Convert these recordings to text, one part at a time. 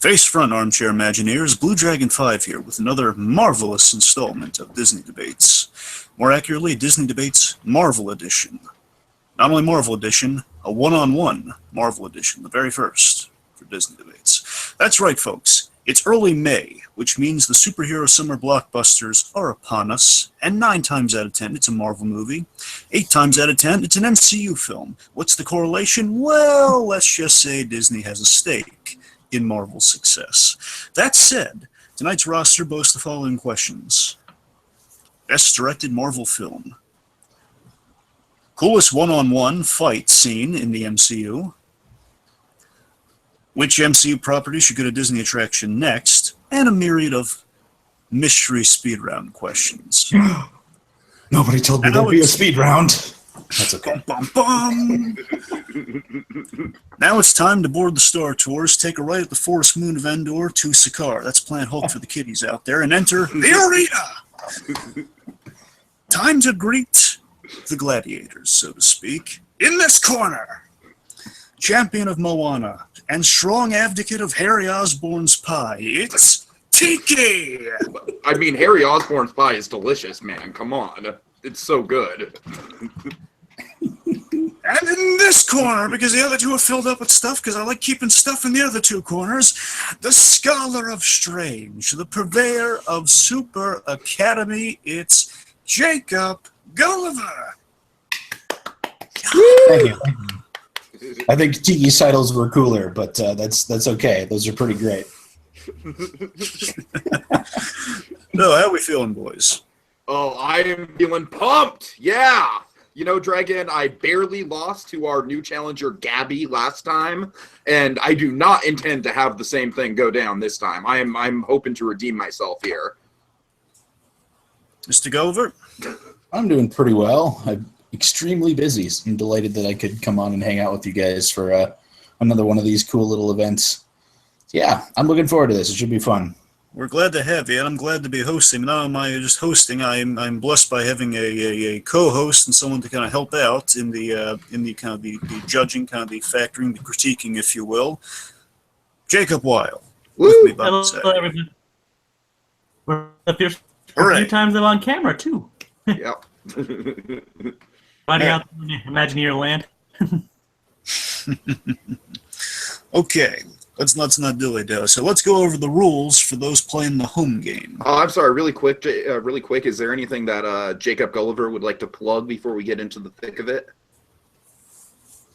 Face front, armchair Imagineers, Blue Dragon 5 here with another marvelous installment of Disney Debates. More accurately, Disney Debates Marvel Edition. Not only Marvel Edition, a one-on-one Marvel Edition, the very first for Disney Debates. That's right, folks. It's early May, which means the superhero summer blockbusters are upon us, and 9 times out of 10, it's a Marvel movie. 8 times out of 10, it's an MCU film. What's the correlation? Well, let's just say Disney has a stake in Marvel's success. That said, tonight's roster boasts the following questions. Best directed Marvel film. Coolest one-on-one fight scene in the MCU. Which MCU property should go to Disney attraction next? And a myriad of mystery speed round questions. Nobody told me there'd be a speed round. That's okay. Bum, bum, bum. Now it's time to board the Star Tours, take a right at the forest moon of Endor to Sakaar. That's Planet Hulk for the kiddies out there, and enter the arena! Time to greet the gladiators, so to speak. In this corner, champion of Moana and strong advocate of Harry Osborn's pie, it's Tiki! I mean, Harry Osborn's pie is delicious, man. Come on. It's so good. And in this corner, because the other two are filled up with stuff, because I like keeping stuff in the other two corners, the Scholar of Strange, the purveyor of Super Academy, it's Jacob Gulliver. Thank you. I think Tiki's titles were cooler, but that's okay. Those are pretty great. No, how we feeling, boys? Oh, I am feeling pumped. Yeah. You know, Dragon, I barely lost to our new challenger, Gabby, last time, and I do not intend to have the same thing go down this time. I'm hoping to redeem myself here. Mr. Gulliver? I'm doing pretty well. I'm extremely busy. I'm delighted that I could come on and hang out with you guys for another one of these cool little events. Yeah, I'm looking forward to this. It should be fun. We're glad to have you, and I'm glad to be hosting. Not only am I just hosting, I'm blessed by having a co-host and someone to kind of help out in the kind of the judging, kind of the factoring, the critiquing, if you will. Jacob Weil. With me by Hello, the side. everyone. We're up here a few times I'm on camera too. Yep. Riding out in Imagineer land. Okay. Let's not dilly-dally. So let's go over the rules for those playing the home game. Oh, I'm sorry. Really quick. Is there anything that Jacob Gulliver would like to plug before we get into the thick of it?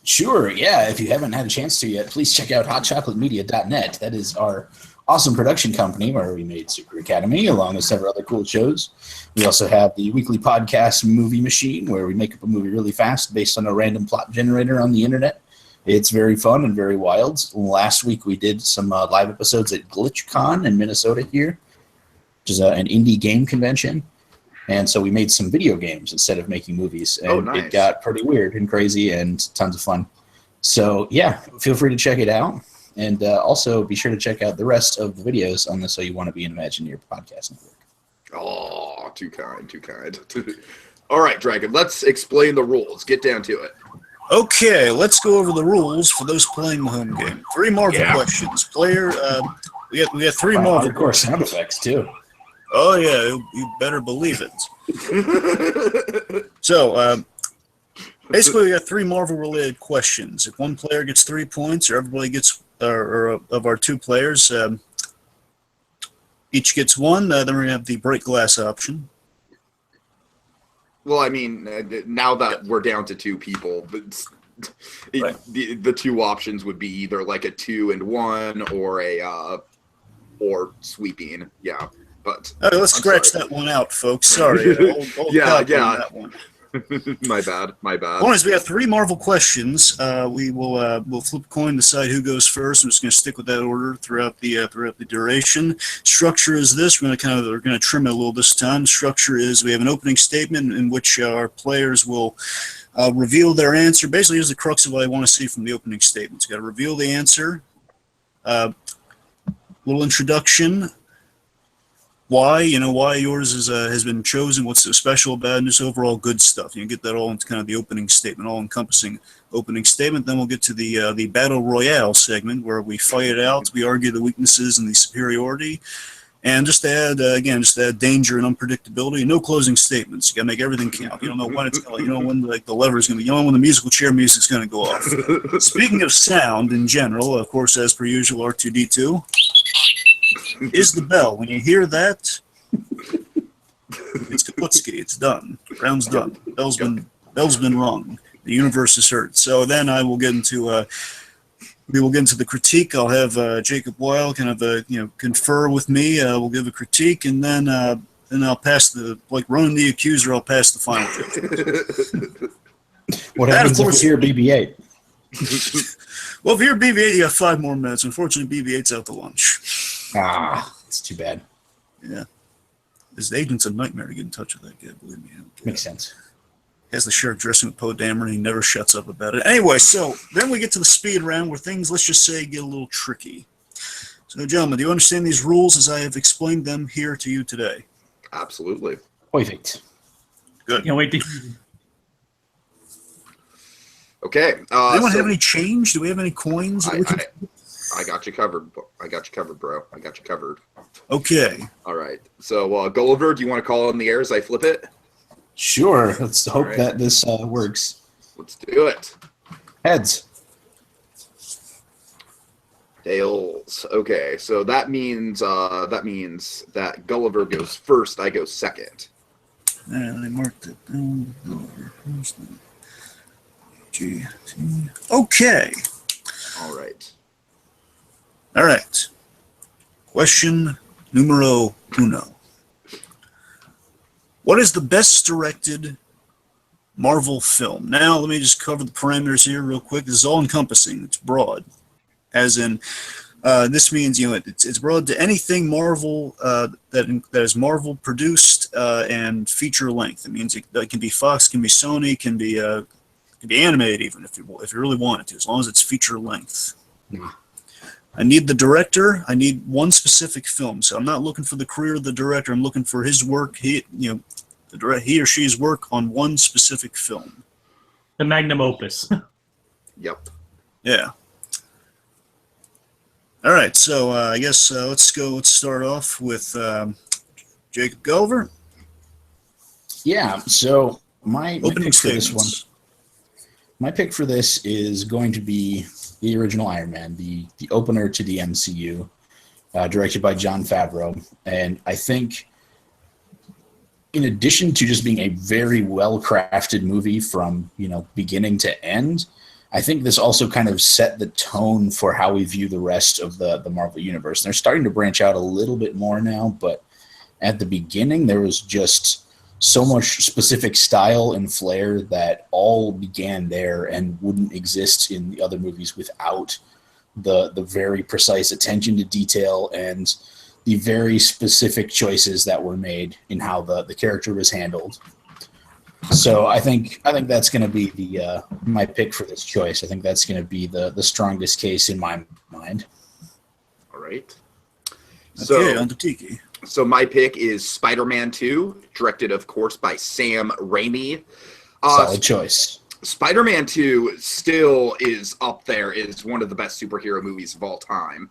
Sure, yeah. If you haven't had a chance to yet, please check out hotchocolatemedia.net. That is our awesome production company where we made Super Academy along with several other cool shows. We also have the weekly podcast Movie Machine where we make up a movie really fast based on a random plot generator on the internet. It's very fun and very wild. Last week we did some live episodes at GlitchCon in Minnesota here, which is an indie game convention. And so we made some video games instead of making movies. And nice. It got pretty weird and crazy and tons of fun. So yeah, feel free to check it out. And also be sure to check out the rest of the videos on the So You Want to Be an Imagineer podcast network. Oh, too kind, too kind. All right, Dragon, let's explain the rules. Get down to it. Okay, let's go over the rules for those playing the home game. 3 Marvel questions. Player, we got 3 Marvel. Of course, sound effects too. Oh yeah, you better believe it. So, basically, we got 3 Marvel-related questions. If one player gets 3 points, or everybody gets, or of our 2 players, each gets 1. Then we're gonna have the break glass option. Well, I mean, now that we're down to 2 people, Right. the 2 options would be either like a 2 and 1 or or sweeping. Yeah, but Let's scratch that one out, folks. Sorry. Old Yeah. that one. My bad. Anyways, we got 3 Marvel questions. We'll flip a coin, decide who goes first. I'm just going to stick with that order throughout the duration. Structure is this. We're going to trim it a little this time. Structure is we have an opening statement in which our players will reveal their answer. Basically, here's the crux of what I want to see from the opening statements. Got to reveal the answer. Little introduction. why, why yours is has been chosen, what's so special about it, and just overall good stuff. You get that all into kind of the opening statement, all-encompassing opening statement. Then we'll get to the Battle Royale segment, where we fight it out, we argue the weaknesses and the superiority. And just to add, again, just to add danger and unpredictability, and no closing statements. You got to make everything count. You don't know when it's going. You don't know when the lever's going to be. You don't know when the musical chair music's going to go off. Speaking of sound in general, of course, as per usual, R2D2 is the bell. When you hear that, it's Kaputski. It's done. Round's done. Bell's been rung. The universe is heard. So then I will get into. We will get into the critique. I'll have Jacob Weil kind of confer with me. We'll give a critique, and then I'll pass like Ronan the Accuser. I'll pass the final judgment. What happens if we hear BB-8? Well, if you hear BB-8, you have 5 more minutes. Unfortunately, BB-8's out to lunch. It's too bad. Yeah, his agent's a nightmare to get in touch with that guy. Believe me. Makes sense. He has the sheriff dressing with Poe Dameron. He never shuts up about it. Anyway, so then we get to the speed round where things, let's just say, get a little tricky. So, gentlemen, do you understand these rules as I have explained them here to you today? Absolutely. Perfect. Good. Can't wait to. Okay. Does anyone have any change? Do we have any coins? I got you covered. I got you covered, bro. I got you covered. Okay. All right. So, Gulliver, do you want to call in the air as I flip it? Sure. Let's hope that this works. Let's do it. Heads. Tails. Okay, so that means that Gulliver goes first. I go second. And I marked it down. Okay. All right. All right. Question numero uno. What is the best directed Marvel film? Now, let me just cover the parameters here real quick. This is all-encompassing. It's broad. As in, this means, it's broad to anything Marvel that is Marvel produced and feature length. It means it can be Fox, can be Sony, can be animated even if you really want it to, as long as it's feature length. Yeah. I need the director. I need one specific film. So I'm not looking for the career of the director. I'm looking for his work. He or she's work on one specific film. The magnum opus. Yep. Yeah. All right. So I guess let's start off with Jacob Gulliver. Yeah. So my Opening pick for this one. statements. My pick for this is going to be the original Iron Man, the opener to the MCU, directed by Jon Favreau. And I think, in addition to just being a very well-crafted movie from beginning to end, I think this also kind of set the tone for how we view the rest of the Marvel Universe. And they're starting to branch out a little bit more now, but at the beginning there was just so much specific style and flair that all began there and wouldn't exist in the other movies without the very precise attention to detail and the very specific choices that were made in how the character was handled. So I think that's going to be the my pick for this choice. I think that's going to be the strongest case in my mind. All right. Okay, on to Tiki. So my pick is Spider-Man 2, directed, of course, by Sam Raimi. Solid choice. Spider-Man 2 still is up there, is one of the best superhero movies of all time.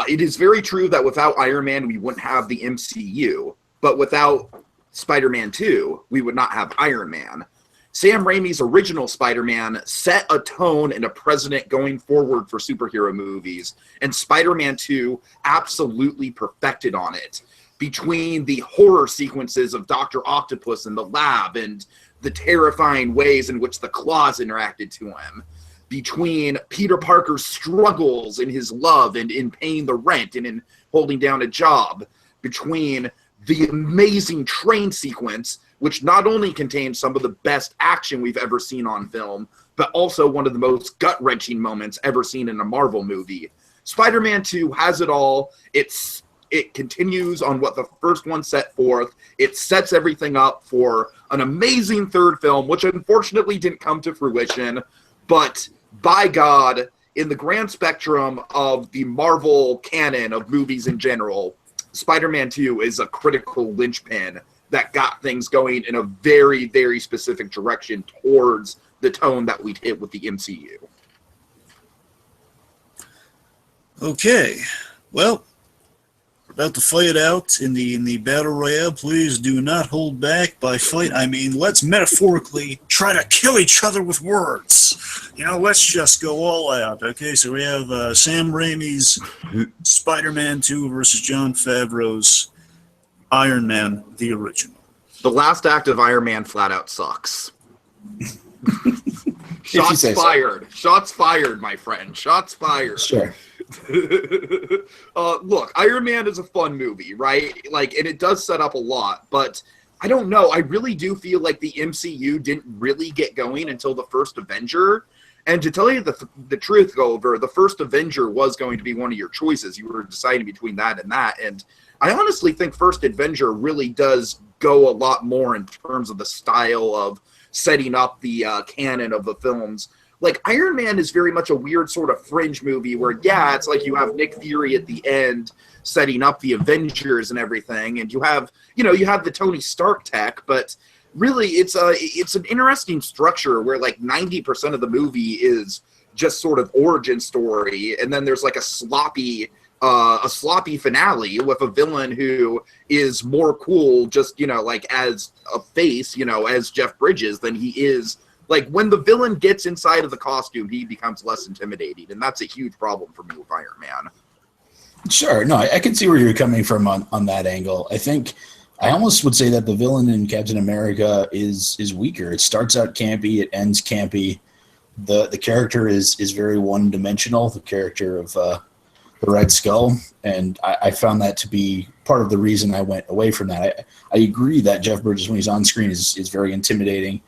It is very true that without Iron Man, we wouldn't have the MCU. But without Spider-Man 2, we would not have Iron Man. Sam Raimi's original Spider-Man set a tone and a precedent going forward for superhero movies, and Spider-Man 2 absolutely perfected on it. Between the horror sequences of Dr. Octopus in the lab and the terrifying ways in which the claws interacted to him, between Peter Parker's struggles in his love and in paying the rent and in holding down a job, between the amazing train sequence, which not only contains some of the best action we've ever seen on film, but also one of the most gut-wrenching moments ever seen in a Marvel movie. Spider-Man 2 has it all. It continues on what the first one set forth. It sets everything up for an amazing third film, which unfortunately didn't come to fruition. But by God, in the grand spectrum of the Marvel canon of movies in general, Spider-Man 2 is a critical linchpin that got things going in a very, very specific direction towards the tone that we'd hit with the MCU. Okay, well, we're about to fight it out in the battle royale. Please do not hold back. By fight, I mean let's metaphorically try to kill each other with words. You know, let's just go all out. Okay, so we have Sam Raimi's Spider-Man 2 versus Jon Favreau's Iron Man, the original. The last act of Iron Man flat out sucks. Shots fired. So. Shots fired, my friend. Shots fired. Sure. Look, Iron Man is a fun movie, right? Like, and it does set up a lot, but I don't know. I really do feel like the MCU didn't really get going until the first Avenger. And to tell you the truth, Gulliver, the first Avenger was going to be one of your choices. You were deciding between that. And I honestly think first Avenger really does go a lot more in terms of the style of setting up the canon of the films. Like, Iron Man is very much a weird sort of fringe movie where, yeah, it's like you have Nick Fury at the end setting up the Avengers and everything, and you have the Tony Stark tech, but really it's an interesting structure where like 90% of the movie is just sort of origin story, and then there's like a sloppy finale with a villain who is more cool just, like as a face, as Jeff Bridges than he is. Like, when the villain gets inside of the costume, he becomes less intimidating, and that's a huge problem for me with Iron Man. Sure. No, I can see where you're coming from on that angle. I think I almost would say that the villain in Captain America is weaker. It starts out campy, it ends campy. The character is very one-dimensional, the character of the Red Skull, and I found that to be part of the reason I went away from that. I agree that Jeff Bridges, when he's on screen, is very intimidating.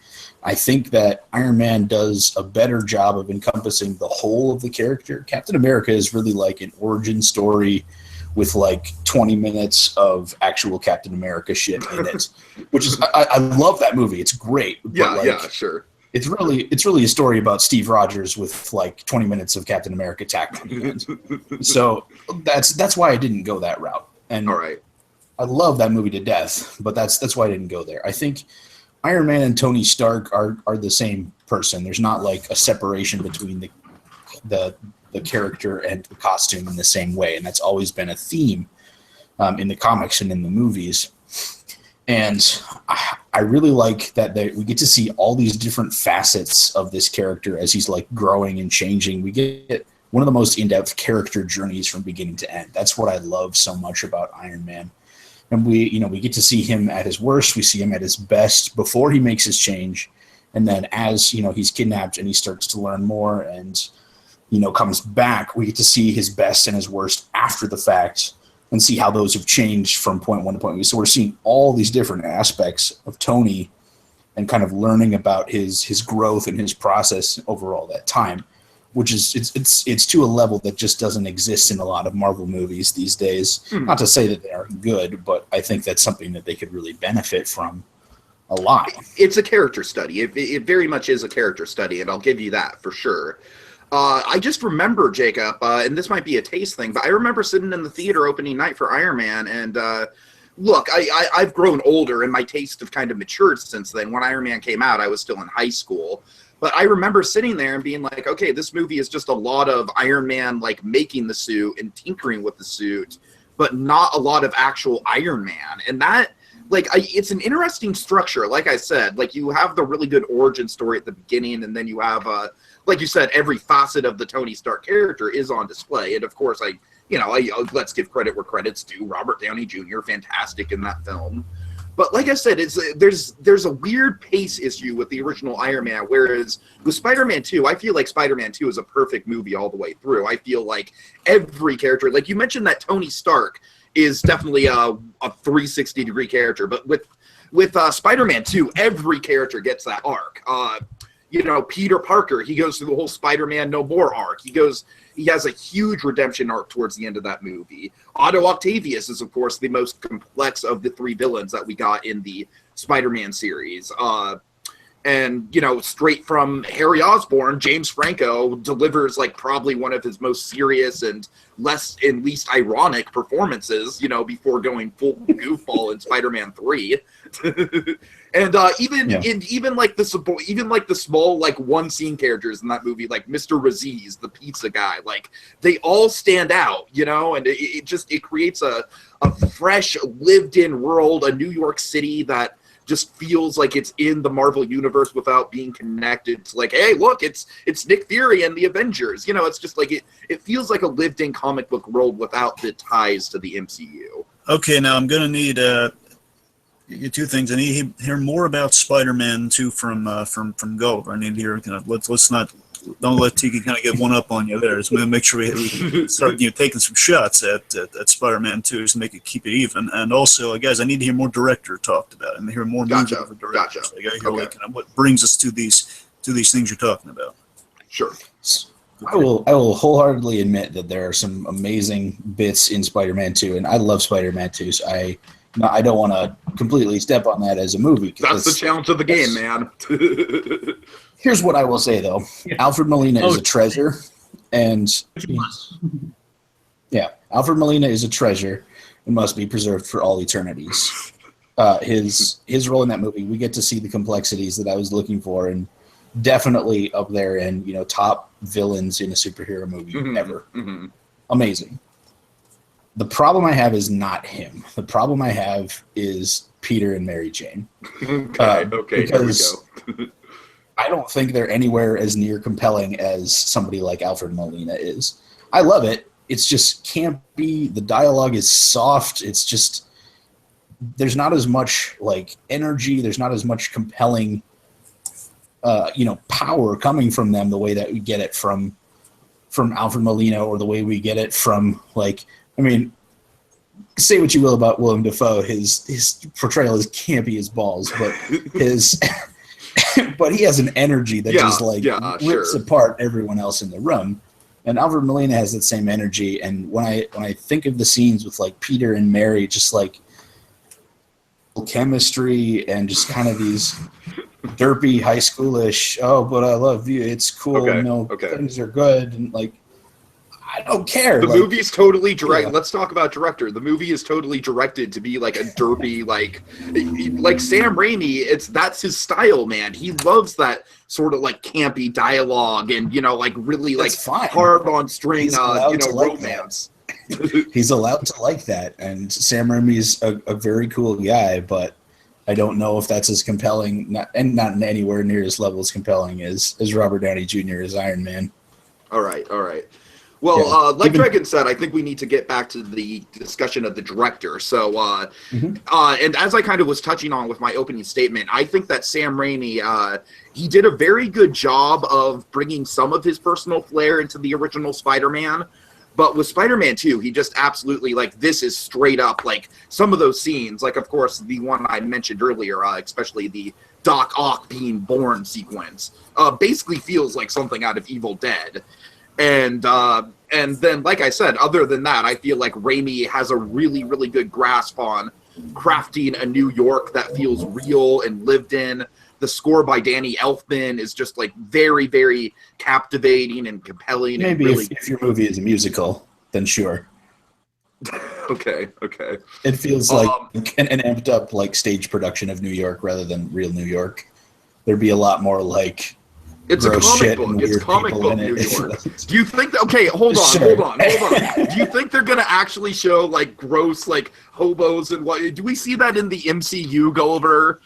I think that Iron Man does a better job of encompassing the whole of the character. Captain America is really like an origin story with like 20 minutes of actual Captain America shit in it, which is I love that movie. It's great. Yeah, sure. It's really a story about Steve Rogers with like 20 minutes of Captain America tacked on the end. So that's why I didn't go that route. And all right. I love that movie to death, but that's why I didn't go there. I think Iron Man and Tony Stark are the same person. There's not like a separation between the character and the costume in the same way, and that's always been a theme in the comics and in the movies. And I really like that we get to see all these different facets of this character as he's like growing and changing. We get one of the most in-depth character journeys from beginning to end. That's what I love so much about Iron Man. And we get to see him at his worst. We see him at his best before he makes his change. And then as, he's kidnapped and he starts to learn more and, comes back, we get to see his best and his worst after the fact and see how those have changed from point one to point B. So we're seeing all these different aspects of Tony and kind of learning about his growth and his process over all that time, which is it's to a level that just doesn't exist in a lot of Marvel movies these days. Not to say that they are good, but I think that's something that they could really benefit from a lot. It's a character study. It very much is a character study, and I'll give you that for sure. I just remember, Jacob, and this might be a taste thing, but I remember sitting in the theater opening night for Iron Man, and look, I've grown older, and my tastes have kind of matured since then. When Iron Man came out, I was still in high school. But I remember sitting there and being like, okay, this movie is just a lot of Iron Man, like, making the suit and tinkering with the suit, but not a lot of actual Iron Man. And that, like, it's an interesting structure. Like I said, like, you have the really good origin story at the beginning, and then you have, like you said, every facet of the Tony Stark character is on display. And, of course, let's give credit where credit's due. Robert Downey Jr., fantastic in that film. But like I said, there's a weird pace issue with the original Iron Man, whereas with Spider-Man 2, I feel like Spider-Man 2 is a perfect movie all the way through. I feel like every character, like you mentioned that Tony Stark is definitely a 360-degree character, but with Spider-Man 2, every character gets that arc. Peter Parker, he goes through the whole Spider-Man No More arc. He has a huge redemption arc towards the end of that movie. Otto Octavius is, of course, the most complex of the three villains that we got in the Spider-Man series. And, you know, straight from Harry Osborn, James Franco delivers like probably one of his most serious and least ironic performances, you know, before going full goofball in Spider-Man 3. And even like the small like one scene characters in that movie, like Mr. Raziz, the pizza guy, like they all stand out, you know, and it creates a fresh lived in world, a New York City that just feels like it's in the Marvel universe without being connected to like, hey, look, it's Nick Fury and the Avengers. You know, it's just like it feels like a lived-in comic book world without the ties to the MCU. Okay, now I'm gonna need two things. I need to hear more about Spider-Man 2 from Gulliver. I need to hear don't let Tiki kind of get one up on you there. So make sure we start taking some shots at Spider-Man 2 to keep it even. And also, guys, I need to hear more director talked about. I need to hear more music of a director. So I got to hear kind of what brings us to these things you're talking about. Sure. I will wholeheartedly admit that there are some amazing bits in Spider-Man 2, and I love Spider-Man 2. So I don't want to completely step on that as a movie. That's the challenge of the game, man. Here's what I will say, though. Alfred Molina is a treasure, and Alfred Molina is a treasure and must be preserved for all eternities. His role in that movie, we get to see the complexities that I was looking for, and definitely up there in top villains in a superhero movie ever. Mm-hmm. Amazing. The problem I have is not him. The problem I have is Peter and Mary Jane. Okay, here we go. I don't think they're anywhere as near compelling as somebody like Alfred Molina is. I love it. It's just campy. The dialogue is soft. It's just there's not as much like energy. There's not as much compelling, power coming from them the way that we get it from Alfred Molina, or the way we get it from say what you will about Willem Dafoe. His portrayal is campy as balls, but but he has an energy that rips apart everyone else in the room. And Alfred Molina has that same energy. And when I think of the scenes with like Peter and Mary, just like chemistry and just kind of these derpy high schoolish, oh, but I love you, it's cool, things are good, and like I don't care. The movie's totally direct. Yeah. Let's talk about director. The movie is totally directed to be like a derpy, like Sam Raimi. That's his style, man. He loves that sort of like campy dialogue and like really like hard on string, romance. He's allowed to like that, and Sam Raimi's a very cool guy, but I don't know if that's as compelling, not anywhere near as level as compelling as Robert Downey Jr. as Iron Man. All right. Well, like Dragon said, I think we need to get back to the discussion of the director. So, and as I kind of was touching on with my opening statement, I think that Sam Raimi, he did a very good job of bringing some of his personal flair into the original Spider-Man. But with Spider-Man 2, he just absolutely, this is straight up, some of those scenes, of course, the one I mentioned earlier, especially the Doc Ock being born sequence, basically feels like something out of Evil Dead. And then, like I said, other than that, I feel like Raimi has a really, really good grasp on crafting a New York that feels real and lived in. The score by Danny Elfman is just very, very captivating and compelling. Maybe and really if your movie is a musical, then sure. Okay. It feels like an amped up stage production of New York rather than real New York. There'd be a lot more it's a comic book. It's comic book New York. Do you think? Okay, hold on. Do you think they're gonna actually show gross hobos and what? Do we see that in the MCU, Gulliver?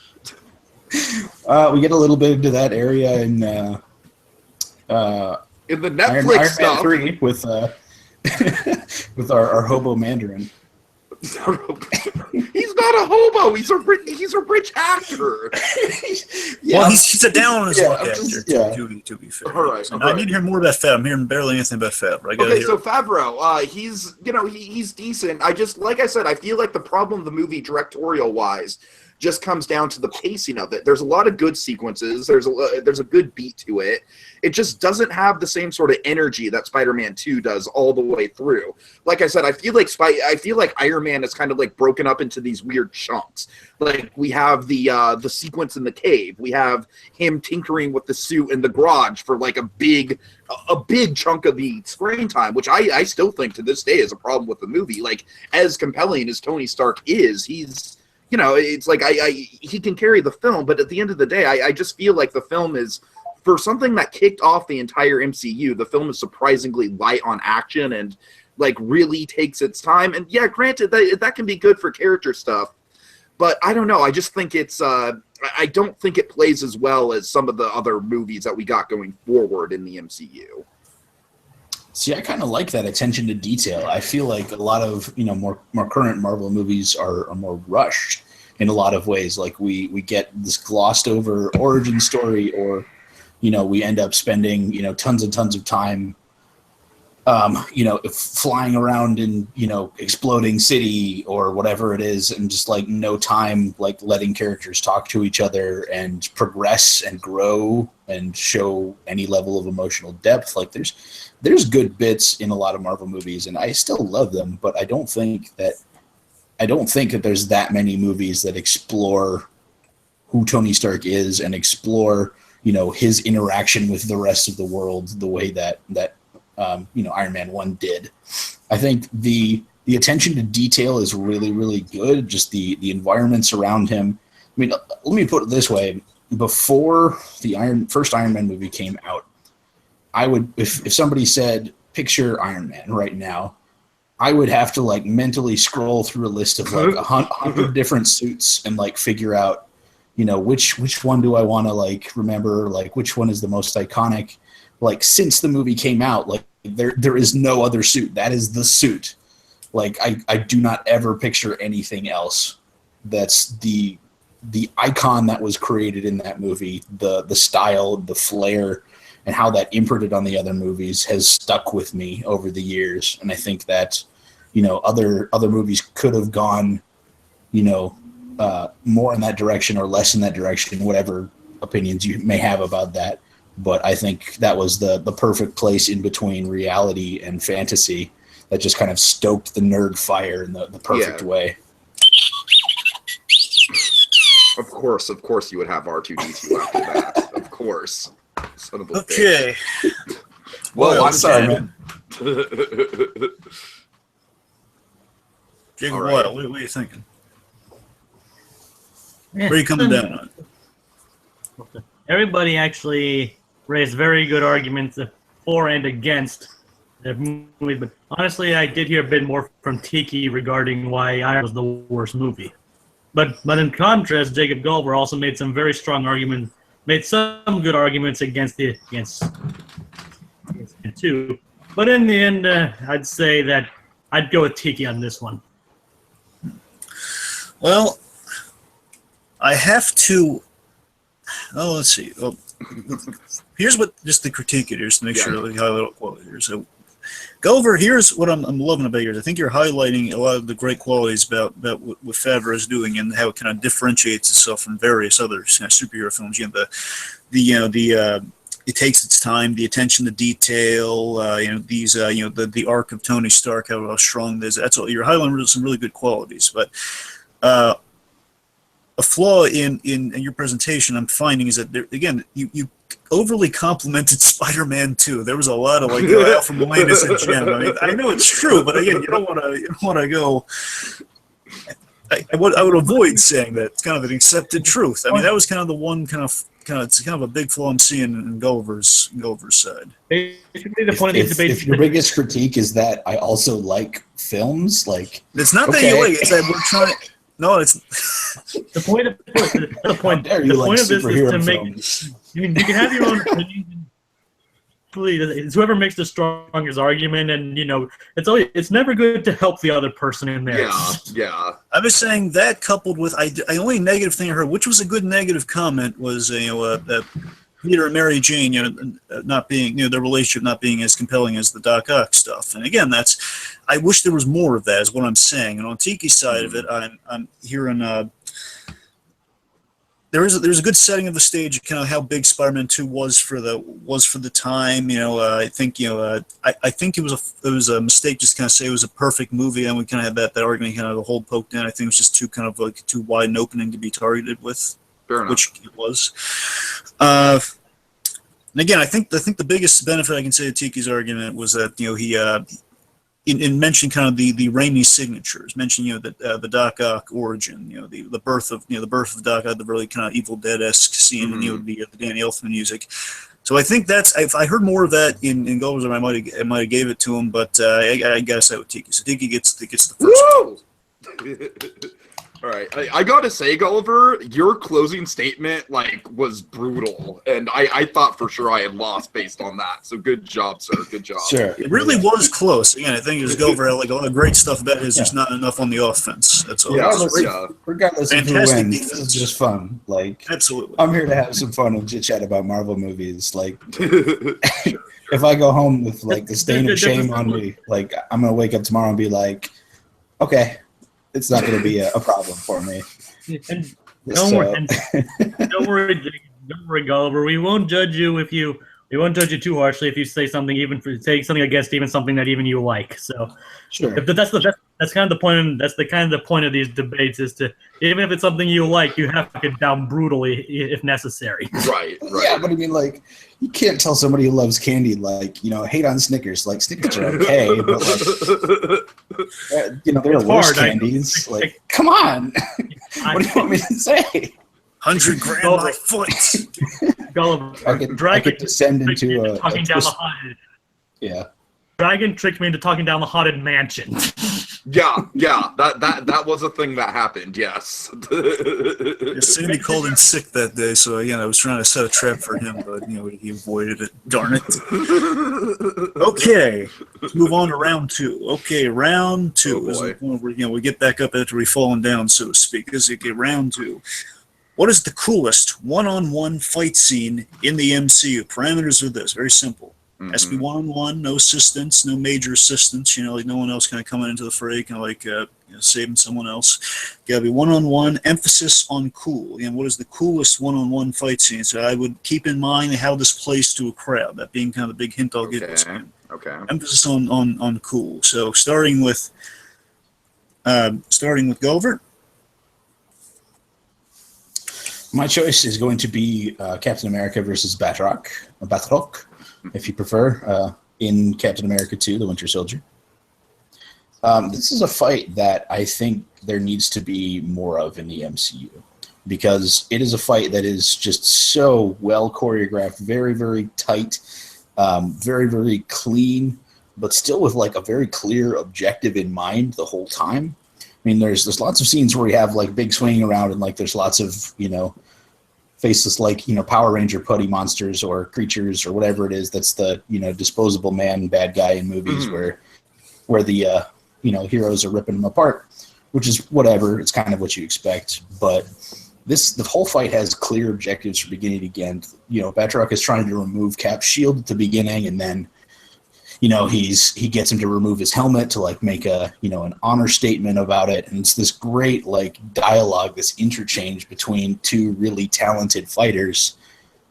We get a little bit into that area in the Netflix Iron stuff. Man 3 with our hobo Mandarin. He's not a hobo. He's a rich actor. Well, he's a down on his luck actor. To be fair. All right. I need to hear more about Fab. I'm hearing barely anything about Fab. So Favreau, he's decent. Like I said, I feel like the problem of the movie directorial wise just comes down to the pacing of it. There's a lot of good sequences. There's a good beat to it. It just doesn't have the same sort of energy that Spider-Man 2 does all the way through. Like I said, I feel like Iron Man is kind of like broken up into these weird chunks. Like we have the sequence in the cave. We have him tinkering with the suit in the garage for like a big chunk of the screen time, which I still think to this day is a problem with the movie. Like, as compelling as Tony Stark is, he's, you know, it's like he can carry the film, but at the end of the day, I just feel like the film is, for something that kicked off the entire MCU, the film is surprisingly light on action and like really takes its time. And yeah, granted that can be good for character stuff, but I don't know. I just think it's I don't think it plays as well as some of the other movies that we got going forward in the MCU. See, I kind of like that attention to detail. I feel like a lot of, you know, more current Marvel movies are more rushed in a lot of ways. Like we get this glossed over origin story, or, you know, we end up spending, you know, tons and tons of time, you know, flying around in, you know, exploding city or whatever it is, and just like no time like letting characters talk to each other and progress and grow and show any level of emotional depth. Like there's good bits in a lot of Marvel movies, and I still love them, but I don't think that there's that many movies that explore who Tony Stark is and explore, you know, his interaction with the rest of the world the way that you know, Iron Man 1 did. I think the attention to detail is really, really good. Just the environments around him. I mean, let me put it this way. Before the first Iron Man movie came out, I would, if somebody said, picture Iron Man right now, I would have to like mentally scroll through a list of like 100 different suits and like figure out, you know, which one do I want to like remember, like which one is the most iconic. Like, since the movie came out, like there is no other suit. That is the suit. Like I do not ever picture anything else. That's the icon that was created in that movie, the style, the flair, and how that imprinted on the other movies has stuck with me over the years. And I think that, you know, other movies could have gone, you know, more in that direction or less in that direction, whatever opinions you may have about that. But I think that was the perfect place in between reality and fantasy that just kind of stoked the nerd fire in the perfect way. Of course you would have R2-D2 after that. Of course. Son of a Okay. bitch. Well, I'm sorry, man. Jacob, right. what are you thinking? Yeah. Where are you coming down on? Everybody actually raised very good arguments for and against the movie, but honestly, I did hear a bit more from Tiki regarding why Iron was the worst movie. But in contrast, Jacob Gulliver also made some very strong arguments, made some good arguments against it too. But in the end, I'd say that I'd go with Tiki on this one. Well, I have to. Oh, let's see. Well, here's what just the critique it is to make sure we highlight all quality here. So, Gulliver, here's what I'm loving about yours. I think you're highlighting a lot of the great qualities about what Favreau is doing and how it kind of differentiates itself from various other superhero films. You know, it takes its time, the attention to detail. You know, these the arc of Tony Stark, how strong it is. That's all. You're highlighting some really good qualities, but. A flaw in your presentation I'm finding is that there, again you overly complimented Spider-Man 2. There was a lot of like Alpha Molanus and Gem. I mean, I know it's true, but again, you don't want to go. I would avoid saying that. It's kind of an accepted truth. I mean, that was kind of the one it's kind of a big flaw I'm seeing in Gulliver's side. Basically, the point of these debates. If your biggest critique is that I also like films, like it's not that you like. It's that we're trying. No, it's the point of this is to make. I mean, you can have your own opinion. It's whoever makes the strongest argument, and you know, it's never good to help the other person in there. Yeah. I was saying that coupled with I only negative thing I heard, which was a good negative comment, was that Peter and Mary Jane, not being, their relationship not being as compelling as the Doc Ock stuff. And again, I wish there was more of that, is what I'm saying. And on Tiki's side of it, I'm hearing there's a good setting of the stage, kind of how big Spider-Man 2 was for the time. I think I think it was a mistake just kind of say it was a perfect movie, and we kind of had that argument, kind of the whole poked in. I think it was just too wide an opening to be targeted with, which it was. And again, I think the biggest benefit I can say to Tiki's argument was that he in mentioning kind of the Raimi signatures, mentioning that the Doc Ock origin, the birth of Doc Ock, the really kind of Evil Dead-esque scene, and the Danny Elfman music. So I think that's, if I heard more of that in Gulliver's, I might have gave it to him, but I gotta say with Tiki. So Tiki gets the first. Woo! All right, I gotta say, Gulliver, your closing statement was brutal, and I thought for sure I had lost based on that. So good job, sir. Good job. Sure. It really was close. Again, I think it was Gulliver had a lot of great stuff about his. There's not enough on the offense. That's all. Regardless of who Fantastic wins, defense. it's just fun. Absolutely. I'm here to have some fun and chit chat about Marvel movies. If I go home with the stain of shame on me, I'm gonna wake up tomorrow and be like, okay, it's not gonna be a problem for me. And don't worry, Gulliver. We won't judge you we won't judge you too harshly if you say something against even something that even you like. So sure. That's kind of the point. That's the kind of the point of these debates is to, even if it's something you like, you have to get down brutally if necessary. Right. Yeah, but I mean, you can't tell somebody who loves candy, hate on Snickers. Snickers are okay, but they're worse candies. Come on, what do you want me to say? 100 grand my foot. Gulliver, I could descend into talking down the haunted. Yeah. Dragon tricked me into talking down the haunted mansion. Yeah, that was a thing that happened. Yes. Sandy called in sick that day, so I was trying to set a trap for him, but he avoided it. Darn it. Okay, let's move on to round two. Okay, round two is when we get back up after we've fallen down, so to speak. Round two. What is the coolest one-on-one fight scene in the MCU? Parameters are this, very simple. Has to be one-on-one, no assistance, no major assistance. No one else kind of coming into the fray, kind of saving someone else. Got to be one-on-one. Emphasis on cool. What is the coolest one-on-one fight scene? So I would keep in mind how this plays to a crowd. That being kind of the big hint I'll give this game. Okay. Emphasis on cool. So starting with Gulliver. My choice is going to be Captain America versus Batroc, if you prefer, in Captain America 2, The Winter Soldier. This is a fight that I think there needs to be more of in the MCU, because it is a fight that is just so well choreographed, very, very tight, very, very clean, but still with a very clear objective in mind the whole time. I mean, there's lots of scenes where we have big swinging around and there's lots of, faceless Power Ranger putty monsters or creatures or whatever it is. That's the disposable man bad guy in movies where the heroes are ripping them apart, which is whatever. It's kind of what you expect, but the whole fight has clear objectives from beginning to end. Batroc is trying to remove Cap's shield at the beginning, and then he gets him to remove his helmet to make a an honor statement about it, and it's this great dialogue, this interchange between two really talented fighters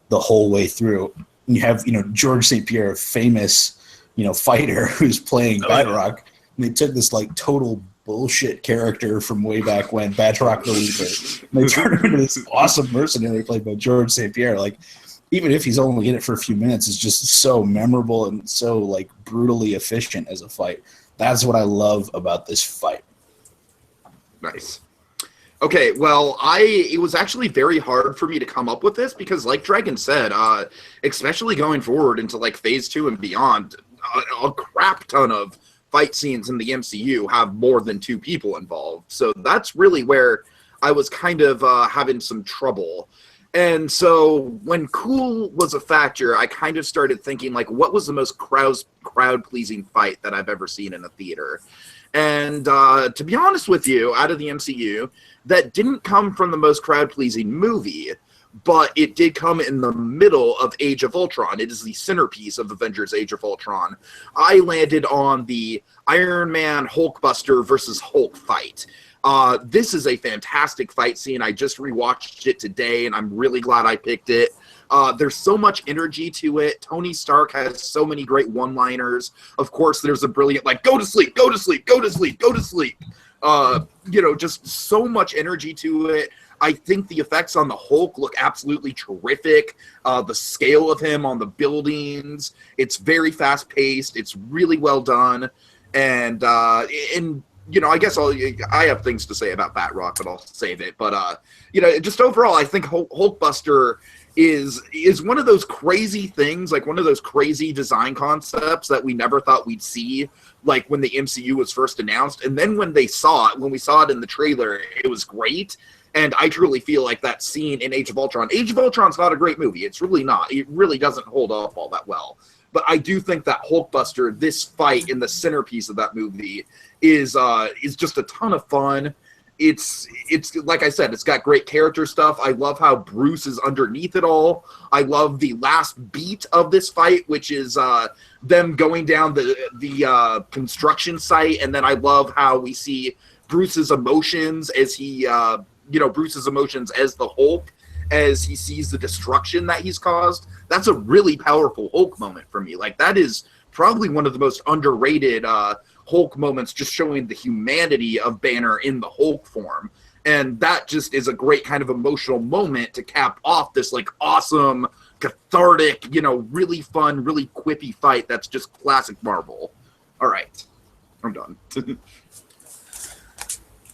the whole way through. And you have George St. Pierre, a famous fighter who's playing Batroc, and they took this total bullshit character from way back when, Batroc the Leaper, and they turned him into this awesome mercenary played by George St. Pierre. Even if he's only in it for a few minutes, it's just so memorable and so brutally efficient as a fight. That's what I love about this fight. Nice. Okay, well, it was actually very hard for me to come up with this because, like Dragon said, especially going forward into Phase 2 and beyond, a crap ton of fight scenes in the MCU have more than two people involved. So that's really where I was kind of having some trouble. And so when cool was a factor, I kind of started thinking, what was the most crowd-pleasing fight that I've ever seen in a theater? And to be honest with you, out of the MCU, that didn't come from the most crowd-pleasing movie, but it did come in the middle of Age of Ultron. It is the centerpiece of Avengers Age of Ultron. I landed on the Iron Man Hulkbuster versus Hulk fight. This is a fantastic fight scene. I just rewatched it today, and I'm really glad I picked it. There's so much energy to it. Tony Stark has so many great one-liners. Of course, there's a brilliant, like, go to sleep, go to sleep, go to sleep, go to sleep. Just so much energy to it. I think the effects on the Hulk look absolutely terrific. The scale of him on the buildings, it's very fast-paced. It's really well done. And I guess I have things to say about Batroc, but I'll save it. But, just overall, I think Hulkbuster is one of those crazy things, like one of those crazy design concepts that we never thought we'd see, like when the MCU was first announced. And then when we saw it in the trailer, it was great. And I truly feel like that scene in Age of Ultron. Age of Ultron's not a great movie. It's really not. It really doesn't hold up all that well. But I do think that Hulkbuster, this fight in the centerpiece of that movie, is just a ton of fun. It's like I said, it's got great character stuff. I love how Bruce is underneath it all. I love the last beat of this fight, which is them going down the construction site, and then I love how we see Bruce's emotions as Bruce's emotions as the Hulk, as he sees the destruction that he's caused. That's a really powerful Hulk moment for me. Like, that is probably one of the most underrated Hulk moments, just showing the humanity of Banner in the Hulk form. And that just is a great kind of emotional moment to cap off this, like, awesome, cathartic, really fun, really quippy fight that's just classic Marvel. All right. I'm done.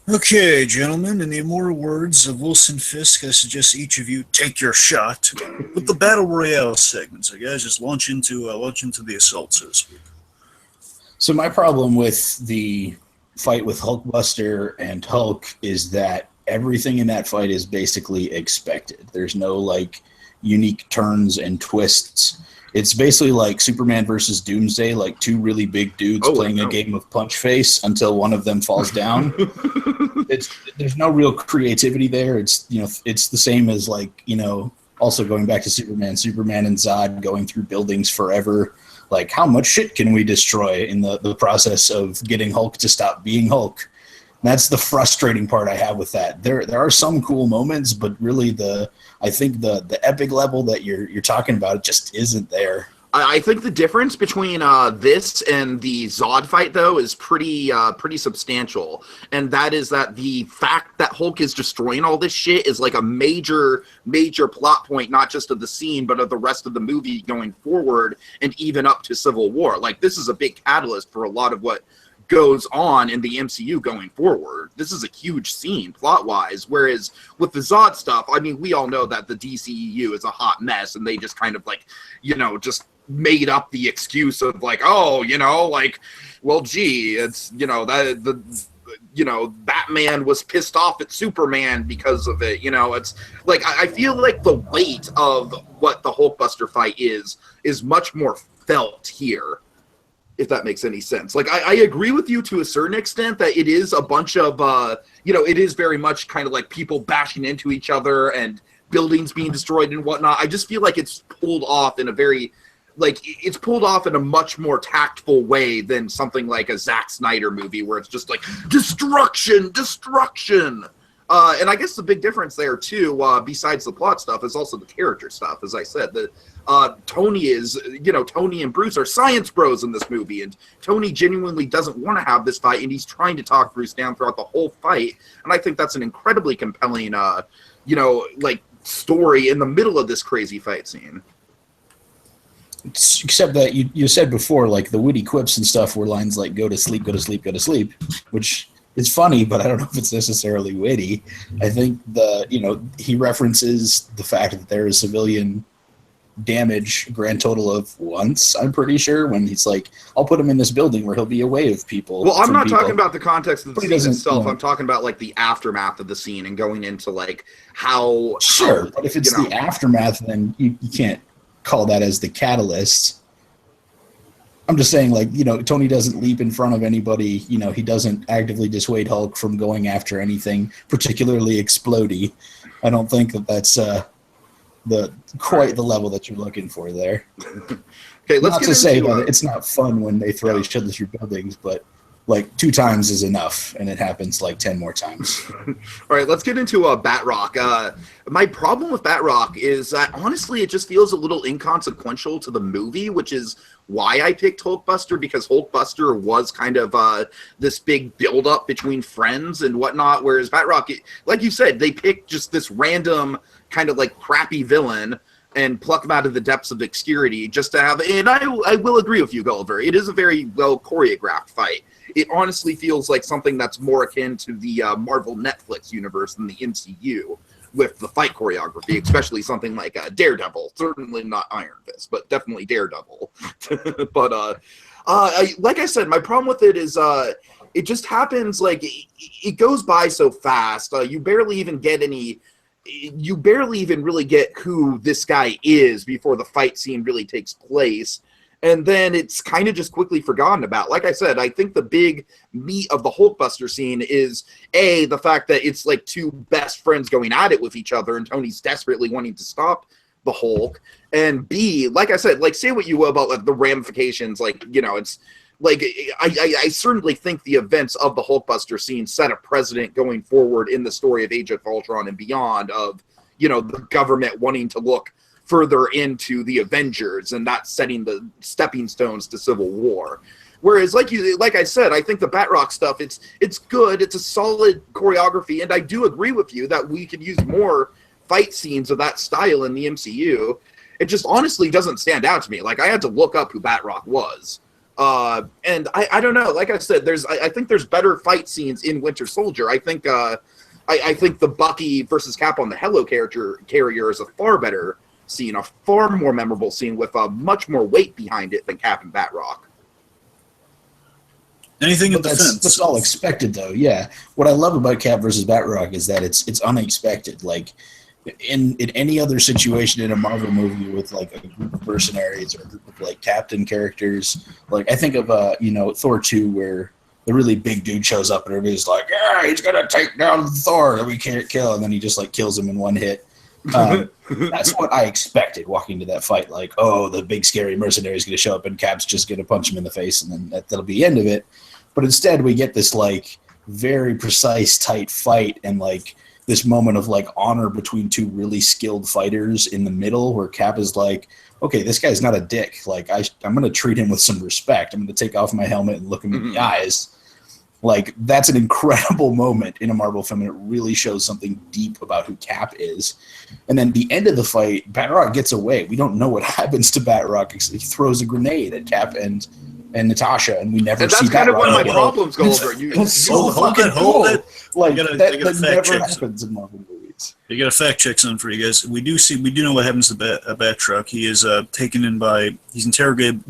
Okay, gentlemen, in the immortal words of Wilson Fisk, I suggest each of you take your shot with the Battle Royale segment. So, guys, just launch into the assault, so to speak. So my problem with the fight with Hulkbuster and Hulk is that everything in that fight is basically expected. There's no, like, unique turns and twists. It's basically like Superman versus Doomsday, like two really big dudes playing a game of punch face until one of them falls down. There's no real creativity there. It's the same as, like, also going back to Superman and Zod going through buildings forever. Like, how much shit can we destroy in the process of getting Hulk to stop being Hulk? And that's the frustrating part I have with that. There are some cool moments, but really I think the epic level that you're talking about just isn't there. I think the difference between this and the Zod fight, though, is pretty substantial. And that is that the fact that Hulk is destroying all this shit is like a major plot point, not just of the scene, but of the rest of the movie going forward and even up to Civil War. Like, this is a big catalyst for a lot of what goes on in the MCU going forward. This is a huge scene plot-wise, whereas with the Zod stuff, I mean, we all know that the DCEU is a hot mess, and they just kind of, like, just made up the excuse of, like, well, gee, it's, Batman was pissed off at Superman because of it. It's like, I feel like the weight of what the Hulkbuster fight is much more felt here, if that makes any sense. Like, I agree with you to a certain extent that it is a bunch of, it is very much kind of like people bashing into each other and buildings being destroyed and whatnot. I just feel like it's pulled off in a much more tactful way than something like a Zack Snyder movie where it's just like, destruction. And I guess the big difference there, too, besides the plot stuff, is also the character stuff. As I said, Tony and Bruce are science bros in this movie, and Tony genuinely doesn't want to have this fight, and he's trying to talk Bruce down throughout the whole fight. And I think that's an incredibly compelling, story in the middle of this crazy fight scene. Except that you said before, like, the witty quips and stuff were lines like, go to sleep, go to sleep, go to sleep, which is funny, but I don't know if it's necessarily witty. I think he references the fact that there is civilian damage grand total of once, I'm pretty sure, when he's like, I'll put him in this building where he'll be away with people. Well, I'm not talking about the context of the scene itself. I'm talking about, like, the aftermath of the scene and going into, like, how... Sure, but if it's the aftermath, then you can't call that as the catalyst. I'm just saying, like, Tony doesn't leap in front of anybody. He doesn't actively dissuade Hulk from going after anything particularly explodey. I don't think that's quite the level that you're looking for there. Okay, let's not get to say into, that it's not fun when they throw each other through buildings, but like 2 times is enough, and it happens like 10 more times. All right, let's get into Batroc. My problem with Batroc is that honestly, it just feels a little inconsequential to the movie, which is why I picked Hulkbuster, because Hulkbuster was kind of this big build-up between friends and whatnot, whereas Batroc, like you said, they picked just this random kind of like crappy villain and pluck them out of the depths of obscurity just to have. And I will agree with you, Gulliver. It is a very well choreographed fight. It honestly feels like something that's more akin to the Marvel Netflix universe than the MCU with the fight choreography, especially something like Daredevil. Certainly not Iron Fist, but definitely Daredevil. But like I said, my problem with it is it just happens like it goes by so fast. You barely even really get who this guy is before the fight scene really takes place. And then it's kind of just quickly forgotten about. Like I said, I think the big meat of the Hulkbuster scene is, A, the fact that it's like 2 best friends going at it with each other and Tony's desperately wanting to stop the Hulk. And B, like I said, like say what you will about like, the ramifications, like, you know, it's like I certainly think the events of the Hulkbuster scene set a precedent going forward in the story of Age of Ultron and beyond of, you know, the government wanting to look further into the Avengers and not setting the stepping stones to Civil War. Whereas, like I said, I think the Batroc stuff, it's good, it's a solid choreography, and I do agree with you that we could use more fight scenes of that style in the MCU. It just honestly doesn't stand out to me. Like, I had to look up who Batroc was. And I don't know, like I said, I think there's better fight scenes in Winter Soldier. I think the Bucky versus Cap on the Hello carrier is a far better scene, a far more memorable scene with much more weight behind it than Cap and Batroc. Anything in defense? That's all expected, though. Yeah, what I love about Cap versus Batroc is that it's unexpected. Like in any other situation in a Marvel movie with like a group of mercenaries or a group of like captain characters, like I think of Thor 2 where the really big dude shows up and everybody's like, yeah, he's gonna take down Thor that we can't kill, and then he just like kills him in one hit. That's what I expected walking into that fight. Like, oh, the big scary mercenary is going to show up and Cap's just going to punch him in the face, and then that'll be the end of it. But instead, we get this like very precise, tight fight, and like this moment of like honor between 2 really skilled fighters in the middle, where Cap is like, okay, this guy's not a dick. Like, I'm going to treat him with some respect. I'm going to take off my helmet and look him in the eyes. Like, that's an incredible moment in a Marvel film, and it really shows something deep about who Cap is. And then the end of the fight, Batroc gets away. We don't know what happens to Batroc. He throws a grenade at Cap and Natasha, and we never see Batroc. That's kind of one of my problems, Gulliver. It's so fucking cool. Like, that never happens in Marvel movies. You got a fact check something for you guys. We do know what happens to Batroc. He is taken in he's interrogated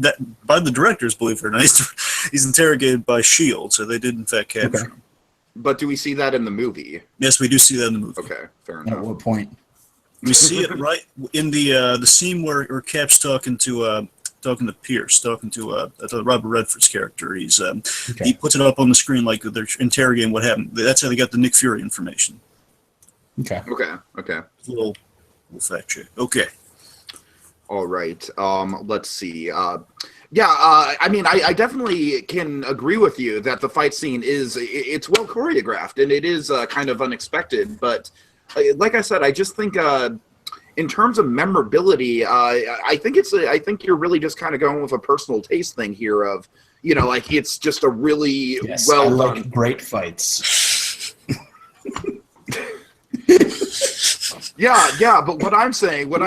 by the directors, believe it or not. He's interrogated by S.H.I.E.L.D., so they did in fact capture him. But do we see that in the movie? Yes, we do see that in the movie. Okay, fair enough. At what point? We see it right in the scene where Cap's talking to Pierce, talking to Robert Redford's character. He puts it up on the screen like they're interrogating what happened. That's how they got the Nick Fury information. Okay. Little fact check. Okay. All right. Let's see. I mean, I definitely can agree with you that the fight scene it's well choreographed and it is kind of unexpected. But like I said, I just think in terms of memorability, I think you're really just kind of going with a personal taste thing here of, you know, like it's just a really well done. I like great fights. Yeah, but what I'm saying But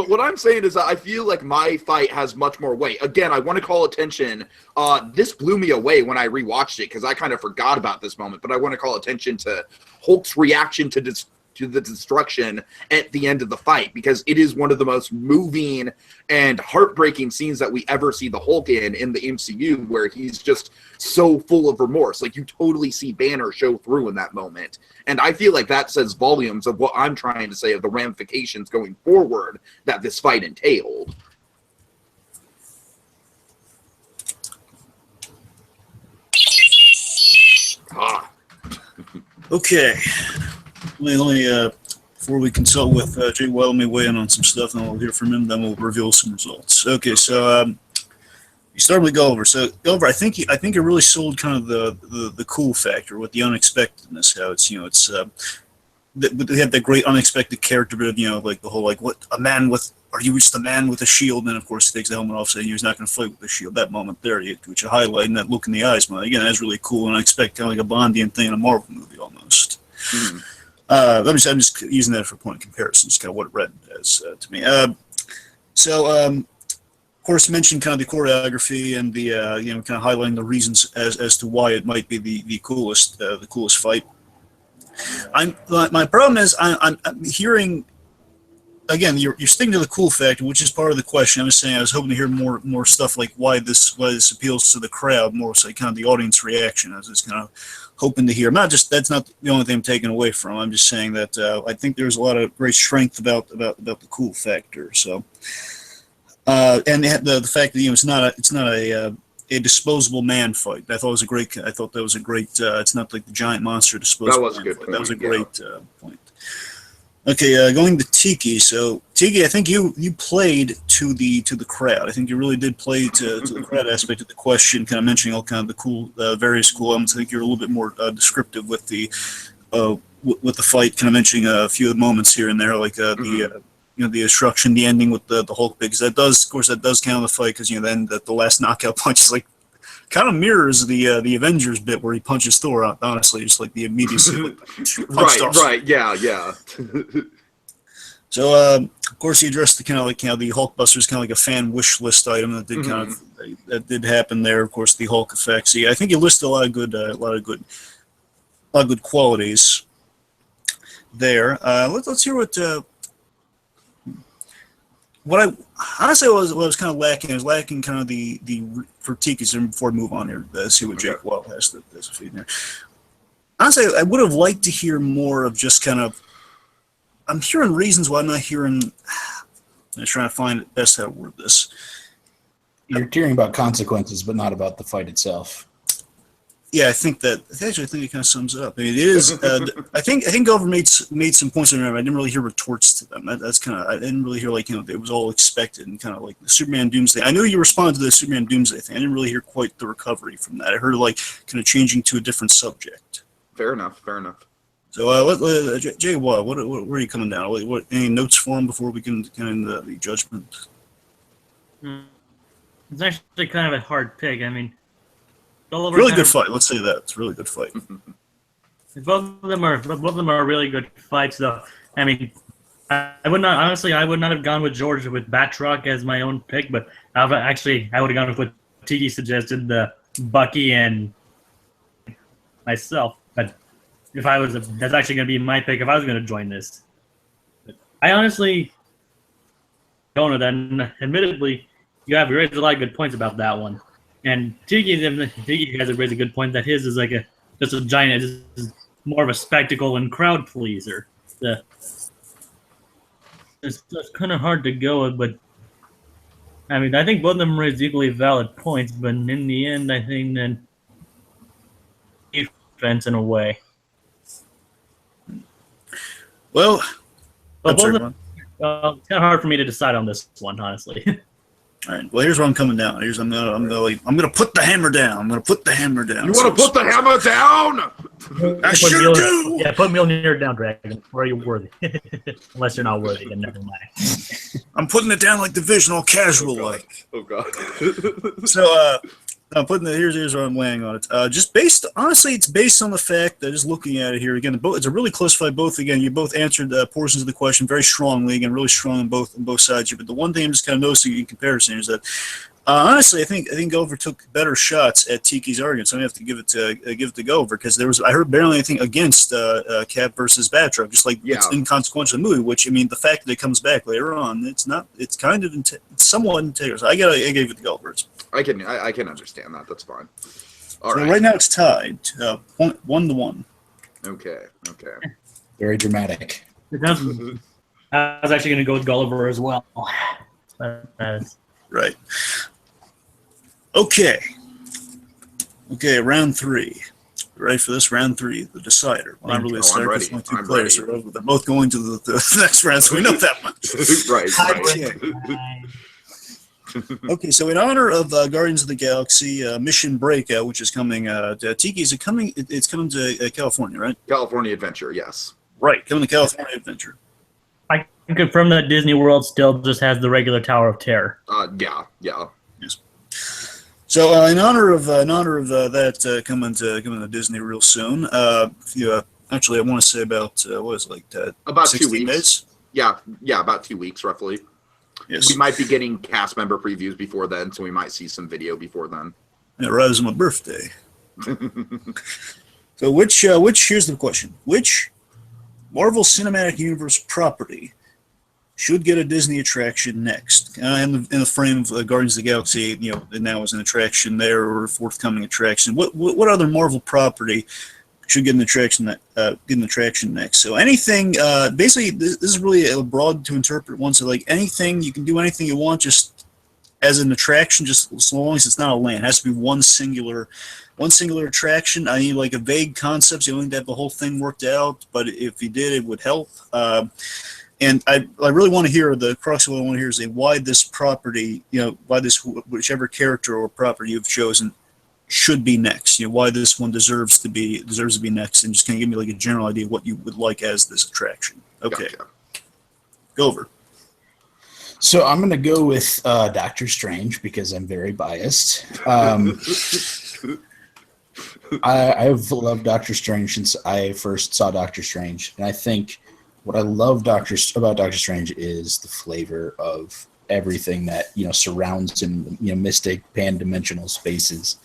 what I'm saying is that I feel like my fight has much more weight. Again, I want to call attention. This blew me away when I rewatched it because I kind of forgot about this moment. But I want to call attention to Hulk's reaction to the destruction at the end of the fight, because it is one of the most moving and heartbreaking scenes that we ever see the Hulk in the MCU, where he's just so full of remorse. Like, you totally see Banner show through in that moment. And I feel like that says volumes of what I'm trying to say of the ramifications going forward that this fight entailed. Okay. Let me before we consult with Jay Well, let me weigh in on some stuff, and then we'll hear from him, then we'll reveal some results. Okay, so you Start with Gulliver. So Gulliver, I think it really sold kind of the cool factor with the unexpectedness. How it's they have that great unexpected character, but like the whole like what a man with. Are you just a man with a shield? And then, of course, he takes the helmet off, saying he's not going to fight with the shield. That moment there, which you highlight, and that look in the eyes, man. Again, that's really cool, and I expect kind of like a Bondian thing in a Marvel movie almost. Mm. I'm just using that for point of comparison. It's kind of what it read as to me. Of course, mentioned kind of the choreography and the kind of highlighting the reasons as to why it might be the coolest fight. My problem is I'm hearing. Again, you're sticking to the cool factor, which is part of the question. I was saying I was hoping to hear more stuff like why this appeals to the crowd, more so kind of the audience reaction. I was just kind of hoping to hear. That's not the only thing I'm taking away from. I'm just saying that I think there's a lot of great strength about the cool factor. So, and the fact that it's not a disposable man fight. I thought that was a great. It's not like the giant monster disposable. That was a good point. That was a great point. Okay, going to Tiki. So Tiki, I think you played to the crowd. I think you really did play to the crowd aspect of the question, kind of mentioning all kind of the cool, various cool elements. I think you're a little bit more descriptive with the fight, kind of mentioning a few moments here and there, like the destruction, the ending with the Hulk, because that does count on the fight, because then the last knockout punch is like. Kind of mirrors the Avengers bit where he punches Thor out, honestly, just like the immediacy. Right, yeah. So, of course, he addressed the kind of like the Hulkbuster kind of like a fan wish list item that did that did happen there. Of course, the Hulk effects. I think he listed a lot of good qualities there. Let's hear what I honestly was kind of lacking. I was lacking kind of the for Tiki's, and before I move on here, see what Jake Wild has to feed there. Honestly, I would have liked to hear more of just kind of. I'm hearing reasons why I'm not hearing. I'm trying to find it best how to word this. You're hearing about consequences, but not about the fight itself. Yeah, I think it kind of sums it up. I mean, it is. I think Gulliver made some points. I didn't really hear retorts to them. That's kind of. I didn't really hear it was all expected and kind of like the Superman Doomsday. I knew you responded to the Superman Doomsday thing. I didn't really hear quite the recovery from that. I heard like kind of changing to a different subject. Fair enough. So, Jay, where are you coming down? What any notes for him before we can get into the judgment? It's actually kind of a hard pick. I mean. Really good fight. Let's say that it's a really good fight. Both of them are really good fights, though. I mean, I would not have gone with George with Batroc as my own pick, but I would have gone with what Tiki suggested, the Bucky and myself. But that's actually going to be my pick if I was going to join this. But I honestly don't know that. And admittedly, you raised a lot of good points about that one. And Tiki has raised a good point that his is like just a giant, just more of a spectacle and crowd pleaser. It's kind of hard to go with, but I mean, I think both of them raised equally valid points, but in the end, I think that defense in a way. Well, it's kind of hard for me to decide on this one, honestly. All right. Well, here's where I'm coming down. I'm gonna put the hammer down. I'm gonna put the hammer down. You want to put the hammer down? I sure do. Yeah, put Mjolnir down, Dragon. Or are you worthy? Unless you're not worthy, then never mind. I'm putting it down like Division, all casual like. Oh god. So I'm putting it. Here's where I'm laying on it. Honestly, it's based on the fact that just looking at it here again, it's a really close fight. You both answered portions of the question very strongly, again, really strong on both sides here. But the one thing I'm just kind of noticing in comparison is that honestly, I think Gulliver took better shots at Tiki's argument. So I have to give it to Gulliver because I heard barely anything against Cap versus Batroc, just like it's inconsequential movie. Which I mean, the fact that it comes back later on, it's not. It's kind of it's somewhat integral. So I gave it to Gulliver. I can understand that. That's fine. All right. Right now it's tied 1-1. Okay. Very dramatic. It does. I was actually going to go with Gulliver as well. Right. Okay, round 3. Ready for this? Round 3, the decider. Well, not really a decider because only two players are over. They're both going to the next round, so we know that much. Right. Okay, so in honor of Guardians of the Galaxy Mission Breakout, which is coming, Tiki, is it coming? It's coming to California, right? California Adventure, yes. Right, coming to California Adventure. I can confirm that Disney World still just has the regular Tower of Terror. Yeah. Yes. So in honor of that coming to Disney real soon, actually I want to say about what is it, like About 2 16 weeks. days? Yeah, about 2 weeks roughly. Yes. We might be getting cast member previews before then, so we might see some video before then. It arrives on my birthday. So here's the question: which Marvel Cinematic Universe property should get a Disney attraction next? In the frame of Guardians of the Galaxy, now is an attraction there or a forthcoming attraction. What other Marvel property should get an attraction next? So anything. Basically, this is really a broad to interpret one. So like anything, you can do anything you want, just as an attraction, just as long as it's not a land. It has to be one singular attraction. I need like a vague concept. So you don't need to have the whole thing worked out, but if you did, it would help. And I really want to hear the crux of what I want to hear is why this property, why this whichever character or property you've chosen should be next. Why this one deserves to be next, and just kind of give me like a general idea of what you would like as this attraction. Okay, Gotcha. Go. So I'm going to go with Doctor Strange because I'm very biased. I've loved Doctor Strange since I first saw Doctor Strange, and I think what I love about Doctor Strange is the flavor of everything that surrounds him. Mystic, pan-dimensional spaces.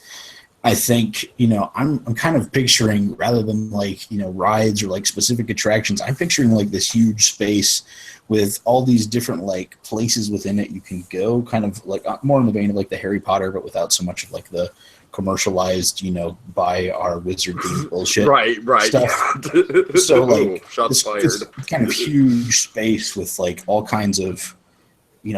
I think I'm kind of picturing, rather than like rides or like specific attractions, I'm picturing like this huge space with all these different like places within it you can go, kind of like more in the vein of like the Harry Potter, but without so much of like the commercialized, buy our wizard game bullshit. Right. Stuff. Yeah. So like shots fired. this kind of huge space with like all kinds of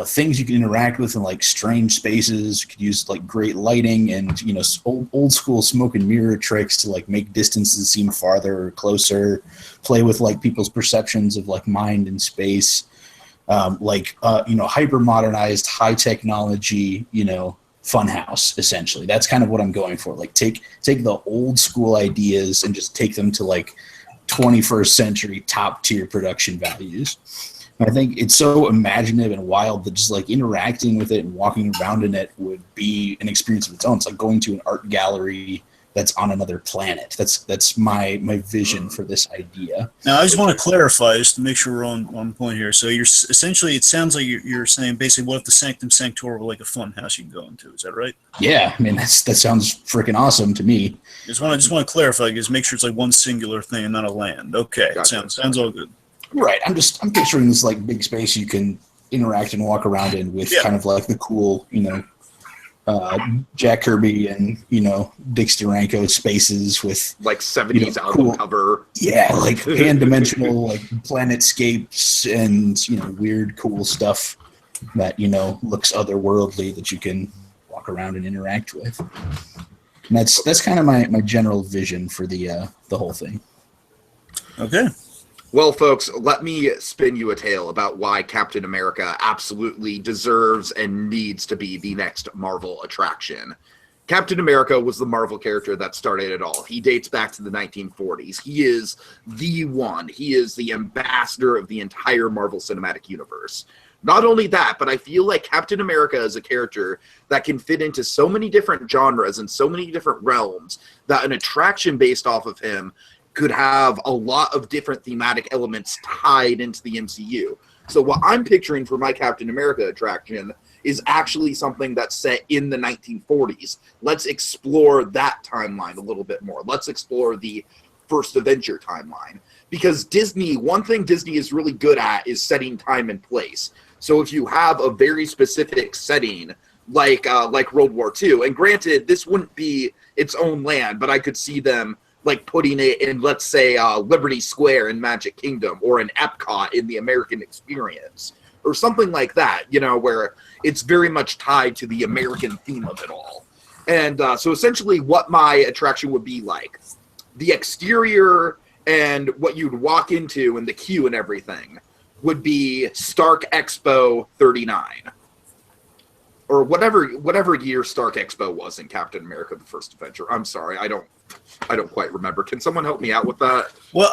things you can interact with in like strange spaces. You could use like great lighting and old school smoke and mirror tricks to like make distances seem farther or closer. Play with like people's perceptions of like mind and space. Hyper modernized, high technology. Funhouse, essentially. That's kind of what I'm going for. Like take the old school ideas and just take them to like 21st century top tier production values. I think it's so imaginative and wild that just like interacting with it and walking around in it would be an experience of its own. It's like going to an art gallery that's on another planet. That's my vision for this idea. Now, I just want to clarify, just to make sure we're on point here. So you're essentially, it sounds like you're saying basically, what if the Sanctum Sanctorum were like a fun house you can go into? Is that right? Yeah, I mean that sounds freaking awesome to me. Just want to clarify, just make sure it's like one singular thing and not a land. Okay, Gotcha. Sounds all good. Right. I'm picturing this like big space you can interact and walk around in with kind of like the cool, Jack Kirby and Dick Steranko spaces with like 70s album cover. Yeah, like pan-dimensional like planetscapes and weird cool stuff that looks otherworldly that you can walk around and interact with. And that's kind of my general vision for the whole thing. Okay. Well, folks, let me spin you a tale about why Captain America absolutely deserves and needs to be the next Marvel attraction. Captain America was the Marvel character that started it all. He dates back to the 1940s. He is the one. He is the ambassador of the entire Marvel Cinematic Universe. Not only that, but I feel like Captain America is a character that can fit into so many different genres and so many different realms that an attraction based off of him could have a lot of different thematic elements tied into the MCU. So what I'm picturing for my Captain America attraction is actually something that's set in the 1940s. Let's explore that timeline a little bit more. Let's explore the first Avenger timeline. Because one thing Disney is really good at is setting time and place. So if you have a very specific setting, like World War II, and granted, this wouldn't be its own land, but I could see them like putting it in, let's say, Liberty Square in Magic Kingdom, or in Epcot in the American Experience, or something like that, where it's very much tied to the American theme of it all. And so essentially what my attraction would be like, the exterior and what you'd walk into and the queue and everything would be Stark Expo 39. or whatever year Stark Expo was in Captain America: The First Avenger. I'm sorry, I don't quite remember. Can someone help me out with that? Well,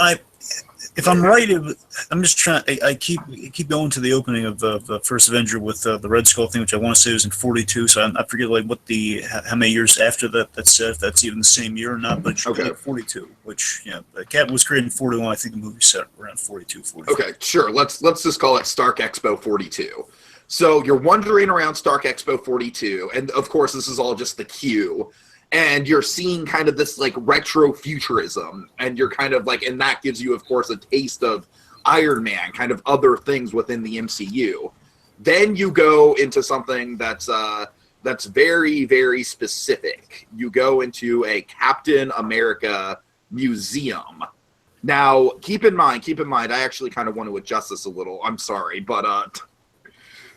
if I'm right, I'm just trying. I keep going to the opening of the First Avenger with the Red Skull thing, which I want to say was in '42. So I forget like how many years after that's if that's even the same year or not. But it's Okay. like 42, which Cap was created in 41. I think the movie set around 42, 44. Okay, sure. Let's just call it Stark Expo 42. So you're wandering around Stark Expo 42, and of course this is all just the queue, and you're seeing kind of this like retro futurism, and you're kind of like, and that gives you of course a taste of Iron Man, kind of other things within the MCU. Then you go into something that's very, very specific. You go into a Captain America museum. Now, keep in mind, I actually kind of want to adjust this a little. I'm sorry, but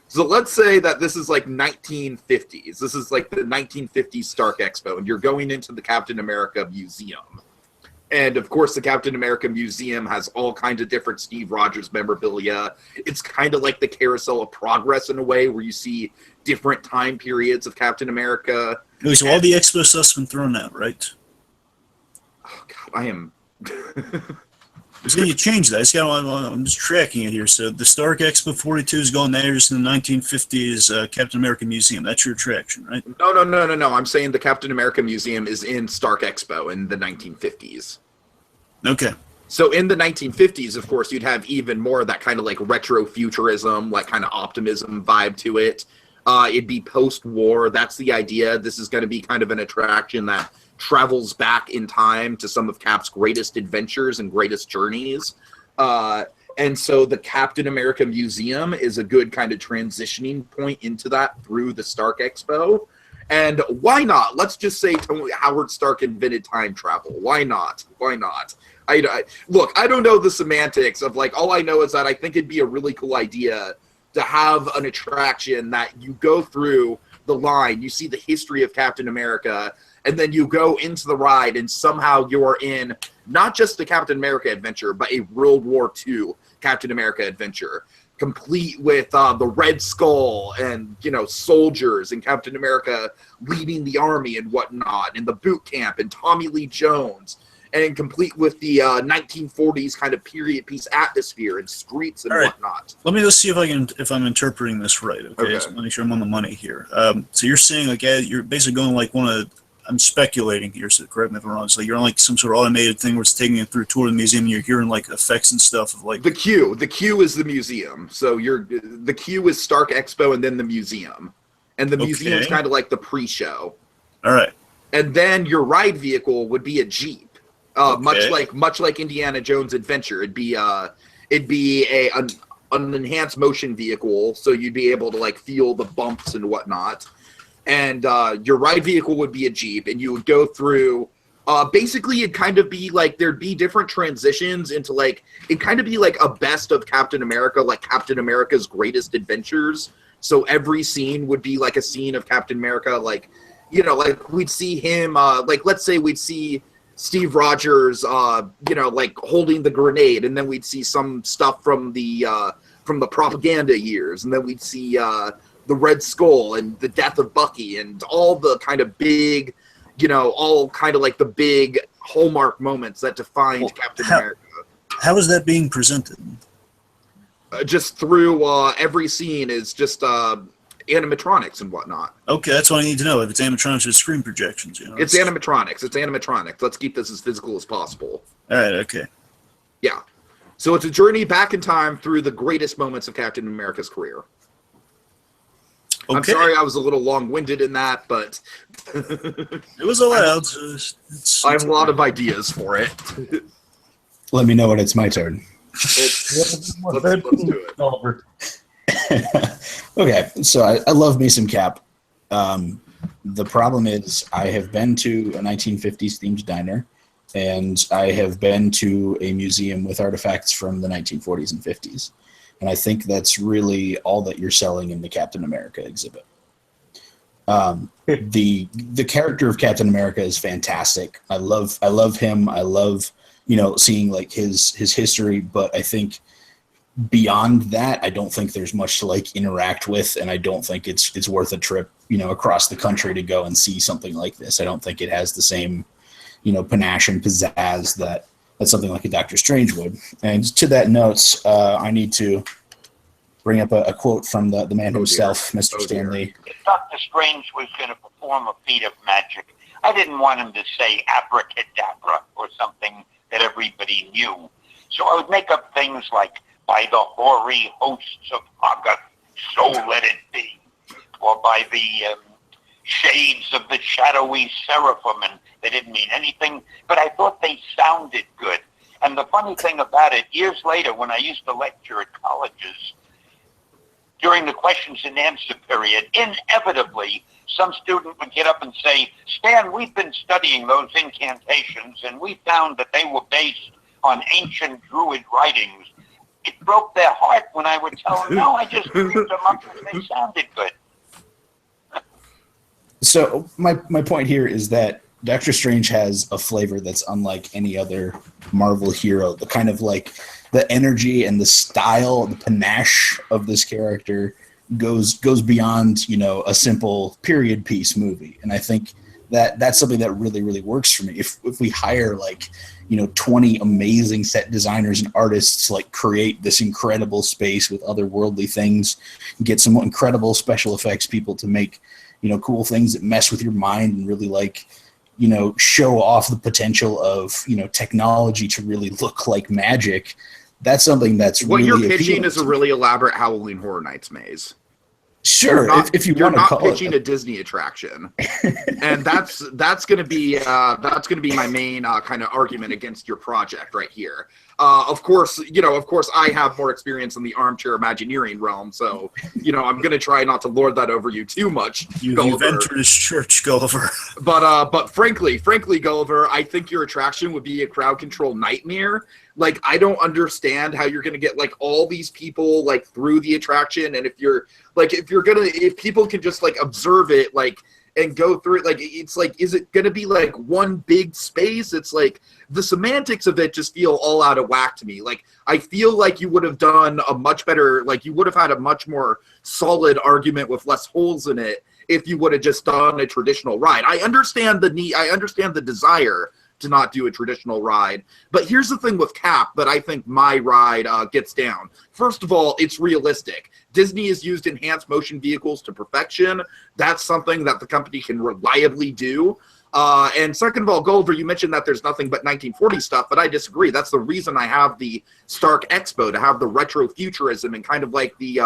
so let's say that this is like 1950s. This is like the 1950s Stark Expo, and you're going into the Captain America Museum. And of course, the Captain America Museum has all kinds of different Steve Rogers memorabilia. It's kind of like the Carousel of Progress in a way, where you see different time periods of Captain America. So all the Expo stuff's been thrown out, right? Oh God, I am. So you change that. I'm just tracking it here. So the Stark Expo 42 is going there, just in the 1950s Captain America Museum. That's your attraction, right? No. I'm saying the Captain America Museum is in Stark Expo in the 1950s. Okay. So in the 1950s, of course, you'd have even more of that kind of like retro futurism, like kind of optimism vibe to it. It'd be post-war. That's the idea. This is going to be kind of an attraction that travels back in time to some of Cap's greatest adventures and greatest journeys. And so the Captain America Museum is a good kind of transitioning point into that through the Stark Expo. And why not? Let's just say Howard Stark invented time travel. Why not? Look, I don't know the semantics of like, all I know is that I think it'd be a really cool idea to have an attraction that you go through the line, you see the history of Captain America, and then you go into the ride and somehow you're in not just the Captain America adventure, but a World War II Captain America adventure, complete with the Red Skull and, soldiers and Captain America leading the army and whatnot, and the boot camp and Tommy Lee Jones, and complete with the 1940s kind of period piece atmosphere and streets and whatnot. Let me just see if I'm interpreting this right. Okay. So let me make sure I'm on the money here. So you're saying like you're basically going like I'm speculating here, so correct me if I'm wrong. So you're on like some sort of automated thing where it's taking you through a tour of the museum. And you're hearing like effects and stuff of like the queue. The queue is the museum. So the queue is Stark Expo and then the museum, and the museum's kind of like the pre-show. All right. And then your ride vehicle would be a Jeep. Much like Indiana Jones Adventure, it'd be an enhanced motion vehicle, so you'd be able to like feel the bumps and whatnot. And your ride vehicle would be a Jeep, and you would go through. Basically, it'd kind of be like there'd be different transitions into like it'd kind of be like a best of Captain America, like Captain America's greatest adventures. So every scene would be like a scene of Captain America, like like we'd see him, like let's say we'd see Steve Rogers, like holding the grenade, and then we'd see some stuff from the propaganda years, and then we'd see the Red Skull and the death of Bucky and all the kind of big, all kind of like the big hallmark moments that defined Captain America. How is that being presented? Just through every scene is just animatronics and whatnot. Okay, that's what I need to know. If it's animatronics or screen projections, It's animatronics. Let's keep this as physical as possible. All right, okay. Yeah. So it's a journey back in time through the greatest moments of Captain America's career. Okay. I'm sorry I was a little long-winded in that, but it was allowed. I have a lot of ideas for it. Let me know when it's my turn. Let's do it. Okay, so I love me some Cap. The problem is I have been to a 1950s themed diner, and I have been to a museum with artifacts from the 1940s and 50s. And I think that's really all that you're selling in the Captain America exhibit. The character of Captain America is fantastic. I love him. I love seeing like his history, but I think beyond that, I don't think there's much to like interact with, and I don't think it's worth a trip, across the country to go and see something like this. I don't think it has the same, panache and pizzazz that something like a Doctor Strange would. And to that note, I need to bring up a quote from the man himself, Mr. Stan Lee. If Doctor Strange was going to perform a feat of magic, I didn't want him to say abracadabra or something that everybody knew. So I would make up things like, by the hoary hosts of Agatha, so let it be. Or by the shades of the shadowy seraphim, and they didn't mean anything, but I thought they sounded good. And the funny thing about it, years later, when I used to lecture at colleges, during the questions and answer period, inevitably, some student would get up and say, Stan, we've been studying those incantations, and we found that they were based on ancient Druid writings. It broke their heart when I would tell them, no, I just dreamed them up and they sounded good. So my point here is that Doctor Strange has a flavor that's unlike any other Marvel hero. The kind of like the energy and the style, the panache of this character goes beyond, a simple period piece movie. And I think that's something that really, really works for me. If we hire 20 amazing set designers and artists to like create this incredible space with otherworldly things, get some incredible special effects people to make, cool things that mess with your mind and really show off the potential of, technology to really look like magic. That's something that's what really you're pitching appealing is a really elaborate Halloween Horror Nights maze. Sure, if you you're want to not call pitching it a Disney attraction, and that's gonna be my main kind of argument against your project right here. Of course, I have more experience in the armchair Imagineering realm, so I'm gonna try not to lord that over you too much. You've entered his church, Gulliver. But frankly, Gulliver, I think your attraction would be a crowd control nightmare. Like, I don't understand how you're gonna get like all these people like through the attraction, and if people can just like observe it like and go through it, like it's like, is it gonna be like one big space? It's like the semantics of it just feel all out of whack to me. Like, I feel like you would have done a much better, like you would have had a much more solid argument with less holes in it if you would have just done a traditional ride. I understand the need, I understand the desire to not do a traditional ride. But here's the thing with Cap that I think my ride gets down. First of all, it's realistic. Disney has used enhanced motion vehicles to perfection. That's something that the company can reliably do. And second of all, Gulliver, you mentioned that there's nothing but 1940 stuff, but I disagree. That's the reason I have the Stark Expo, to have the retro futurism and kind of like the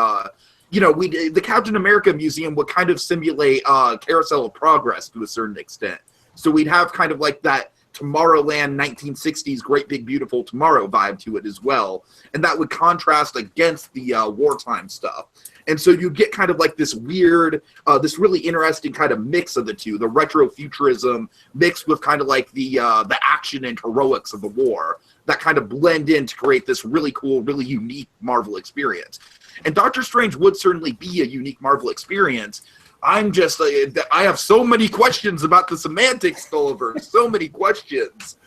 the Captain America Museum would kind of simulate Carousel of Progress to a certain extent. So we'd have kind of like that Tomorrowland 1960s Great Big Beautiful Tomorrow vibe to it as well. And that would contrast against the wartime stuff. And so you get kind of like this weird, this really interesting kind of mix of the two, the retro futurism mixed with kind of like the action and heroics of the war that kind of blend in to create this really cool, really unique Marvel experience. And Doctor Strange would certainly be a unique Marvel experience. I'm just, I have so many questions about the semantics, Gulliver. So many questions.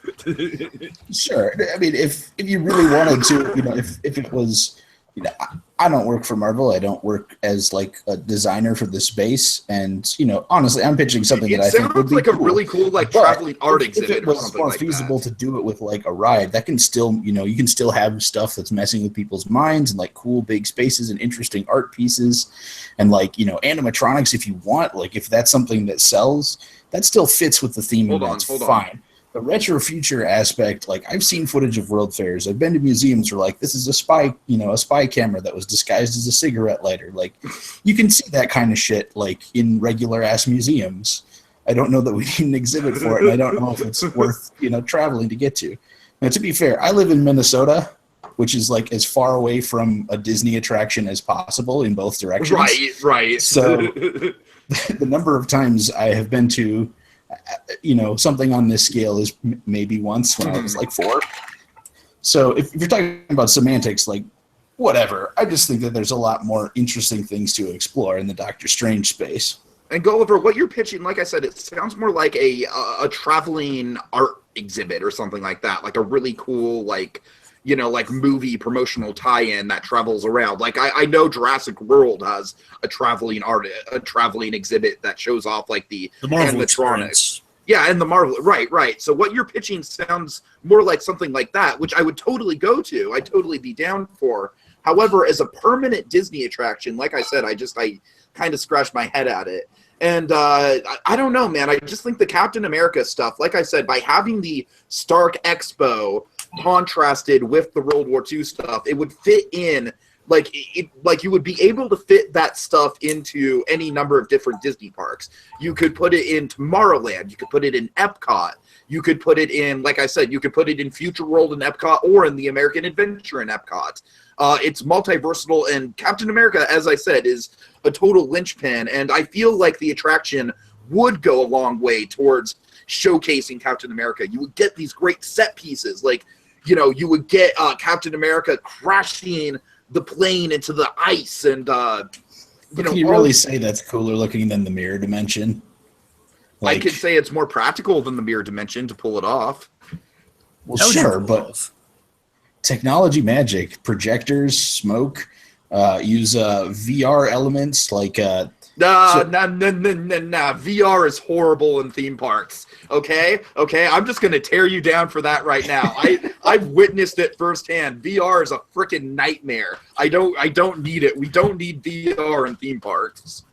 Sure. I mean, if you really wanted to, if it was, I don't work for Marvel. I don't work as like a designer for the space. And, honestly, I'm pitching something that I think would be like cool. A really cool, like, traveling art exhibit. If it was more feasible to do it with like a ride, that can still, you can still have stuff that's messing with people's minds and like cool big spaces and interesting art pieces and like, animatronics if you want. Like, if that's something that sells, that still fits with the theme and that's fine. The retro future aspect, like I've seen footage of world fairs. I've been to museums where like this is a spy camera that was disguised as a cigarette lighter. Like you can see that kind of shit like in regular ass museums. I don't know that we need an exhibit for it, and I don't know if it's worth traveling to get to. Now, to be fair, I live in Minnesota, which is like as far away from a Disney attraction as possible in both directions. Right. So the number of times I have been to something on this scale is maybe once when I was like 4. So if you're talking about semantics, like whatever, I just think that there's a lot more interesting things to explore in the Doctor Strange space. And Gulliver, what you're pitching, like I said, it sounds more like a traveling art exhibit or something like that, like a really cool, like, like movie promotional tie-in that travels around. Like I know Jurassic World has a traveling exhibit that shows off like the Marvel animatronics. experience. Yeah, and the Marvel, right. So what you're pitching sounds more like something like that, which I would totally go to. I'd totally be down for. However, as a permanent Disney attraction, like I said, I kind of scratched my head at it. And I don't know, man. I just think the Captain America stuff, like I said, by having the Stark Expo contrasted with the World War II stuff, it would fit in. Like you would be able to fit that stuff into any number of different Disney parks. You could put it in Tomorrowland. You could put it in Epcot. You could put it in, like I said, you could put it in Future World in Epcot or in the American Adventure in Epcot. It's multi-versatile, and Captain America, as I said, is a total linchpin, and I feel like the attraction would go a long way towards showcasing Captain America. You would get these great set pieces, like, you would get Captain America crashing the plane into the ice, and can you really say that's cooler looking than the mirror dimension? I could say it's more practical than the mirror dimension to pull it off. Well, sure, but technology magic, projectors, smoke, use VR elements like Nah. VR is horrible in theme parks. Okay. I'm just gonna tear you down for that right now. I've witnessed it firsthand. VR is a freaking nightmare. I don't need it. We don't need VR in theme parks.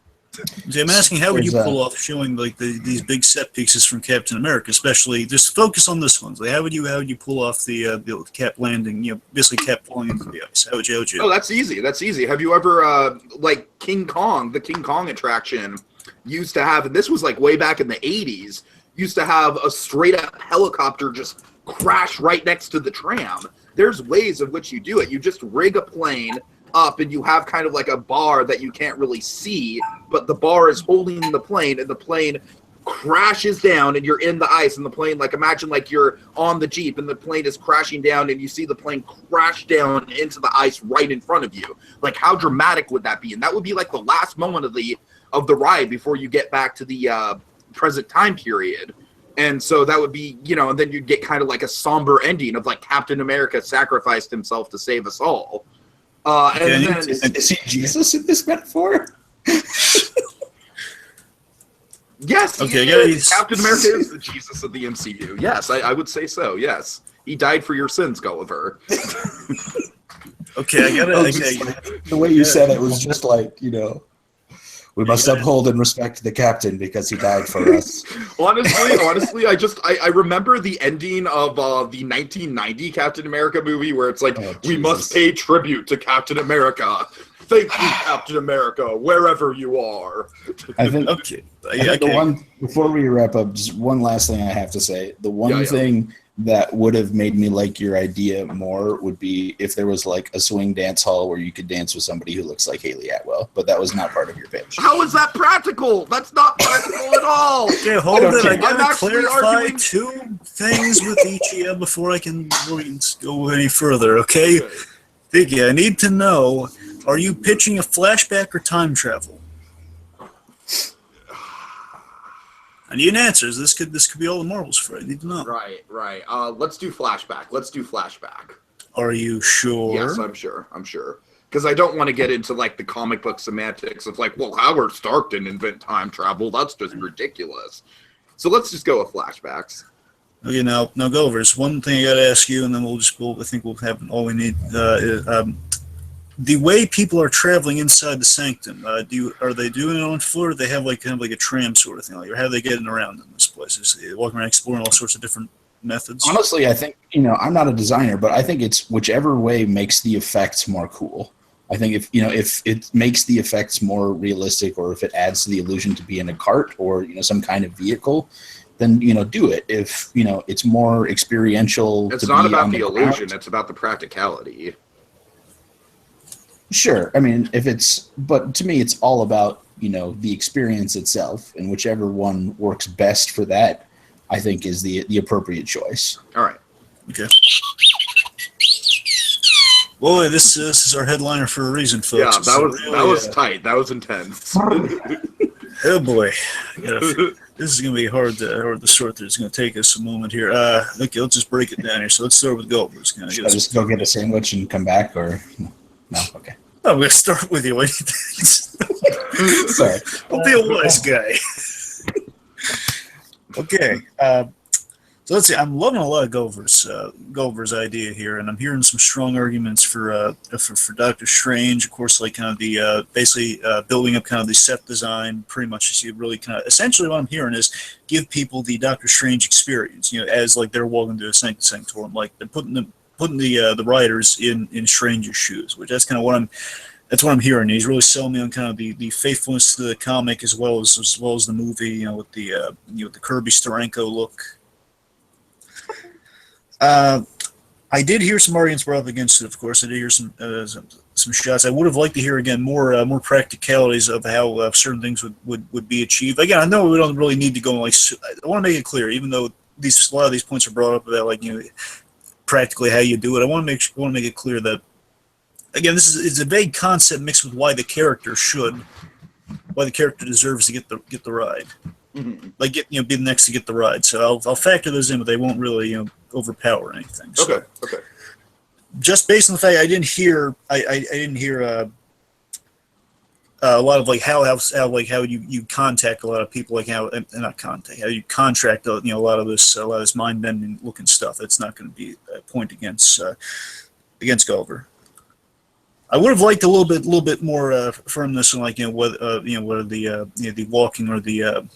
See, I'm asking, how would you pull off showing like these big set pieces from Captain America, especially just focus on this one? Like, how would you pull off the Cap landing? Basically Cap falling into the ice. How would you? Oh, that's easy. Have you ever like King Kong? The King Kong attraction used to have, and this was like way back in the '80s. Used to have a straight up helicopter just crash right next to the tram. There's ways in which you do it. You just rig a plane up, and you have kind of like a bar that you can't really see, but the bar is holding the plane, and the plane crashes down, and you're in the ice, and the plane, like, imagine like you're on the Jeep and the plane is crashing down, and you see the plane crash down into the ice right in front of you. Like, how dramatic would that be? And that would be like the last moment of the ride before you get back to the present time period. And so that would be, and then you'd get kind of like a somber ending of like Captain America sacrificed himself to save us all. And then, is he Jesus in this metaphor? Yes. Okay, Captain America is the Jesus of the MCU. Yes, I would say so. Yes, he died for your sins, Gulliver. Okay, I got it. The way you said it was just like, we must uphold and respect the captain because he died for us. Honestly, I remember the ending of the 1990 Captain America movie where it's like, we must pay tribute to Captain America. Thank you, Captain America, wherever you are. I think, the one, before we wrap up, just one last thing I have to say. The one thing that would have made me like your idea more would be if there was like a swing dance hall where you could dance with somebody who looks like Haley Atwell, but that was not part of your pitch. How is that practical? That's not practical at all. Okay, hold it. I gotta clarify two things with each before I can go any further, okay? Tiki, I need to know, are you pitching a flashback or time travel? I need answers. This could be all the marbles for it. I need to know. Right. Let's do flashback. Are you sure? Yes, I'm sure. Because I don't want to get into like the comic book semantics of like, well, Howard Stark didn't invent time travel. That's just ridiculous. So let's just go with flashbacks. Okay, now Gulliver, there's one thing I got to ask you, and then I think we'll have all we need. The way people are traveling inside the sanctum, are they doing it on foot, or do they have like kind of like a tram sort of thing? Like, or how are they getting around in this place? Is they walking around exploring all sorts of different methods? Honestly, I think, I'm not a designer, but I think it's whichever way makes the effects more cool. I think if it makes the effects more realistic, or if it adds to the illusion to be in a cart or some kind of vehicle, then do it. If it's more experiential. It's not about the illusion; it's about the practicality. Sure. I mean, but to me, it's all about, the experience itself, and whichever one works best for that, I think is the appropriate choice. All right. Okay. Boy, this is our headliner for a reason, folks. Yeah, that was tight. That was intense. Oh boy. This is going to be hard to sort through. It's going to take us a moment here. Okay, let's just break it down here. So let's start with Gulliver. Should I just go get a sandwich and come back, or no? Okay. I'm going to start with you. What do you think? Sorry. I'll be a wise guy. Okay. So let's see. I'm loving a lot of Gulliver's idea here, and I'm hearing some strong arguments for Doctor Strange. Of course, like kind of the basically building up kind of the set design. Pretty much, you really kind of essentially what I'm hearing is give people the Doctor Strange experience. As like they're walking to a sanctorum, like they're putting the writers in Strange's shoes, which that's kind of what I'm hearing. He's really selling me on kind of the faithfulness to the comic as well as the movie. With the Kirby Steranko look. I did hear some arguments brought up against it. Of course, I did hear some shots. I would have liked to hear again more practicalities of how certain things would be achieved. Again, I know we don't really need to go like. I want to make it clear, even though a lot of these points are brought up about like practically how you do it. I want to make it clear that again, it's a vague concept mixed with why the character deserves to get the ride. Mm-hmm. Like be the next to get the ride. So I'll factor those in, but they won't really overpower anything. So, okay. Just based on the fact I didn't hear a lot of like how you contact a lot of people, like how you contract a lot of this mind bending looking stuff. That's not going to be a point against Gulliver. I would have liked a little bit more firmness on like whether the walking or the.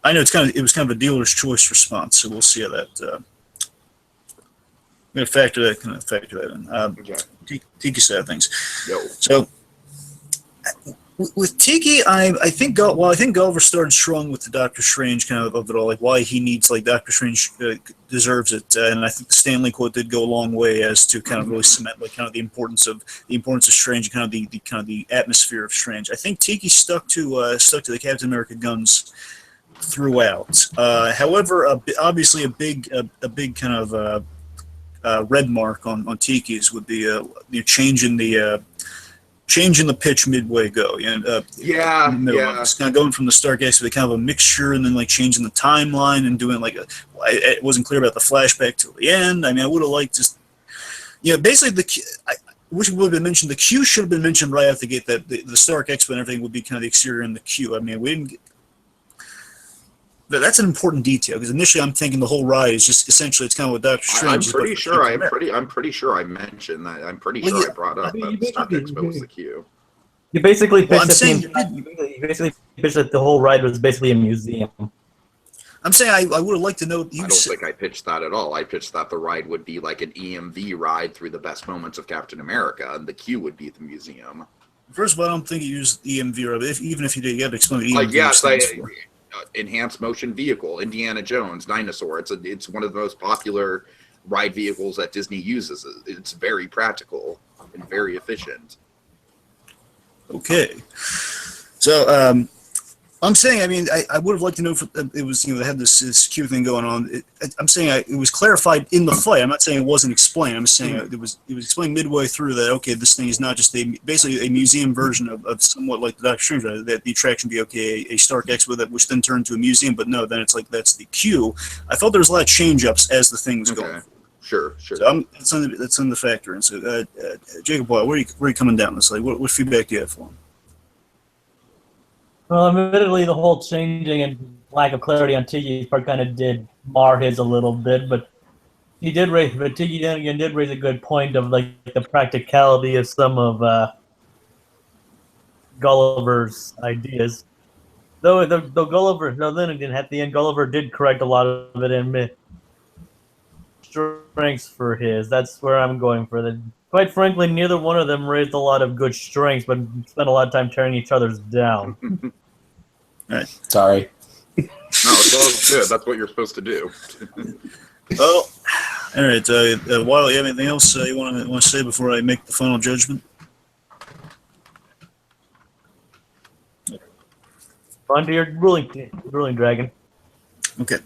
I know it was kind of a dealer's choice response, so we'll see how that. I'm going to factor that in. Okay. Tiki side of things. Yo. So with Tiki, I think Gulliver started strong with the Doctor Strange kind of it all, like why he needs like Doctor Strange deserves it, and I think the Stanley quote did go a long way as to kind of really cement like kind of the importance of Strange, and kind of the atmosphere of Strange. I think Tiki stuck to the Captain America guns throughout. However, obviously a big kind of red mark on Tiki's would be changing the pitch midway go. It's kind of going from the start guys to kind of a mixture, and then like changing the timeline and doing like it wasn't clear about the flashback till the end. I mean, I would have liked just basically I wish it would have been mentioned. The Q should have been mentioned right after the gate. That the Stark Expo and everything would be kind of the exterior and the Q. I mean, we didn't. That's an important detail because initially I'm thinking the whole ride is just essentially it's kind of what Doctor Strange. I'm pretty sure I mentioned that. I'm pretty sure I brought up that the Stark Expo was the Q. You basically pitched that the whole ride was basically a museum. I'm saying I would have liked to know. I don't think I pitched that at all. I pitched that the ride would be like an EMV ride through the best moments of Captain America, and the Q would be the museum. First of all, I don't think you used EMV. Even if you did, you got to explain what EMV stands for. Enhanced motion vehicle, Indiana Jones, dinosaur. It's one of the most popular ride vehicles that Disney uses. It's very practical and very efficient. Okay, so I'm saying, I mean, I would have liked to know if it was, they had this Q thing going on. I'm saying it was clarified in the fight. I'm not saying it wasn't explained. I'm saying it was explained midway through that, okay, this thing is not just basically a museum version of somewhat like the Doctor Strange, that the attraction be, okay, a Stark Expo which then turned to a museum, but no, then it's like that's the Q. I felt there was a lot of change-ups as the thing was going. Sure. So that's in the factor. And so, Jacob, where are you coming down this? Like, what feedback do you have for him? Well, admittedly, the whole changing and lack of clarity on Tiki's part kind of did mar his a little bit, but Tiki did raise a good point of like the practicality of some of Gulliver's ideas. Though Gulliver, then again, at the end, Gulliver did correct a lot of it and strengths for his. That's where I'm going for that. Quite frankly, neither one of them raised a lot of good strengths, but spent a lot of time tearing each other's down. Right. Sorry. No, it's all good. That's what you're supposed to do. Well, all right. Weil, you have anything else you want to say before I make the final judgment? On to your ruling dragon. Okay.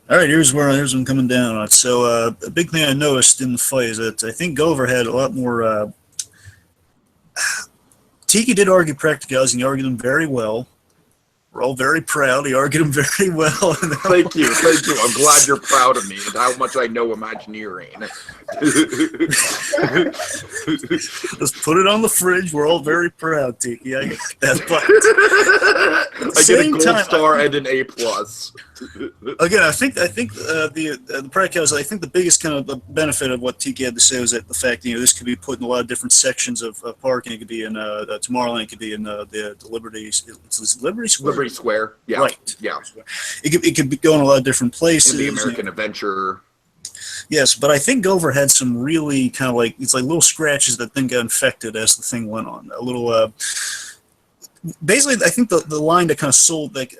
All right, here's where I'm coming down on it. So a big thing I noticed in the fight is that I think Gulliver had a lot more. Tiki did argue practicalities, and he argued them very well. We're all very proud. He argued him very well. Thank you. I'm glad you're proud of me and how much I know Imagineering. Let's put it on the fridge. We're all very proud, Tiki. I get that. But I get a gold star and an A+. Again, I think the practicals. I think the biggest kind of the benefit of what Tiki had to say was that the fact this could be put in a lot of different sections of parking. It could be in Tomorrowland. It could be in the Liberty. It's Liberty Square. Liberty Square. Yeah. Right. Yeah. It could be going a lot of different places. In the American Adventure. Yes, but I think Gulliver had some really kind of it's like little scratches that then got infected as the thing went on. A little. Basically, I think the line that kind of sold that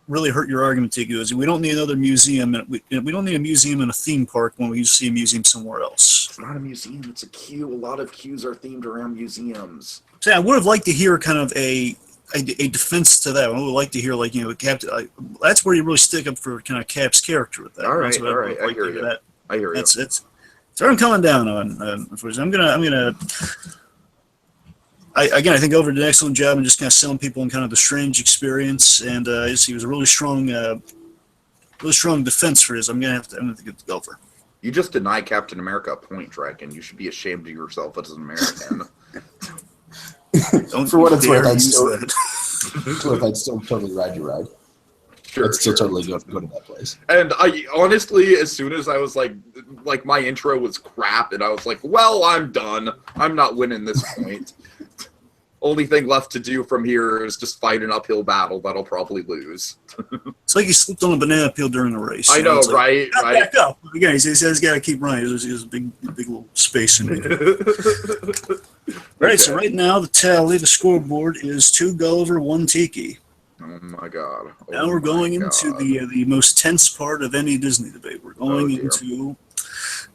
really hurt your argument, Tiki, is we don't need another museum. We don't need a museum in a theme park when we used to see a museum somewhere else. It's not a museum. It's a queue. A lot of queues are themed around museums. So I would have liked to hear kind of a defense to that. I would like to hear Captain. That's where you really stick up for kind of Cap's character with that. All right. I hear you. I hear you. It's what I'm coming down on. I'm gonna. I think Gulliver did an excellent job in just kind of selling people in kind of the strange experience, and he was a really strong defense for his. I'm gonna have to get to Gulliver. You just deny Captain America a point, Dragon. You should be ashamed of yourself as an American. For what it's worth, I'd still totally ride your ride. Sure, I'd still totally go to that place. And I honestly, as soon as I was like my intro was crap, and I was like, well, I'm done. I'm not winning this point. Only thing left to do from here is just fight an uphill battle that I'll probably lose. It's like he slipped on a banana peel during the race. I know, right? Back up. Again, he's got to keep running. There's a big little space in there. Right, so right now the scoreboard is 2 Gulliver, 1 Tiki. Oh my god. Now we're going into the most tense part of any Disney debate. We're going into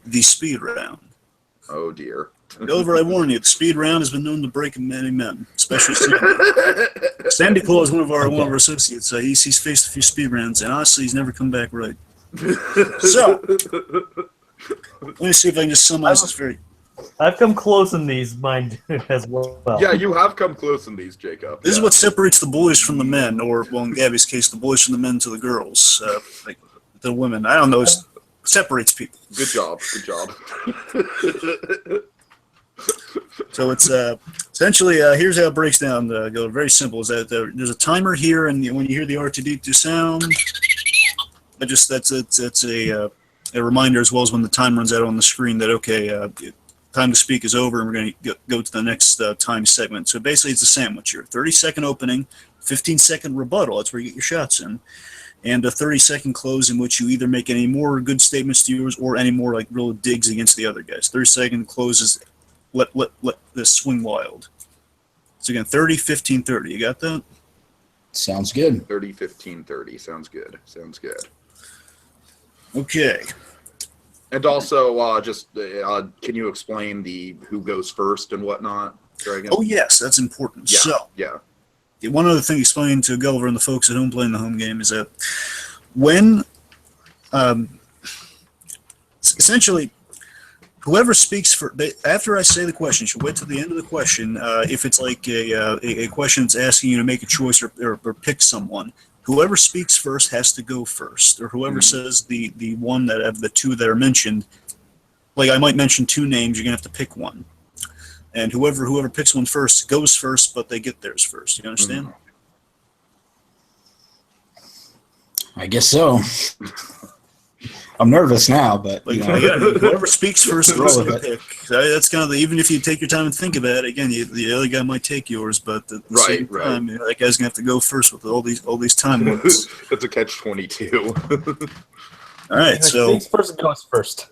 the speed round. Oh dear. Gulliver, I warn you, the speed round has been known to break many men, especially Sandy. Sandy Claw is one of our associates. He's faced a few speed rounds, and honestly, he's never come back right. So, let me see if I can just summarize this very. I've come close in these, mind as well. Yeah, you have come close in these, Jacob. This is what separates the boys from the men, or, well, in Gabby's case, the boys from the men to the girls, like the women. I don't know. It separates people. Good job. Good job. So it's essentially here's how it breaks down. Go very simple. Is that there's a timer here, and when you hear the R2D2 sound, that's a reminder, as well as when the time runs out on the screen that okay, time to speak is over, and we're going to go to the next time segment. So basically, it's a sandwich here: 30-second opening, 15-second rebuttal. That's where you get your shots in. And a 30-second close in which you either make any more good statements to yours or any more like real digs against the other guys. 30-second closes. Let this swing wild. So again, 30, 15, 30. You got that? Sounds good. 30, 15, 30. Sounds good. Sounds good. Okay. And also, can you explain the who goes first and whatnot, Dragon? Oh, yes, that's important. Yeah, So, yeah. One other thing explaining to Gulliver and the folks at home playing the home game is that when, essentially, whoever speaks after I say the question, should wait till the end of the question. If it's like a question that's asking you to make a choice or pick someone, whoever speaks first has to go first, or whoever says the one that of the two that are mentioned. Like I might mention 2 names, you're gonna have to pick one, and whoever picks one first goes first, but they get theirs first. You understand? I guess so. I'm nervous now, but whoever speaks first gets to pick. That's kind of even if you take your time and think about it. Again, the other guy might take yours, but at the same time, that guy's gonna have to go first with all these time limits. It's a catch-22. All right, so Speaks first goes first.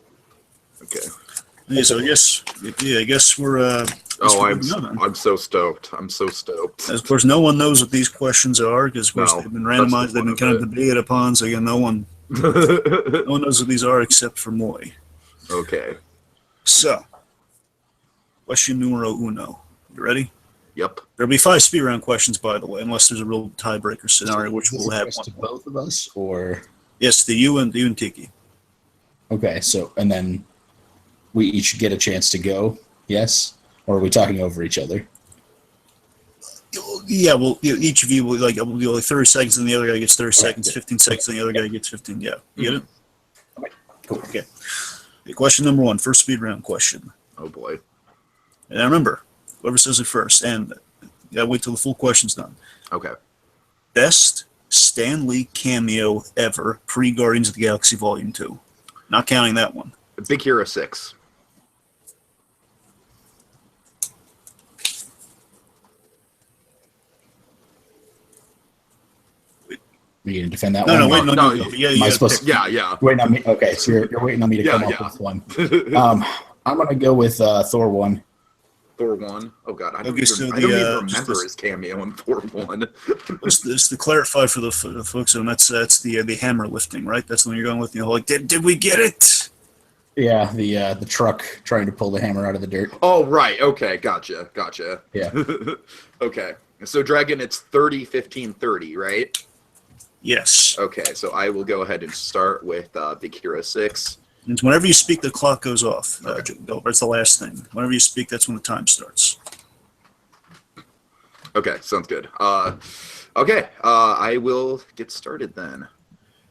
Okay. Yeah, so I guess we're. I'm so stoked. I'm so stoked. Of course, no one knows what these questions are because, of course, No, they've been randomized. They've been kind of debated upon. So again, no one knows what these are except for Moy. Okay. So, question numero uno. You ready? Yep. There'll be 5 speed round questions, by the way, unless there's a real tiebreaker scenario, which we'll have one. To both of us, or Yes, you and Tiki. okay. So and then we each get a chance to go. Yes, or are we talking over each other? Yeah, well, each of you will like 30 seconds, and the other guy gets 30 seconds. good. 15 seconds, and the other guy gets 15. Yeah, you get it. Okay, cool. Okay. Question number 1, first speed round question. Oh boy. And remember, whoever says it first, and you gotta wait till the full question's done. Okay. Best Stan Lee cameo ever pre-Guardians of the Galaxy Volume 2. Not counting that one. Big Hero 6. Are you going to defend that No, one? no, wait, no. Yeah, Am I supposed to? Yeah. You're waiting on me? Okay, so you're waiting on me to come up with one. I'm going to go with Thor 1. Thor 1. Oh god, I don't Okay, so even the, remember his cameo in Thor 1. Just to clarify for the folks at home, that's the hammer lifting, right? That's the one you're going with. Like, did we get it? Yeah, the truck trying to pull the hammer out of the dirt. Oh right, okay, gotcha. Yeah. Okay, so Dragon, it's 30, 15, 30, right? Yes. Okay, so I will go ahead and start with Big Hero 6. And whenever you speak, the clock goes off. Okay. That's the last thing. Whenever you speak, that's when the time starts. Okay, sounds good. I will get started then.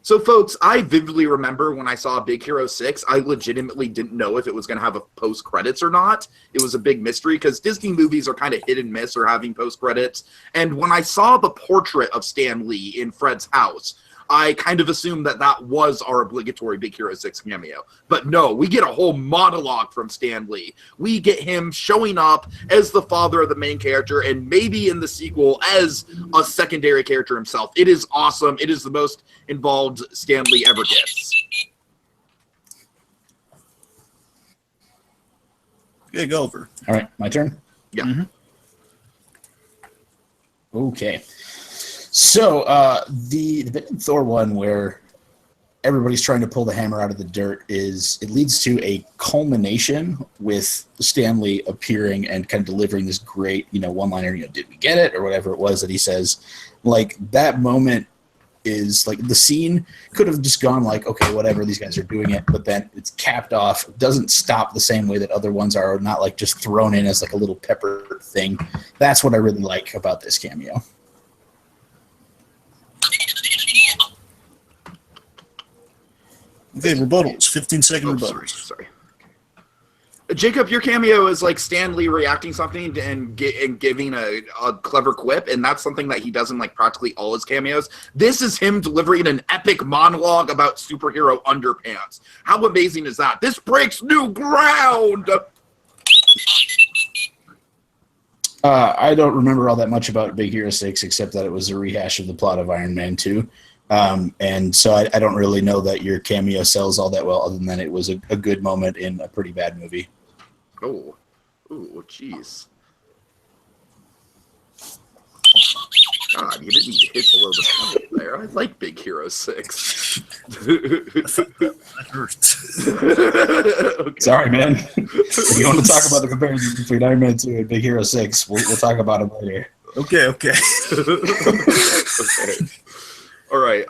So, folks, I vividly remember when I saw Big Hero 6, I legitimately didn't know if it was going to have a post-credits or not. It was a big mystery because Disney movies are kind of hit and miss or having post-credits. And when I saw the portrait of Stan Lee in Fred's house, I kind of assumed that was our obligatory Big Hero 6 cameo. But no, we get a whole monologue from Stan Lee. We get him showing up as the father of the main character and maybe in the sequel as a secondary character himself. It is awesome. It is the most involved Stan Lee ever gets. Yeah, Gulliver. All right, my turn? Yeah. Mm-hmm. Okay. So the bit in Thor 1 where everybody's trying to pull the hammer out of the dirt it leads to a culmination with Stan Lee appearing and kind of delivering this great, one-liner, did we get it, or whatever it was that he says. Like, that moment is, like, the scene could have just gone like, okay, whatever, these guys are doing it, but then it's capped off. It doesn't stop the same way that other ones are, not like just thrown in as like a little pepper thing. That's what I really like about this cameo. Okay, rebuttals. 15-second Oh, rebuttals. sorry. Jacob, your cameo is like Stan Lee reacting something and giving a clever quip, and that's something that he does in like practically all his cameos. This is him delivering an epic monologue about superhero underpants. How amazing is that? This breaks new ground! I don't remember all that much about Big Hero 6, except that it was a rehash of the plot of Iron Man 2. And so I don't really know that your cameo sells all that well, other than it was a good moment in a pretty bad movie. Oh, jeez. God, you didn't need to hit below the point there. I like Big Hero 6. That hurt. Okay. Sorry, man. If you want to talk about the comparison between Iron Man 2 and Big Hero 6, we'll talk about it later. Okay. Okay. All right.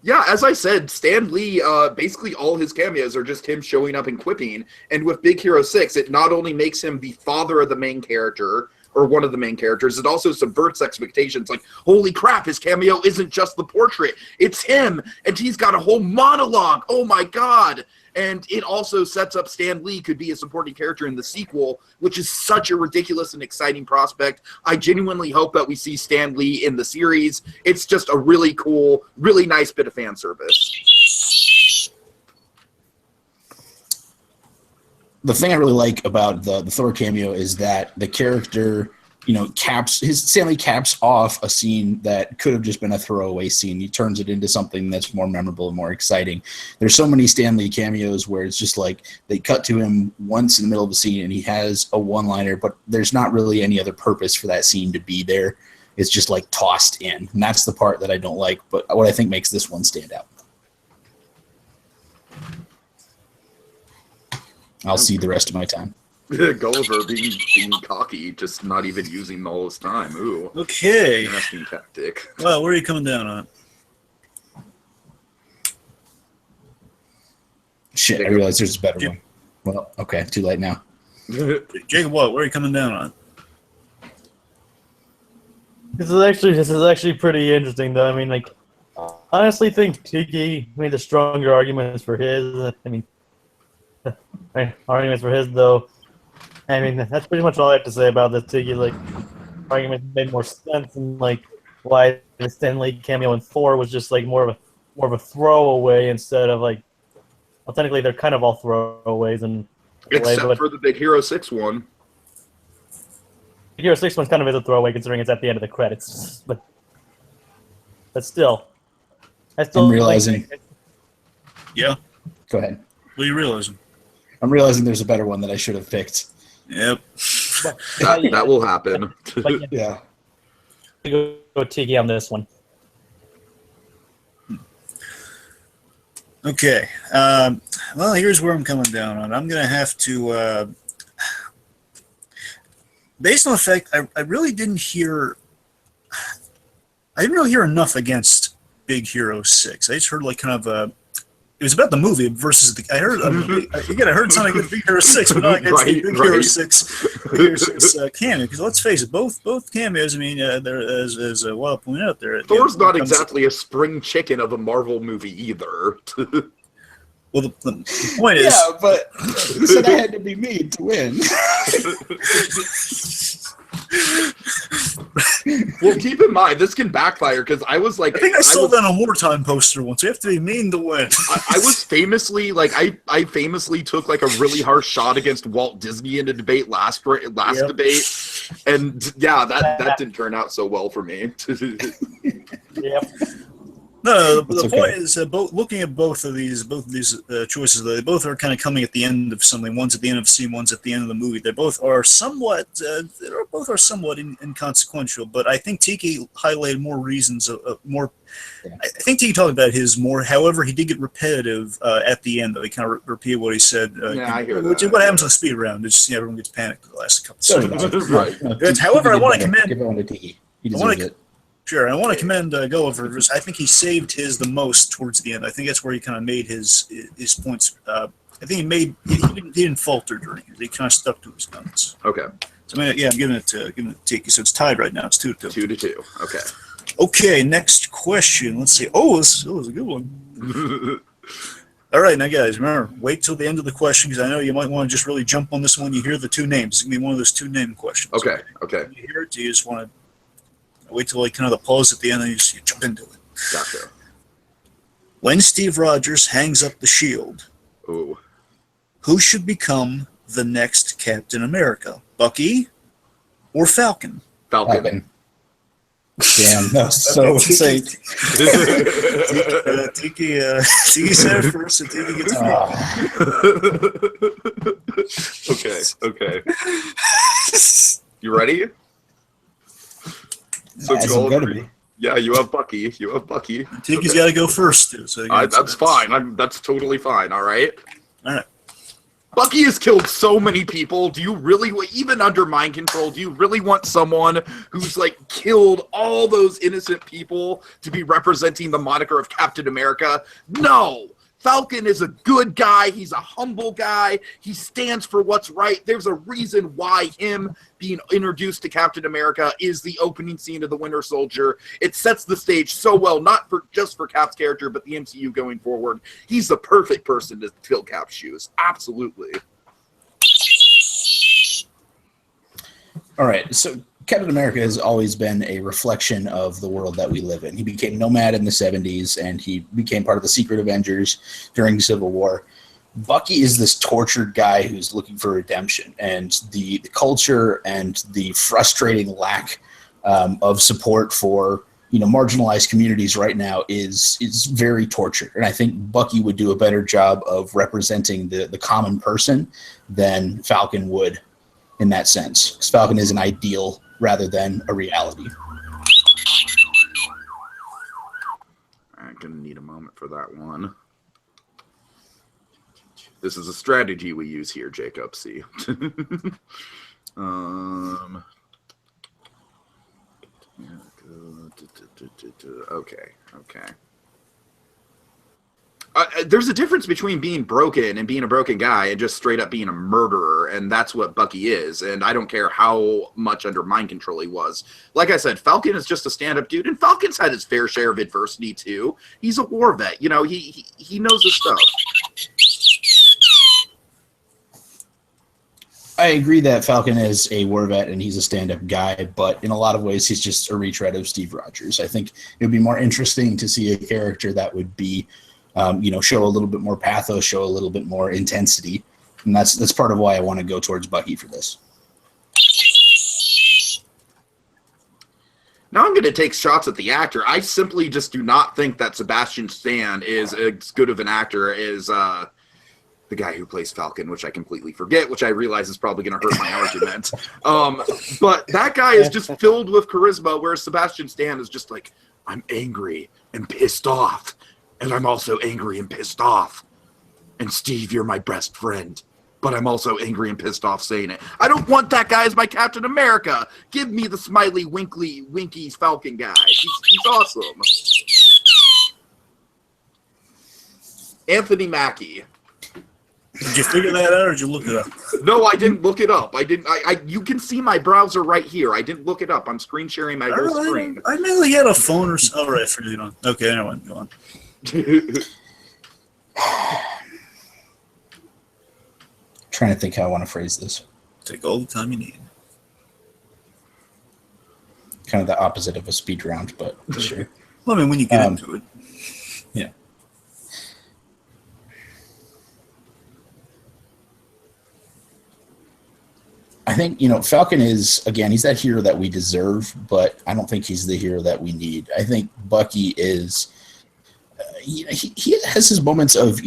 Yeah, as I said, Stan Lee, basically all his cameos are just him showing up and quipping. And with Big Hero 6, it not only makes him the father of the main character, or one of the main characters, it also subverts expectations. Like, holy crap, his cameo isn't just the portrait. It's him, and he's got a whole monologue. Oh, my God. And it also sets up Stan Lee could be a supporting character in the sequel, which is such a ridiculous and exciting prospect. I genuinely hope that we see Stan Lee in the series. It's just a really cool, really nice bit of fan service. The thing I really like about the Thor cameo is that the character, Stanley caps off a scene that could have just been a throwaway scene. He turns it into something that's more memorable and more exciting. There's so many Stanley cameos where it's just like they cut to him once in the middle of the scene and he has a one-liner, but there's not really any other purpose for that scene to be there. It's just like tossed in. And that's the part that I don't like, but what I think makes this one stand out. I'll see the rest of my time. Gulliver being cocky, just not even using all his time. Ooh. Okay. Nasty tactic. Well, where are you coming down on? Shit, I realize there's a better one. Well, okay, too late now. Jacob, where are you coming down on? This is actually pretty interesting, though. I mean, like, I honestly think Tiki made the stronger arguments for his. I mean, arguments for his, though. I mean, that's pretty much all I have to say about this. Tiki, like, arguments made more sense, and like, why the Stanley cameo in 4 was just like more of a throwaway instead of like, well, technically they're kind of all throwaways in a way, Except but for the Big Hero 6 one. Hero 6 one's kind of is a throwaway considering it's at the end of the credits, but still, I still I'm realizing. Yeah. Go ahead. What are you realizing? I'm realizing there's a better one that I should have picked. Yep. That will happen. But Yeah. go Tiki on this one. Okay. Well, here's where I'm coming down on. I'm going to have to, based on the fact I really didn't hear, I didn't really hear enough against Big Hero 6. I just heard like kind of it was about the movie versus the. I heard again. I heard something against Big Hero 6, but not against the Big Hero 6. Big Hero 6 cameo. Because let's face it, both cameos. I mean, they're as well pointed out there. Thor's not exactly a spring chicken of a Marvel movie either. Well, the point is. Yeah, but you said I had to be mean to win. Well, keep in mind this can backfire because I was like, I think I saw that on a wartime poster once. You have to be mean to win. I was famously like, I famously took like a really harsh shot against Walt Disney in a debate last debate, and yeah, that didn't turn out so well for me. Yep. No, the point is, looking at both of these choices, they both are kind of coming at the end of something. One's at the end of a scene, one's at the end of the movie. They both are somewhat, inconsequential. But I think Tiki highlighted more reasons, more. Yeah. I think Tiki talked about his more. However, he did get repetitive at the end. Though he kind of repeated what he said. Yeah, I hear which that. is what happens on speed round. It's just, everyone gets panicked the last couple seconds. Right. However, I want to commend. Give it on to Tiki. He deserves it. Sure, I want to commend Gulliver. I think he saved his the most towards the end. I think that's where he kind of made his points. I think he didn't falter during it. He kind of stuck to his guns. Okay. So I'm giving it to Tiki. So it's tied right now. It's 2-2. 2-2. Okay. Okay, next question. Let's see. Oh, this was a good one. All right, now guys, remember, wait till the end of the question because I know you might want to just really jump on this one. You hear the two names. It's gonna be one of those two name questions. Okay. Okay. When you hear it, you just want to wait till like kind of the pause at the end, and you jump into it. Gotcha. When Steve Rogers hangs up the shield, Ooh. who should become the next Captain America? Bucky or Falcon? Falcon. Damn, that was so safe. Tiki said it first, and Tiki gets Okay. You ready? So As I'm gonna be. Yeah, you have Bucky. Tiki's got to go first, too. So that's fine. That's totally fine. All right. All right. Bucky has killed so many people. Do you really, even under mind control, do you really want someone who's like killed all those innocent people to be representing the moniker of Captain America? No. Falcon is a good guy. He's a humble guy. He stands for what's right. There's a reason why him being introduced to Captain America is the opening scene of The Winter Soldier. It sets the stage so well, not just for Cap's character, but the MCU going forward. He's the perfect person to fill Cap's shoes. Absolutely. All right, so Captain America has always been a reflection of the world that we live in. He became Nomad in the 70s, and he became part of the Secret Avengers during Civil War. Bucky is this tortured guy who's looking for redemption, and the culture and the frustrating lack of support for marginalized communities right now is very tortured. And I think Bucky would do a better job of representing the common person than Falcon would in that sense, because Falcon is an ideal rather than a reality. I'm going to need a moment for that one. This is a strategy we use here, Jacob. See. Okay. There's a difference between being broken and being a broken guy and just straight up being a murderer, and that's what Bucky is. And I don't care how much under mind control he was. Like I said, Falcon is just a stand-up dude, and Falcon's had his fair share of adversity too. He's a war vet, you know. He knows his stuff. I agree that Falcon is a war vet and he's a stand-up guy, but in a lot of ways he's just a retread of Steve Rogers. I think it would be more interesting to see a character that would be, show a little bit more pathos, show a little bit more intensity, and that's part of why I want to go towards Bucky for this. Now I'm going to take shots at the actor. I simply just do not think that Sebastian Stan is as good of an actor as the guy who plays Falcon, which I completely forget, which I realize is probably going to hurt my argument. But that guy is just filled with charisma, whereas Sebastian Stan is just like, I'm angry and pissed off, and I'm also angry and pissed off. And Steve, you're my best friend, but I'm also angry and pissed off saying it. I don't want that guy as my Captain America. Give me the smiley, winky Falcon guy. He's awesome. Anthony Mackie. Did you figure that out, or did you look it up? No, I didn't look it up. You can see my browser right here. I didn't look it up. I'm screen sharing my whole screen. I knew he had a phone or something. All right, I figured it on. Okay, anyway, go on. Trying to think how I want to phrase this. Take all the time you need. Kind of the opposite of a speed round, but sure. Well, I mean, when you get into it. Yeah. I think, Falcon is, again, he's that hero that we deserve, but I don't think he's the hero that we need. I think Bucky is, he has his moments of,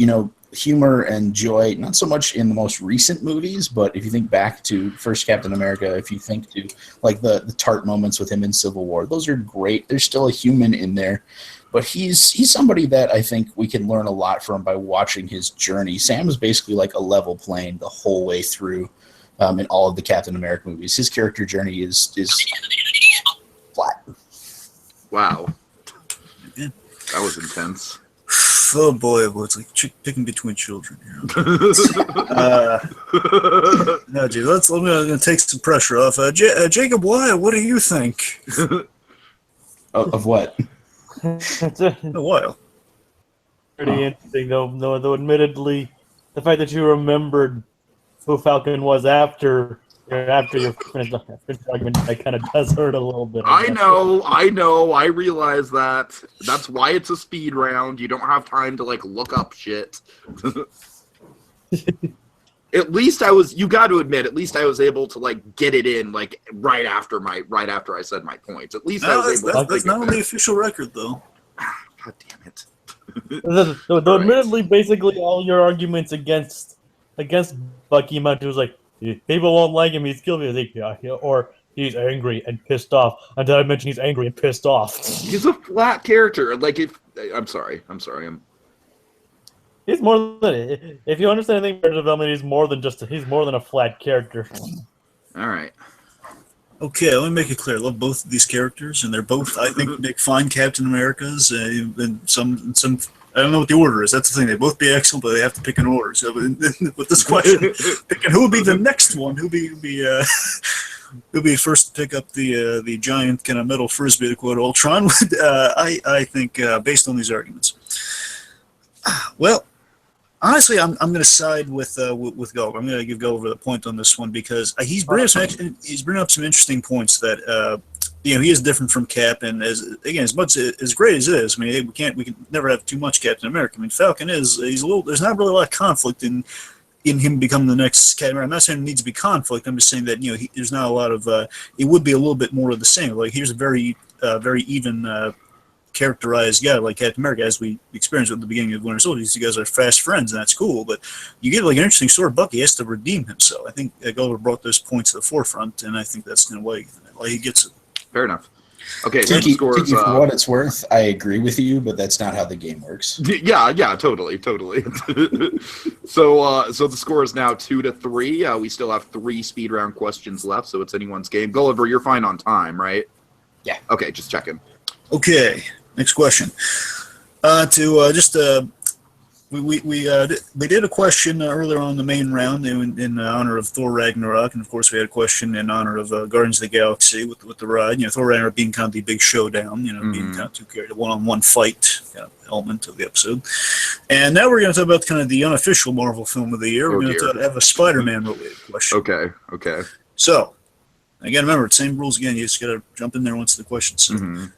humor and joy, not so much in the most recent movies, but if you think back to first Captain America, if you think to like the tart moments with him in Civil War, those are great. There's still a human in there, but he's somebody that I think we can learn a lot from by watching his journey. Sam is basically like a level plane the whole way through. In all of the Captain America movies, his character journey is flat. Wow, that was intense. Oh boy, it's like picking between children. No, gee, I'm gonna take some pressure off. Jacob, what do you think? Of what? It's A while. pretty interesting, though. Admittedly, the fact that you remembered who Falcon was after your finished argument, that kind of does hurt a little bit. I know. I realize that. That's why it's a speed round. You don't have time to look up shit. At least you got to admit, at least I was able to get it in right after I said my points. At least I was able. That's not on the official record, though. God damn it. Though admittedly, basically all your arguments against Bucky amount to was like, people won't like him, he's guilty, or he's angry and pissed off. Until I mentioned he's angry and pissed off. He's a flat character. I'm sorry. He's more than, if you understand anything about development, he's more than a flat character. All right. Okay, let me make it clear. I love both of these characters, and they're both, I think, make fine Captain Americas. And some, I don't know what the order is. That's the thing. They both be excellent, but they have to pick an order. So, with this question, picking who would be the next one, who'd be first to pick up the giant kind of metal frisbee to quote Ultron? I think based on these arguments. Well, honestly, I'm going to side with Gulliver. I'm going to give Gulliver the point on this one because he's bringing up some interesting points that he is different from Cap, and as much as great as it is, I mean, we can never have too much Captain America. I mean, Falcon he's a little. There's not really a lot of conflict in him becoming the next Captain America. I'm not saying there needs to be conflict. I'm just saying that there's not a lot of. It would be a little bit more of the same. Like here's a very even. Characterized guy like Captain America, as we experienced at the beginning of Winter Soldier. You guys are fast friends, and that's cool. But you get an interesting story. Bucky has to redeem himself. I think Gulliver brought those points to the forefront, and I think that's kind of why he gets it. Fair enough. Okay, Tiki, for what it's worth, I agree with you, but that's not how the game works. Yeah, totally. So the score is now 2-3. We still have 3 speed round questions left, so it's anyone's game. Gulliver, you're fine on time, right? Yeah. Okay, just checking. Okay. Next question. we did a question earlier on the main round in honor of Thor Ragnarok, and of course we had a question in honor of Guardians of the Galaxy with the ride. You know, Thor Ragnarok being kind of the big showdown. You know, being kind of a one-on-one fight kind of element of the episode. And now we're going to talk about kind of the unofficial Marvel film of the year. We're going to have a Spider-Man related question. Okay. So, again, remember, same rules again. You just got to jump in there once the question's said.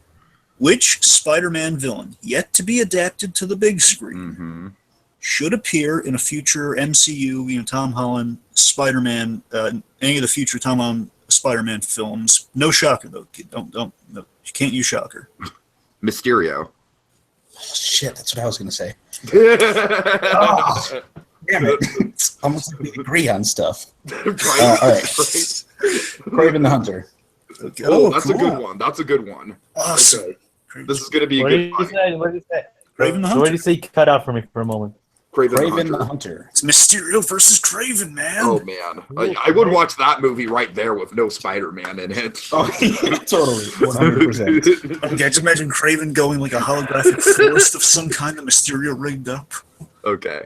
Which Spider-Man villain, yet to be adapted to the big screen, should appear in a future MCU, Tom Holland, Spider-Man, any of the future Tom Holland Spider-Man films? No shocker, though. No, you can't use shocker. Mysterio. Oh, shit, that's what I was going to say. Oh, damn it. It's almost like we agree on stuff. Right. All right. Kraven the Hunter. Okay. Oh, that's a good one. That's a good one. Awesome. Okay. This is going to be a What good did you fight. say? What did you say? Kraven the So what Hunter. did you say? Cut out for me for a moment. Kraven The Hunter. It's Mysterio versus Kraven, man. Oh, man. I would watch that movie right there with no Spider-Man in it. Oh, yeah, totally. 100%. Okay, just imagine Kraven going like a holographic forest of some kind that Mysterio rigged up. Okay.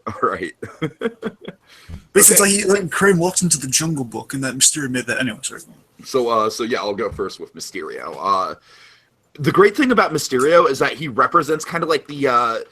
All right. Basically, it's like Kraven walked into the Jungle Book and that Mysterio made that. Anyway, sorry. So yeah, I'll go first with Mysterio. The great thing about Mysterio is that he represents kind of like the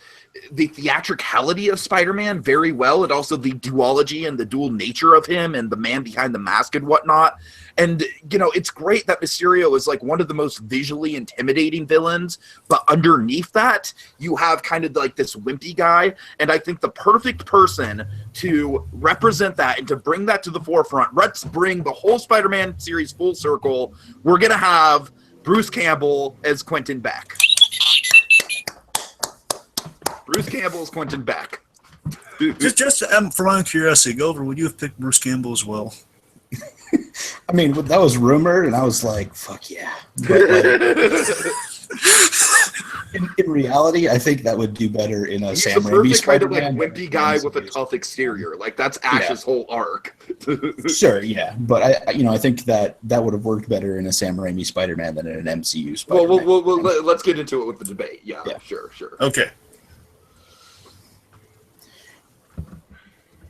theatricality of Spider-Man very well, and also the duology and the dual nature of him and the man behind the mask and whatnot. And, it's great that Mysterio is like one of the most visually intimidating villains, but underneath that, you have kind of like this wimpy guy. And I think the perfect person to represent that and to bring that to the forefront, let's bring the whole Spider-Man series full circle. We're going to have Bruce Campbell as Quentin Beck. Bruce Campbell is Quentin Beck. Just for my own curiosity, Gulliver, would you have picked Bruce Campbell as well? I mean, that was rumored, and I was like, fuck yeah. But, in reality, I think that would do better in a He's Sam the Raimi perfect kind of Spider-Man. like wimpy guy with a tough exterior. Like that's Ash's whole arc. Sure, yeah, but I think that would have worked better in a Sam Raimi Spider-Man than in an MCU Spider-Man. Well, let's get into it with the debate. Yeah. Sure. Okay.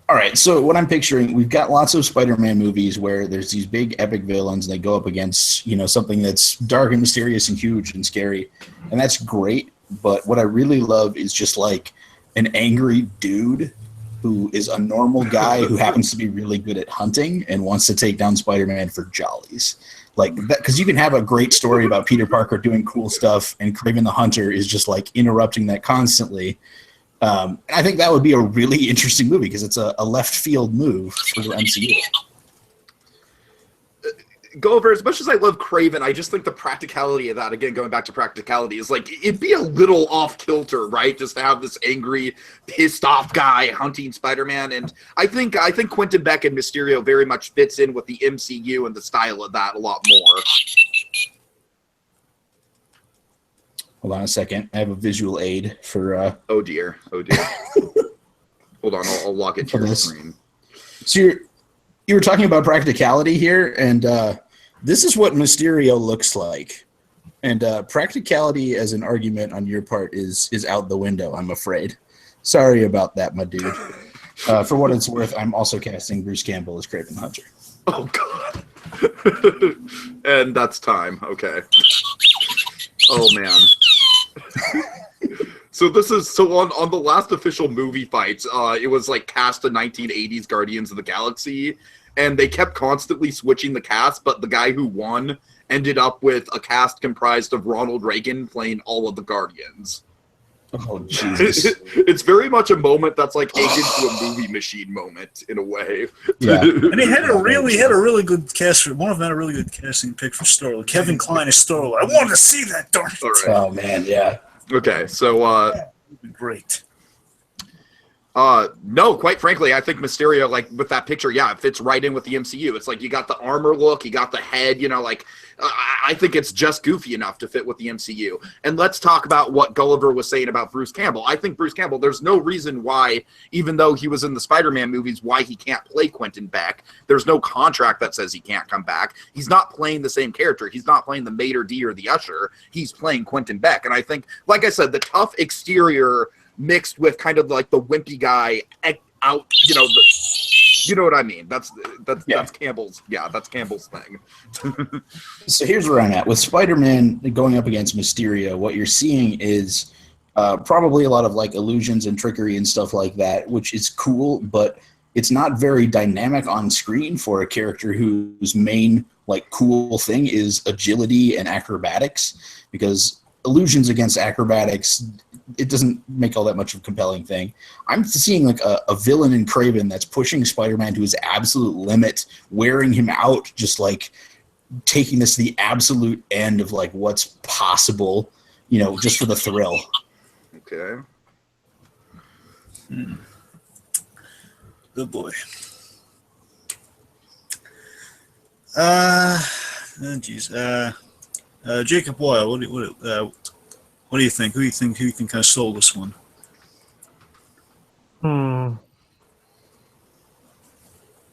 All right, so what I'm picturing, we've got lots of Spider-Man movies where there's these big epic villains and they go up against, something that's dark and mysterious and huge and scary, and that's great. But what I really love is just like an angry dude who is a normal guy who happens to be really good at hunting and wants to take down Spider-Man for jollies. Like that, because you can have a great story about Peter Parker doing cool stuff and Kraven the Hunter is just like interrupting that constantly. I think that would be a really interesting movie because it's a left field move for the MCU. Gulliver, as much as I love Kraven, I just think the practicality of that, again, going back to practicality, is like, it'd be a little off kilter, right? Just to have this angry, pissed off guy hunting Spider-Man. And I think Quentin Beck and Mysterio very much fits in with the MCU and the style of that a lot more. Hold on a second. I have a visual aid for... Oh, dear. Hold on, I'll log it to your screen. So you were talking about practicality here, and this is what Mysterio looks like. And practicality as an argument on your part is out the window, I'm afraid. Sorry about that, my dude. For what it's worth, I'm also casting Bruce Campbell as Kraven Hunter. Oh, God. And that's time. Okay. Oh, man. So on the last official movie fights, it was like cast the 1980s Guardians of the Galaxy, and they kept constantly switching the cast, but the guy who won ended up with a cast comprised of Ronald Reagan playing all of the Guardians. Oh, Jesus. It's very much a moment that's like akin to a movie machine moment in a way. Yeah. And he had a really good cast. One of them had a really good casting pick for Star-Lord. Kevin Kline is Star-Lord. I wanted to see that, darn it. All right. Oh, man, yeah. Okay, so Great. No, quite frankly, I think Mysterio, like with that picture, yeah, it fits right in with the MCU. It's like you got the armor look, you got the head, I think it's just goofy enough to fit with the MCU. And let's talk about what Gulliver was saying about Bruce Campbell. I think Bruce Campbell, there's no reason why, even though he was in the Spider-Man movies, why he can't play Quentin Beck. There's no contract that says he can't come back. He's not playing the same character. He's not playing the maitre d' or the usher. He's playing Quentin Beck. And I think, like I said, the tough exterior mixed with kind of like the wimpy guy out, you know what I mean? That's Campbell's. Yeah, that's Campbell's thing. So here's where I'm at with Spider-Man going up against Mysterio. What you're seeing is probably a lot of like illusions and trickery and stuff like that, which is cool, but it's not very dynamic on screen for a character whose main like cool thing is agility and acrobatics, because illusions against acrobatics, it doesn't make all that much of a compelling thing. I'm seeing like a villain in Kraven that's pushing Spider-Man to his absolute limit, wearing him out, just like taking this to the absolute end of like what's possible, just for the thrill. Okay. Good boy. Jacob Weil, what do you think? Who do you think kind of stole this one?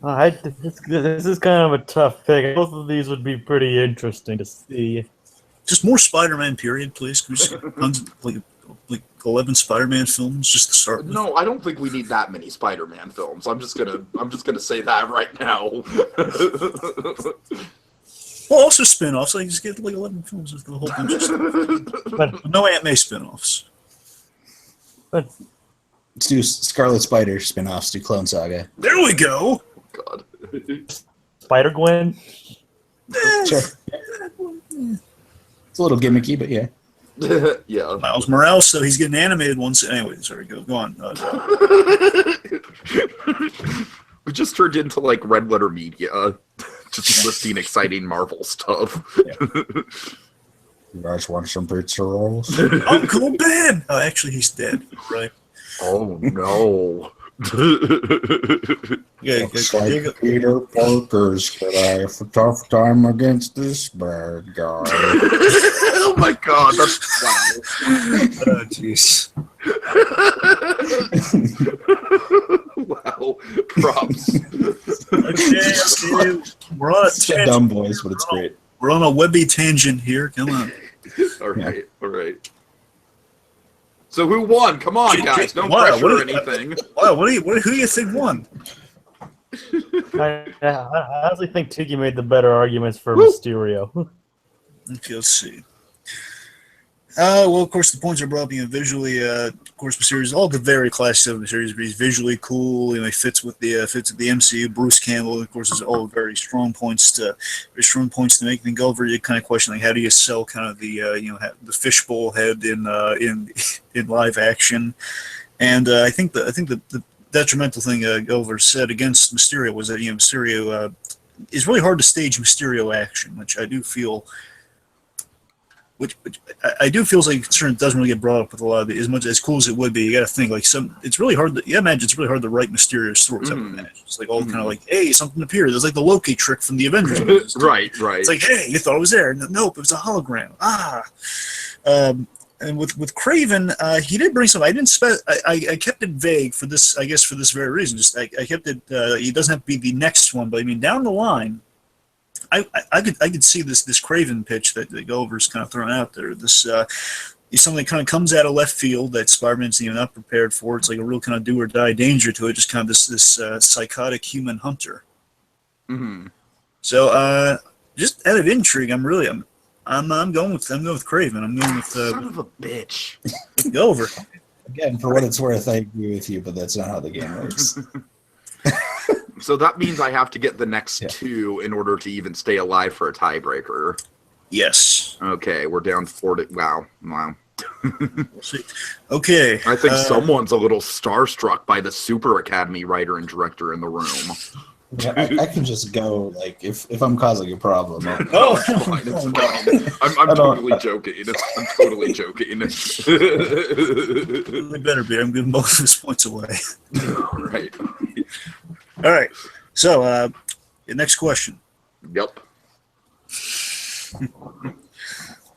This is kind of a tough pick. Both of these would be pretty interesting to see. Just more Spider-Man, period, please. Can we just tons, like 11 Spider-Man films just to start with? No, I don't think we need that many Spider-Man films. I'm just gonna say that right now. Well, also spin-offs. Like, just get like 11 films with the whole bunch of stuff. But no Aunt May spin-offs. But Let's do Scarlet Spider spin-offs, do Clone Saga. There we go. God. Spider-Gwen? Sure. It's a little gimmicky, but yeah. Yeah. Miles Morales, so he's getting animated once. Anyway, sorry, go on. We just turned into like Red Letter Media, just listing exciting Marvel stuff. Yeah. You guys want some pizza rolls? Uncle Ben! Oh, actually, he's dead. Right. Oh, no. Yeah, Looks like Peter Parker's gonna have a tough time against this bad guy. Oh my god, that's wow. Oh, jeez. Wow, props. Okay. We're on a It's a tangent. dumb voice, but it's great. We're on a webby tangent here. Come on. All right. So who won? Come on, guys. No Wow, pressure or what do you- anything. Wow, who do you think won? I honestly think Tiki made the better arguments for Mysterio. Okay, let's see. Well, of course, the points are brought up, visually. Of course, the series, all the very classics of the series, but he's visually cool. He fits with the MCU. Bruce Campbell, of course, is all very strong points to make. Then Gulliver, you kind of question like, how do you sell kind of the the fishbowl head in live action? And I think the detrimental thing Gulliver said against Mysterio was that Mysterio is really hard to stage Mysterio action, which I do feel. Which I do feel like concern doesn't really get brought up with a lot of it, as much as cool as it would be. You got to think like it's really hard. Imagine it's really hard to write Mysterio stories. I would imagine it's like all kind of like, hey, something appeared. There's like the Loki trick from the Avengers movies. Right. It's like, hey, you thought it was there. Nope, it was a hologram. And with Craven, he did bring some. I didn't I kept it vague for this. I guess for this very reason. Just I kept it. It doesn't have to be the next one, but I mean down the line. I could see this Craven pitch that Gulliver's kind of throwing out there. This is something that kind of comes out of left field that Spider-Man's not prepared for. It's like a real kind of do or die danger to it. Just kind of this psychotic human hunter. Mm-hmm. So just out of intrigue, I'm going with Craven. I'm going with Son of a bitch. Gulliver. Again, for what it's worth, I agree with you, but that's not how the game works. So that means I have to get the next two in order to even stay alive for a tiebreaker. Yes. Okay, we're down 40. Wow. We'll see. Okay. I think someone's a little starstruck by the Super Academy writer and director in the room. Yeah, I can just go, like, if I'm causing a problem. Oh, It's fine. It's fine. I'm totally joking. I'm totally joking. They better be. I'm giving both of his points away. Right. All right. So, the next question. Yep.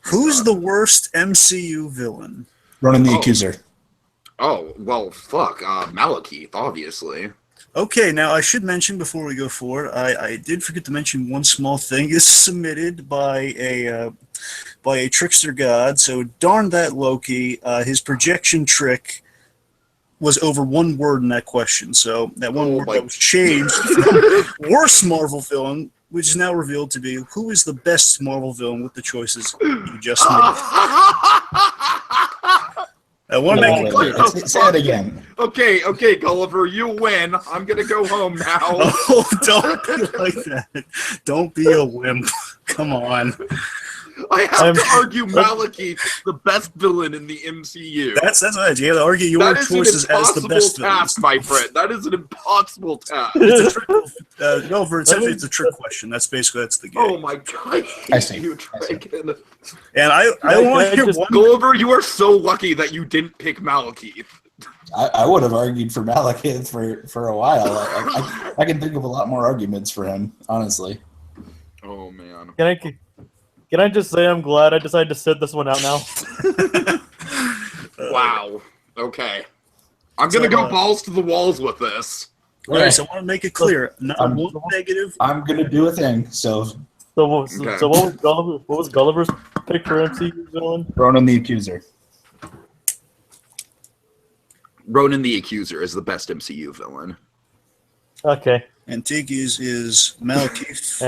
Who's the worst MCU villain? Running the Accuser. Oh, well, fuck. Malekith, obviously. Okay, now I should mention before we go forward, I did forget to mention one small thing. This is submitted by a trickster god, so darn that Loki. His projection trick was over one word in that question. So that one Oh word my- that was changed from worst Marvel villain, which is now revealed to be who is the best Marvel villain with the choices you just made. I want to make it clear. Say it again. Okay, Gulliver, you win. I'm gonna go home now. Oh, don't be like that. Don't be a wimp. Come on. I have to argue Malekith is the best villain in the MCU. That's right. You got to argue your That is an choices as the best villains. task, my friend. That is an impossible task. It's a trick. Gulliver, essentially, it's a trick question. That's the game. Oh my god, I see. you Dragon. And I want to hear one. Gulliver, you are so lucky that you didn't pick Malekith. I would have argued for Malekith for a while. I can think of a lot more arguments for him, honestly. Oh man. Can I just say I'm glad I decided to sit this one out now? Wow. Okay. I'm gonna go balls to the walls with this. All right, so I want to make it clear. Not one negative. I'm gonna do a thing. So What was Gulliver's pick for MCU villain? Ronan the Accuser. Ronan the Accuser is the best MCU villain. Okay. And Tiki's is Malekith.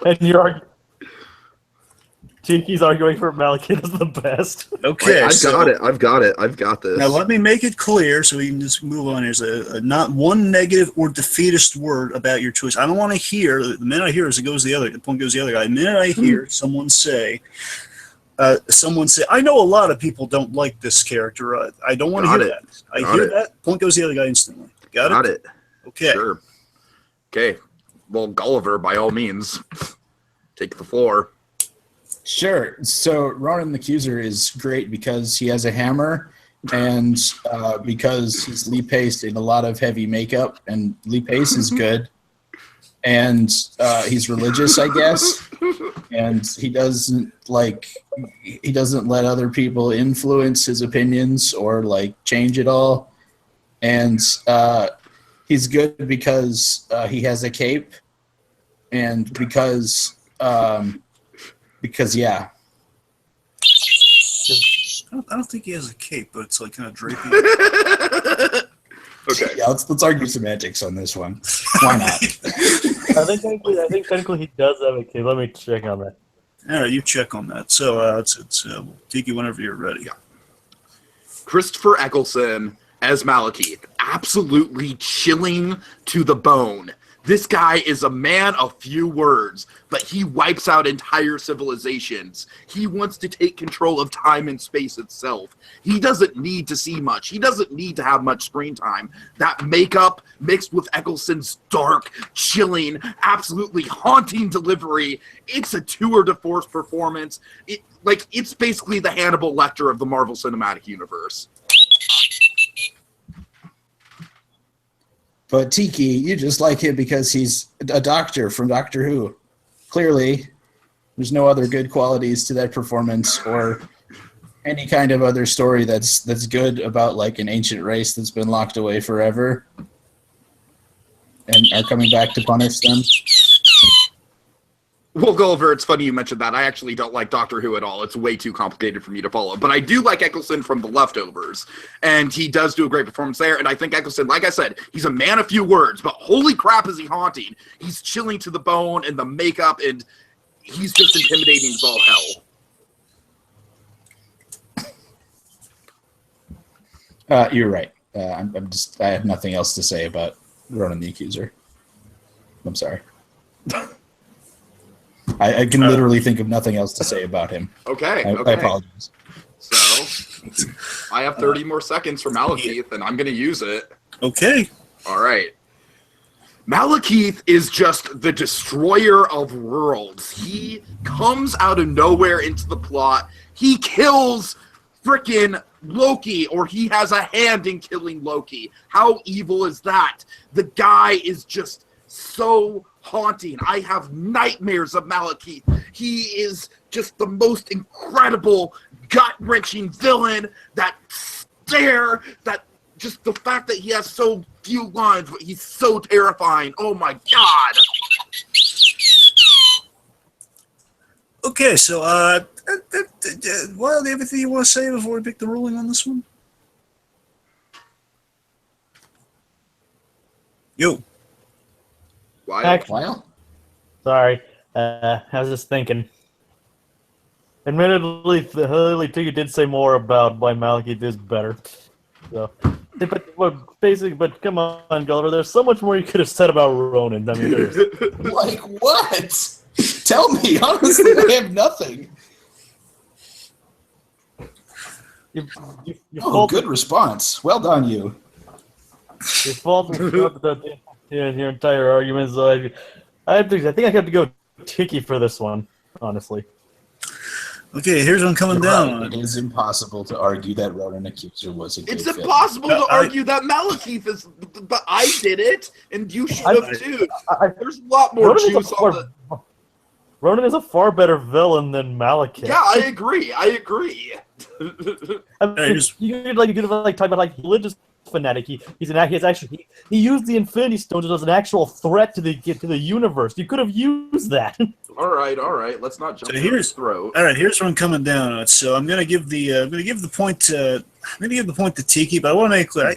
And you're Tiki's arguing for Malekith as the best. Okay, I've got it. I've got this. Now let me make it clear so we can just move on. There's a not one negative or defeatist word about your choice. I don't want to hear, the minute I hear it goes the other, the point goes the other guy. The minute I hear someone say, I know a lot of people don't like this character. I don't want to hear that. I hear that, point goes the other guy instantly. Got it? Okay. Sure. Okay. Well, Gulliver, by all means, take the floor. Sure. So Ronan the Accuser is great because he has a hammer and because he's Lee Pace in a lot of heavy makeup, and Lee Pace is good. And he's religious, I guess. And he doesn't let other people influence his opinions or change it all. And he's good because he has a cape, and because yeah. I don't think he has a cape, but it's kind of drapey. Okay. Yeah, let's argue semantics on this one. Why not? I think technically he does have a cape. Let me check on that. All right, you check on that. So it's Tiki whenever you're ready. Yeah. Christopher Eccleston as Malekith. Absolutely chilling to the bone. This guy is a man of few words, but he wipes out entire civilizations. He wants to take control of time and space itself. He doesn't need to see much. He doesn't need to have much screen time. That makeup mixed with Eccleston's dark, chilling, absolutely haunting delivery, it's a tour de force performance. It's basically the Hannibal Lecter of the Marvel Cinematic Universe. But Tiki, you just like him because he's a doctor from Doctor Who. Clearly, there's no other good qualities to that performance or any kind of other story that's good about an ancient race that's been locked away forever and are coming back to punish them. Well, Gulliver, it's funny you mentioned that. I actually don't like Doctor Who at all. It's way too complicated for me to follow. But I do like Eccleston from The Leftovers, and he does do a great performance there. And I think Eccleston, like I said, he's a man of few words, but holy crap is he haunting. He's chilling to the bone, and the makeup, and he's just intimidating as all hell. You're right. I have nothing else to say about Ronan the Accuser. I'm sorry. I can literally think of nothing else to say about him. Okay. I apologize. So, I have 30 more seconds for Malekith, and I'm going to use it. Okay. All right. Malekith is just the destroyer of worlds. He comes out of nowhere into the plot. He kills frickin' Loki, or he has a hand in killing Loki. How evil is that? The guy is just so haunting. I have nightmares of Malekith. He is just the most incredible, gut-wrenching villain. That stare, that just the fact that he has so few lines, but he's so terrifying. Oh my god. Okay, so what everything you want to say before we pick the ruling on this one? Yo. Why? Heck. Lyle? Sorry, I was just thinking. Admittedly, Tiki did say more about why Malekith is better. So, but come on, Gulliver. There's so much more you could have said about Ronan. I mean, there's Like what? Tell me. Honestly, I have nothing. you Oh, fault good response. Well done, you. your fault your entire argument. So I think I have to go Tiki for this one. Honestly, Okay, here's what I'm coming down on. Right. It is impossible to argue that Ronan Accuser was a good It's fit. impossible to I- argue that Malekith is, but I did it, and you should have too. There's a lot more Ronan is juice on the. Ronan is a far better villain than Malekith. Yeah, I agree. I agree. I mean, you could have talk about like religious fanatic. He used the Infinity Stones as an actual threat to the universe. You could have used that. All right. Let's not jump So down his throat. All right, here's what I'm coming down on. So I'm gonna give the point to Tiki, but I want to make clear.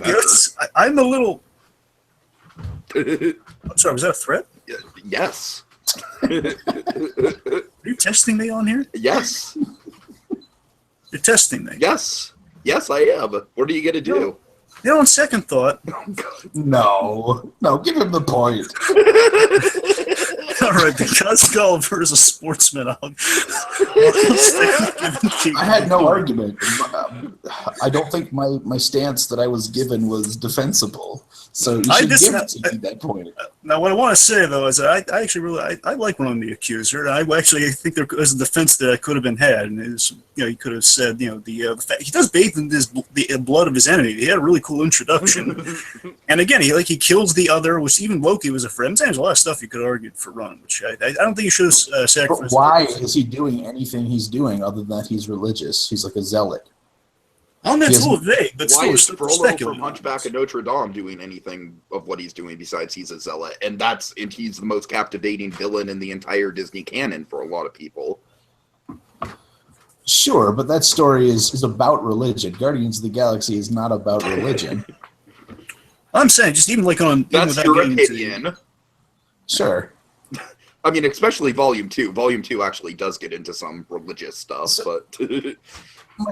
I'm a little. I'm sorry. Was that a threat? Yes. Are you testing me on here? Yes. You're testing me. Yes. Yes, I am. What are you gonna do? You know, on second thought. No, give him the point. All right, because Gulliver is a sportsman, I had no argument. I don't think my stance that I was given was defensible. So you should give Tiki that point. Now, what I want to say though is that I actually really like Ronan the Accuser. I actually think there was a defense that could have been had, and is he could have said the fact he does bathe in the blood of his enemy. He had a really cool introduction, and again he kills the other, which even Loki was a friend. There's a lot of stuff you could have argued for Ronan, which I don't think you should have sacrificed. But why is he doing anything he's doing other than that he's religious? He's like a zealot. That's a little vague, but why is still Frollo speculative. from Hunchback of Notre Dame doing anything of what he's doing besides he's a zealot? And he's the most captivating villain in the entire Disney canon for a lot of people. Sure, but that story is about religion. Guardians of the Galaxy is not about religion. I'm saying just even like on that's even your getting opinion. Sure. I mean, especially Volume 2. Volume 2 actually does get into some religious stuff, but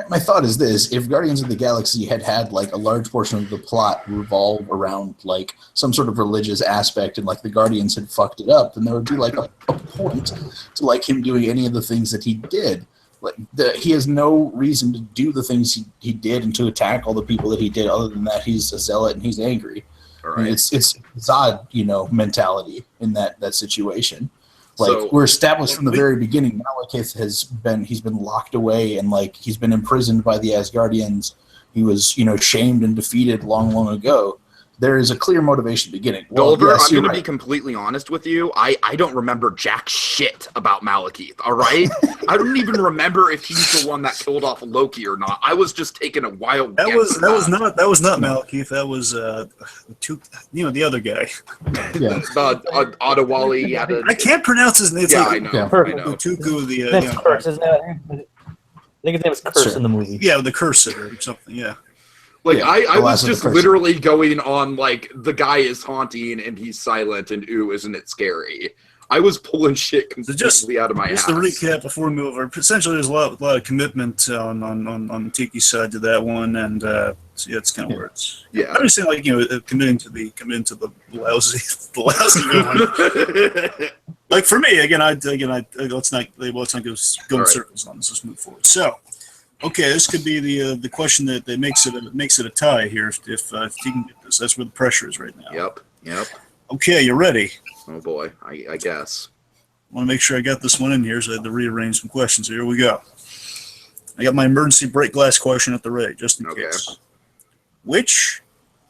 my thought is this: if Guardians of the Galaxy had like a large portion of the plot revolve around like some sort of religious aspect, and like the Guardians had fucked it up, then there would be like a point to like him doing any of the things that he did. Like he has no reason to do the things he did and to attack all the people that he did. Other than that, he's a zealot and he's angry. all right. I mean, it's Zod, mentality in that situation. Like So- we're established from the very beginning. Malekith he's been locked away and like he's been imprisoned by the Asgardians. He was shamed and defeated long ago. There is a clear motivation beginning. Well, Gulliver, yes, I'm going you're to be right. completely honest with you. I don't remember jack shit about Malekith, all right? I don't even remember if he's the one that killed off Loki or not. I was just taking a wild That guess. was not Malekith. That was the other guy. Yeah. Adewale had a... I can't pronounce his name. It's Yeah, like I know. Yeah. I know. Tuku, the That's Curse, isn't it? I think his name is Curse Sure. in the movie. the cursor or something. Yeah. Like, Yeah, I the was last of the just person. literally going on, like, the guy is haunting and he's silent and ooh, isn't it scary? I was pulling shit completely out of my ass. Just to recap before we move over, essentially there's a lot of commitment on Tiki's side to that one, and it's kind of where it's. Yeah. I'm just saying, like committing to the lousy one. Like for me, again, let's not go in right. circles on this. Let's move forward. So, okay, this could be the question that makes it a tie here if Tiki can get this. That's where the pressure is right now. Yep. Okay, you ready? Oh boy, I guess. I want to make sure I got this one in here, so I had to rearrange some questions. Here we go. I got my emergency break glass question at the ready, just in Okay. case. Which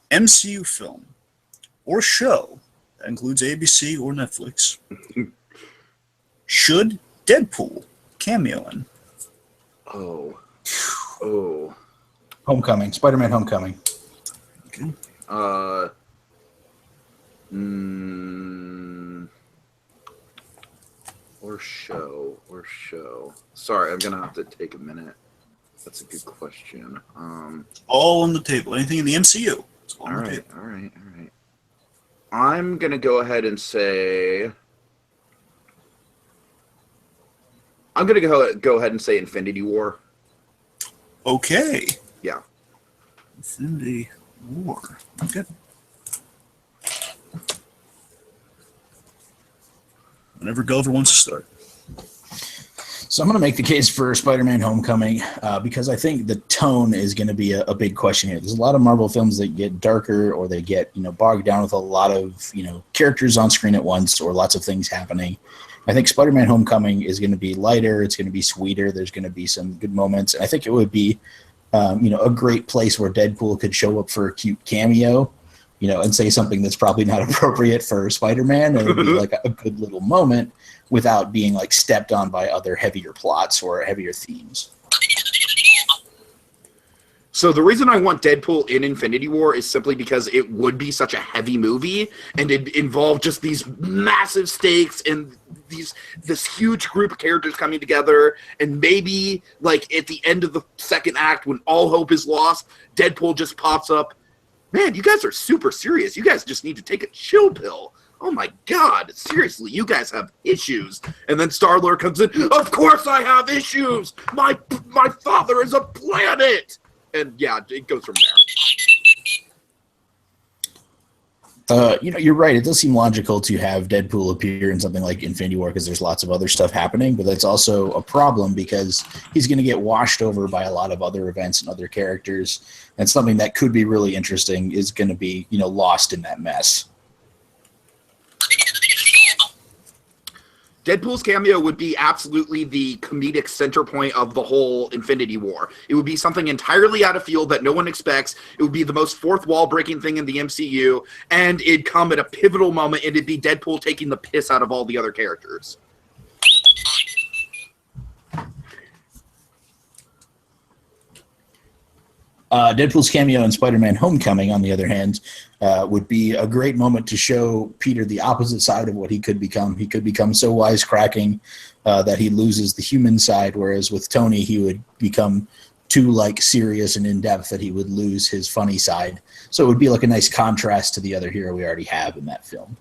MCU film or show, that includes ABC or Netflix, should Deadpool cameo in? Oh. Homecoming, Spider-Man: Homecoming. Okay. Or show. Sorry, I'm gonna have to take a minute. That's a good question. All on the table. Anything in the MCU. It's all All on the right. table. I'm going to go ahead and say... I'm going to go ahead and say Infinity War. Okay. Yeah. Infinity War. Okay. Whenever Gulliver wants to start. So I'm going to make the case for Spider-Man Homecoming because I think the tone is going to be a big question here. There's a lot of Marvel films that get darker or they get, bogged down with a lot of, characters on screen at once or lots of things happening. I think Spider-Man Homecoming is going to be lighter. It's going to be sweeter. There's going to be some good moments. I think it would be, a great place where Deadpool could show up for a cute cameo, and say something that's probably not appropriate for Spider-Man. And it would be like a good little moment without being like stepped on by other heavier plots or heavier themes. So the reason I want Deadpool in Infinity War is simply because it would be such a heavy movie and it involved just these massive stakes and this huge group of characters coming together, and maybe like at the end of the second act when all hope is lost, Deadpool just pops up. Man, you guys are super serious. You guys just need to take a chill pill. Oh my God, seriously, you guys have issues. And then Star-Lord comes in, of course I have issues! My father is a planet! And yeah, it goes from there. You're right. It does seem logical to have Deadpool appear in something like Infinity War because there's lots of other stuff happening, but that's also a problem because he's going to get washed over by a lot of other events and other characters. And something that could be really interesting is going to be, lost in that mess. Deadpool's cameo would be absolutely the comedic center point of the whole Infinity War. It would be something entirely out of field that no one expects. It would be the most fourth wall breaking thing in the MCU, and it'd come at a pivotal moment, and it'd be Deadpool taking the piss out of all the other characters. Deadpool's cameo in Spider-Man Homecoming, on the other hand, would be a great moment to show Peter the opposite side of what he could become. He could become so wisecracking that he loses the human side, whereas with Tony, he would become too serious and in-depth that he would lose his funny side. So it would be like a nice contrast to the other hero we already have in that film.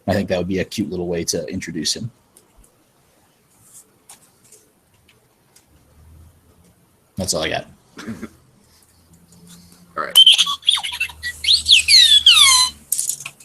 I think that would be a cute little way to introduce him. That's all I got. All right.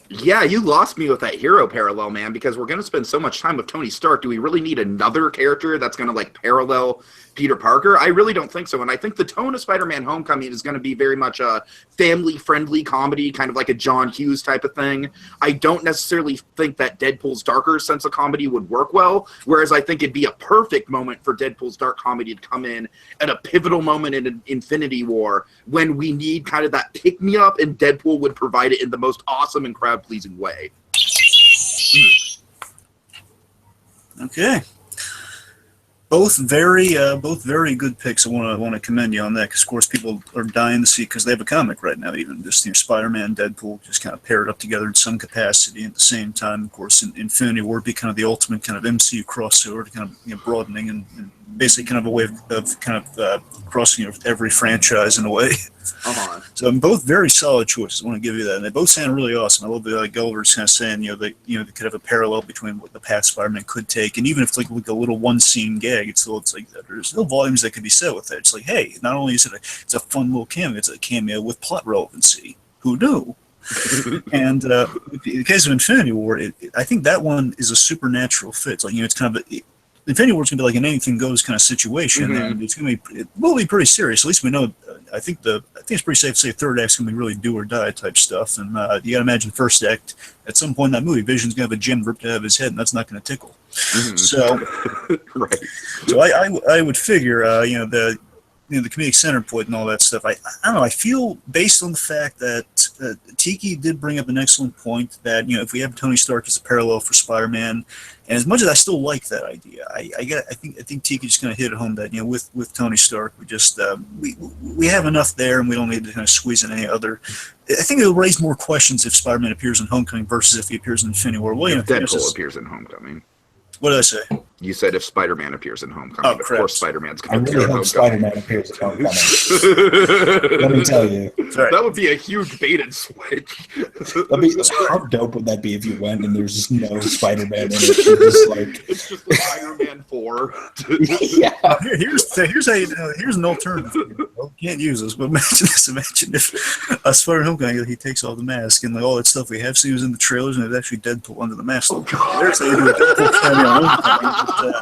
Yeah, you lost me with that hero parallel, man, because we're going to spend so much time with Tony Stark. Do we really need another character that's going to parallel Peter Parker? I really don't think so. And I think the tone of Spider-Man Homecoming is going to be very much a family-friendly comedy, kind of like a John Hughes type of thing. I don't necessarily think that Deadpool's darker sense of comedy would work well, whereas I think it'd be a perfect moment for Deadpool's dark comedy to come in at a pivotal moment in Infinity War when we need kind of that pick-me-up, and Deadpool would provide it in the most awesome and crowd-pleasing way. Okay. Both very good picks. I want to commend you on that because, of course, people are dying to see because they have a comic right now. Even just Spider-Man, Deadpool, just kind of paired up together in some capacity. At the same time, of course, in Infinity War would be kind of the ultimate kind of MCU crossover, to kind of broadening and basically kind of a way of kind of crossing every franchise in a way. Uh-huh. So both very solid choices. I want to give you that, and they both sound really awesome. I love the Gulliver's kind of saying, they could have a parallel between what the path Spider-Man could take, and even if it's like a little one-scene gag, it's like there's still volumes that could be said with it. It's like, hey, not only is it's a fun little cameo, it's a cameo with plot relevancy. Who knew? And in the case of Infinity War, I think that one is a supernatural fit. It's like it's kind of Infinity War is going to be like an anything goes kind of situation, and it will be pretty serious. At least we know. I think it's pretty safe to say third act's going to be really do or die type stuff, and you got to imagine first act at some point in that movie, Vision's going to have a gem ripped out of his head, and that's not going to tickle. So, Right. So I would figure the comedic center point and all that stuff. I don't know. I feel based on the fact that Tiki did bring up an excellent point that if we have Tony Stark as a parallel for Spider-Man, and as much as I still like that idea, I think Tiki just kind of hit it home that with Tony Stark we just we have enough there and we don't need to kind of squeeze in any other. I think it'll raise more questions if Spider-Man appears in Homecoming versus if he appears in Infinity War. If Deadpool appears in Homecoming. What did I say? You said if Spider-Man appears in Homecoming. Oh, Of crap. course Spider-Man's I going to really appear in hope Homecoming. Spider-Man appears at Homecoming. Let me tell you. Sorry. That would be a huge bait and switch. How dope would that be if you went and there's just no Spider-Man in it? It's just like, It's just like Iron Man 4. yeah. Here's an alternative. Well, we can't use this, but imagine this. Imagine if Spider-Man Homecoming, he takes off the mask and like all that stuff we have seen was in the trailers, and it's actually Deadpool under the mask. Oh, God. There's how you do a Deadpool cameo on Homecoming.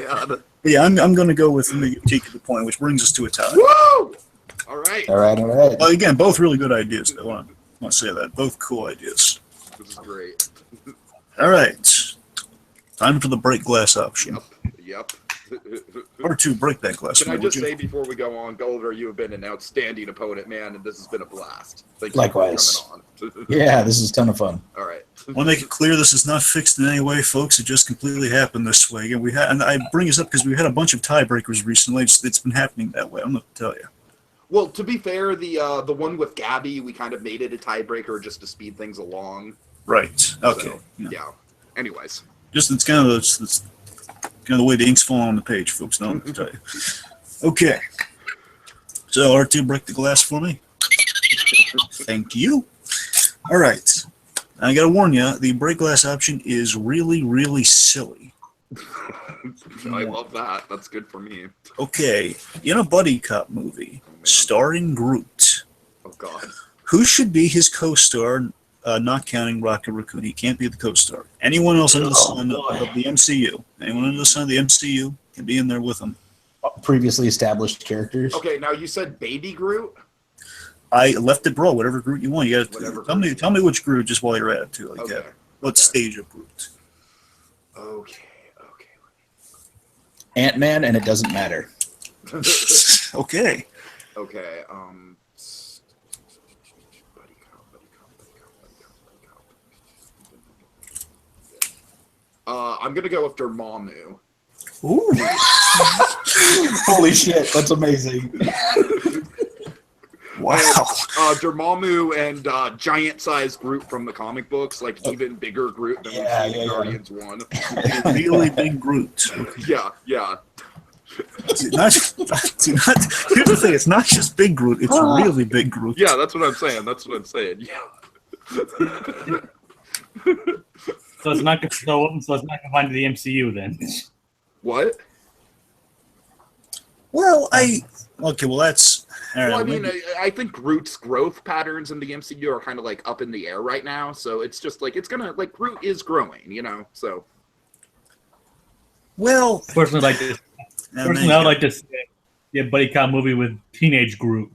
Oh, man. Yeah, I'm going to go with Tiki the point, which brings us to a tie. Woo! All right. All right. Well, again, both really good ideas. I want to say that. Both cool ideas. This is great. All right. Time for the break glass option. Yep. Or two, break that glass. Can I would just you? say before we go on, Gulliver, you have been an outstanding opponent, man, and this has been a blast. Thank you Likewise. for coming on. Yeah, this is a ton of fun. All right. I want to make it clear this is not fixed in any way, folks. It just completely happened this way. And and I bring this up because we had a bunch of tiebreakers recently. It's been happening that way. I'm going to tell you. Well, to be fair, the one with Gabby, we kind of made it a tiebreaker just to speed things along. Right. Okay. So, yeah. Anyways. Just it's kind of the way the ink's falling on the page, folks. Don't have to tell you. Okay. So R2, break the glass for me. Thank you. All right. I got to warn you, the break glass option is really, really silly. I love that. That's good for me. Okay. In a buddy cop movie starring Groot, Oh, God. who should be his co-star? Not counting Rocket Raccoon. He can't be the co-star. Anyone else under the sun of the MCU. Anyone under the sun of the MCU can be in there with him. Previously established characters. Okay, now you said Baby Groot? I left it broad. Whatever Groot you want. You got Whatever to tell me which Groot just while you're at it too. Like Okay. what stage of Groot? Okay. Ant-Man, and it doesn't matter. Okay. Okay, I'm gonna go with Dormammu. Ooh. Holy shit, that's amazing. Wow. Dormammu and giant-sized Groot from the comic books, like even bigger Groot than we see in Guardians 1. Really big Groot. Yeah. Here's the thing. It's not just big Groot. It's really big Groot. Yeah, that's what I'm saying. Yeah. So it's not confined to the MCU then. What? Well, that's. All right, Well, I mean, maybe- I think Groot's growth patterns in the MCU are kind of like up in the air right now. So it's just like Groot is growing, so. well, Personally, I would like to see a buddy cop movie with teenage Groot.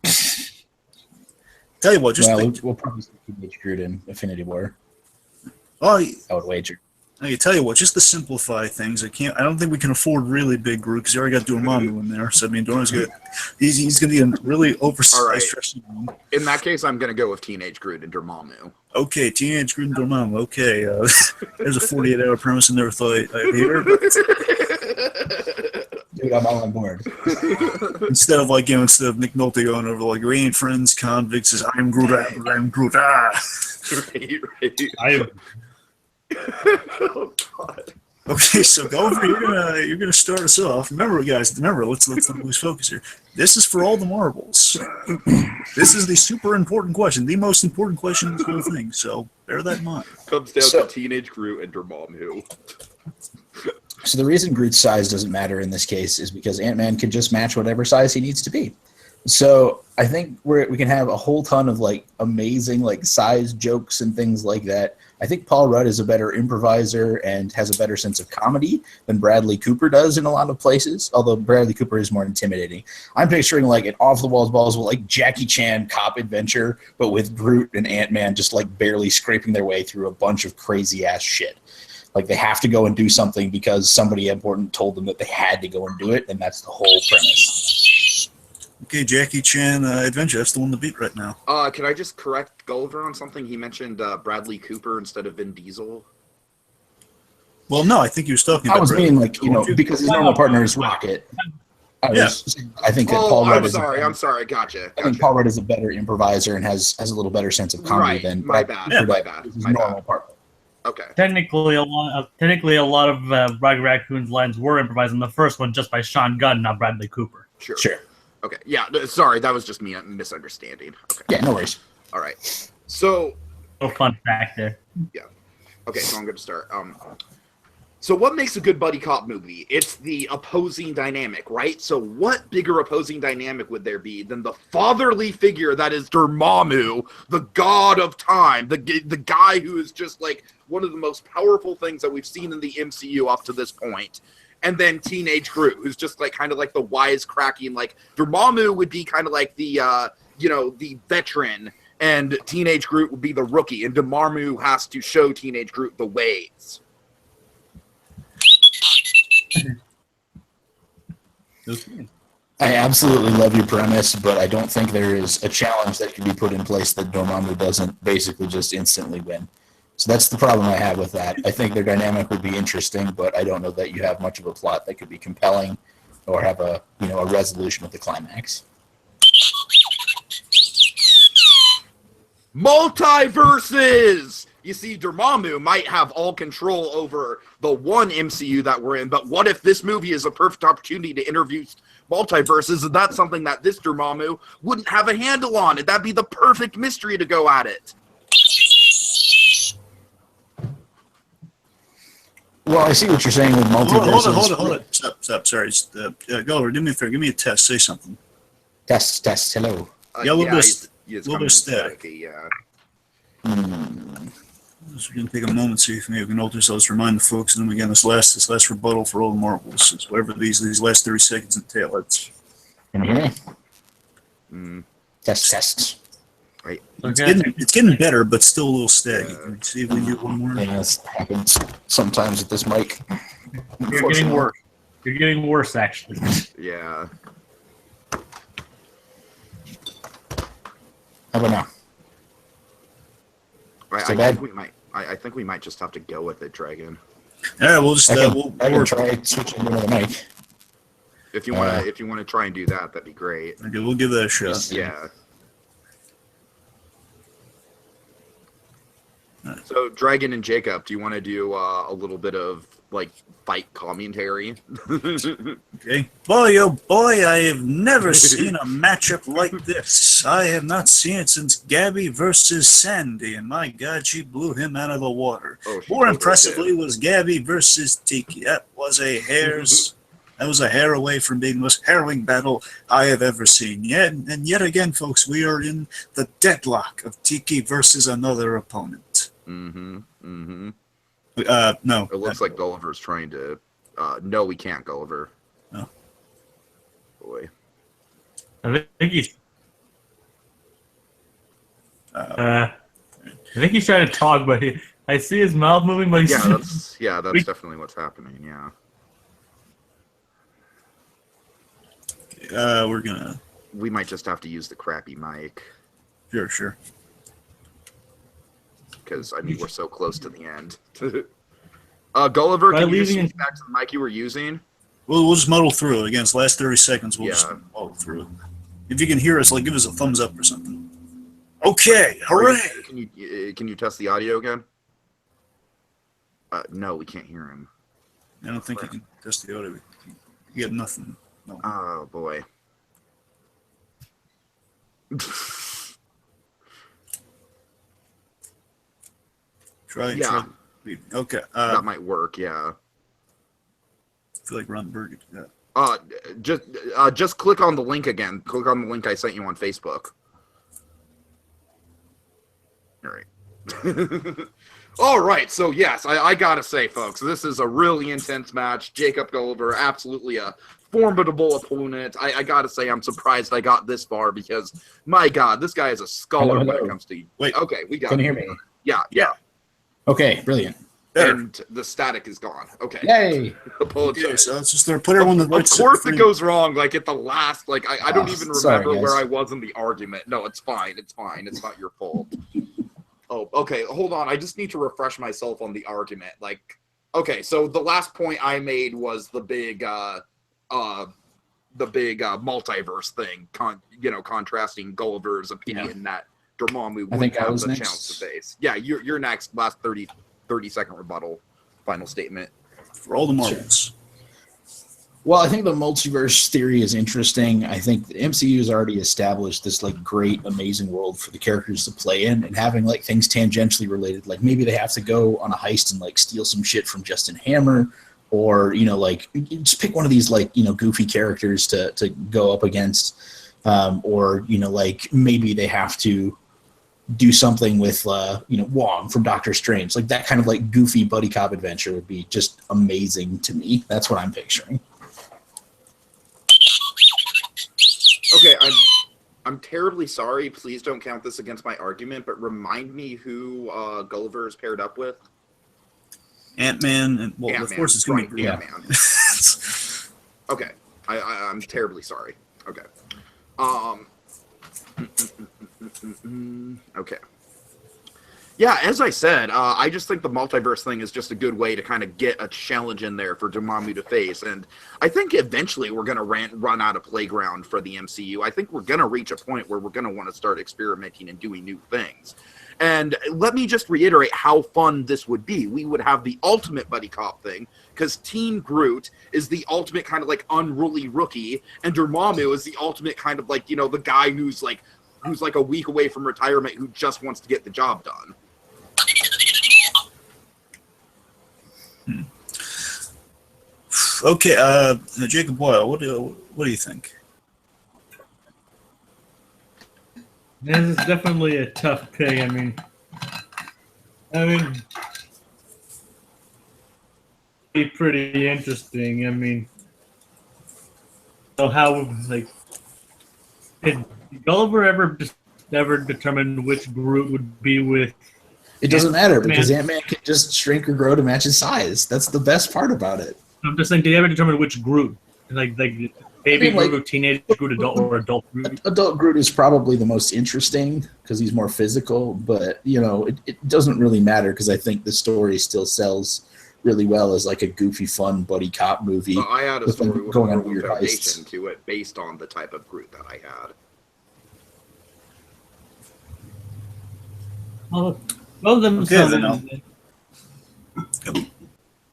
tell you what, just Well, think, we'll probably see Teenage Groot in Infinity War. oh, I would wager. I tell you what, just to simplify things, I don't think we can afford really big Groot because you already got Dormammu in there. So I mean, Dormammu's good. He's going to be a really oversized. All right. Stretchy one. In that case, I'm going to go with Teenage Groot and Dormammu. Okay, Teenage Groot and Dormammu. Okay, there's a 48-hour premise I never thought I'd hear. Dude, I'm all on board. Instead of Nick Nolte going over like we ain't friends, convicts, is I'm Groot, I'm Groot. Ah. Right. Oh, God. Okay, so Gulliver, you're gonna start us off. Remember, guys. Let's not lose focus here. This is for all the marbles. This is the super important question, the most important question in this whole thing. So bear that in mind. Comes down to Teenage Groot and Dormammu. So the reason Groot's size doesn't matter in this case is because Ant-Man can just match whatever size he needs to be. So I think we can have a whole ton of amazing size jokes and things like that. I think Paul Rudd is a better improviser and has a better sense of comedy than Bradley Cooper does in a lot of places, although Bradley Cooper is more intimidating. I'm picturing an off-the-walls balls with Jackie Chan cop adventure, but with Groot and Ant-Man just barely scraping their way through a bunch of crazy-ass shit. They have to go and do something because somebody important told them that they had to go and do it, and that's the whole premise. Okay, Jackie Chan Adventure. That's the one to beat right now. Can I just correct Gulliver on something? He mentioned Bradley Cooper instead of Vin Diesel. Well, no, I think he was talking I about. was meaning because his normal partner is Rocket. I think that Paul Rudd I'm sorry. Gotcha. I think Paul Rudd is a better improviser and has a little better sense of comedy Right. than My bad. his normal partner. Okay. Technically, a lot of Rocket Raccoon's lines were improvised in the first one just by Sean Gunn, not Bradley Cooper. Sure. Sure. Okay. Yeah. Sorry, that was just me misunderstanding. Okay. Yeah, no worries. All right. So. No fun fact there. Yeah. Okay. So I'm going to start. So what makes a good buddy cop movie? It's the opposing dynamic, right? So what bigger opposing dynamic would there be than the fatherly figure that is Dormammu, the god of time, the guy who is just like one of the most powerful things that we've seen in the MCU up to this point. And then Teenage Groot, who's just like kind of like the wisecracking, like Dormammu would be kind of like the the veteran, and Teenage Groot would be the rookie, and Dormammu has to show Teenage Groot the ways. I absolutely love your premise, but I don't think there is a challenge that can be put in place that Dormammu doesn't basically just instantly win. So that's the problem I have with that. I think their dynamic would be interesting, but I don't know that you have much of a plot that could be compelling or have a resolution with the climax. Multiverses! You see, Dormammu might have all control over the one MCU that we're in, but what if this movie is a perfect opportunity to introduce multiverses, and that's something that this Dormammu wouldn't have a handle on, and that'd be the perfect mystery to go at it. Well, I see what you're saying with multiverses. Hold on. Stop. Sorry. Gulliver, do me a favor. Give me a test. Say something. Test. Hello. Yeah, a little bit coming static. staticky, yeah. So we're going to take a moment, see if maybe we can alter ourselves, remind the folks, and then we get this last rebuttal for all the marbles. It's whatever these last 30 seconds entail. It's Can you hear me? Mm, Test. right. it's getting better, but still a little staggy. Can we see if we can get one more? Yeah, this happens sometimes with this mic. You're getting worse. You're getting worse, actually. Yeah. How about now? Right, So I think we might just have to go with it, Dragon. All right, we'll just I we'll can try switching to another mic. If you want to try and do that, that'd be great. okay, we'll give that a shot. Yeah. So, Dragon and Jacob, do you want to do a little bit of like fight commentary? Okay. Boy, oh boy, I have never seen a matchup like this. I have not seen it since Gabby versus Sandy, and my God, she blew him out of the water. Oh, she More totally impressively did. was Gabby versus Tiki. That was a hair away from being the most harrowing battle I have ever seen. Yet again, folks, we are in the deadlock of Tiki versus another opponent. Mm-hmm. No. It looks like Gulliver's trying to. No, we can't, Gulliver. No. Boy. I think he's trying to talk, but I see his mouth moving, but he's That's definitely what's happening. Yeah. We're gonna. We might just have to use the crappy mic Sure. because we're so close to the end. Gulliver, By can you just leaving- switch back to the mic you were using? We'll just muddle through it. Again, it's the last 30 seconds. We'll just Yeah. muddle through it. If you can hear us, give us a thumbs up or something. Okay, hooray! Can you test the audio again? No, we can't hear him. I don't think you can test the audio. You get nothing. No. Oh boy. Try. Okay. That might work. Yeah. I feel like Ron Burger did that. Just click on the link again. Click on the link I sent you on Facebook. All right. All right. So yes, I gotta say, folks, this is a really intense match. Jacob Gulliver, absolutely a formidable opponent. I gotta say, I'm surprised I got this far because, my God, this guy is a scholar when it comes to. Wait. Okay, we got. Can you hear me? Yeah. Okay, brilliant. There. And the static is gone. Okay. Yay! Apologize. Okay, so let's just put everyone in the right. Of course it goes wrong, like at the last, like I don't even sorry, remember where guys. I was in the argument. No, it's fine. It's not your fault. Oh, okay, hold on. I just need to refresh myself on the argument. Like, okay, so the last point I made was the big multiverse thing, contrasting Gulliver's opinion that Dormammu I think wouldn't I have was the next. chance to face. Yeah, you're next, last 30 30-second rebuttal, final statement. For all the Marvels. Well, I think the multiverse theory is interesting. I think the MCU has already established this like great, amazing world for the characters to play in, and having like things tangentially related, like maybe they have to go on a heist and like steal some shit from Justin Hammer, or like just pick one of these like goofy characters to go up against, or like maybe they have to do something with Wong from Doctor Strange. Like that kind of like goofy buddy cop adventure would be just amazing to me. That's what I'm picturing. Okay, I'm terribly sorry. Please don't count this against my argument, but remind me who Gulliver is paired up with. Ant-Man, and well, Ant-Man, of course it's going to be Ant-Man. Okay, I'm terribly sorry. Okay. Okay. Yeah, as I said, I just think the multiverse thing is just a good way to kind of get a challenge in there for Dormammu to face, and I think eventually we're going to run out of playground for the MCU. I think we're going to reach a point where we're going to want to start experimenting and doing new things. And let me just reiterate how fun this would be. We would have the ultimate buddy cop thing, because Teen Groot is the ultimate kind of like unruly rookie, and Dormammu is the ultimate kind of like, the guy who's like a week away from retirement who just wants to get the job done. Okay, Jacob Boyle, what do you think? This is definitely a tough pick. I mean, be pretty interesting. I mean, so how like did Gulliver ever determine which Groot would be with? It doesn't matter because Ant-Man can just shrink or grow to match his size. That's the best part about it. I'm just saying, did he ever determine which Groot? Like baby Groot, teenage Groot, adult, or adult Groot? Adult Groot is probably the most interesting because he's more physical, but it doesn't really matter because I think the story still sells really well as like a goofy, fun buddy cop movie. I had a story with going a on weird foundation heists to it based on the type of Groot that I had. Well, both of them Okay, sound then I'll-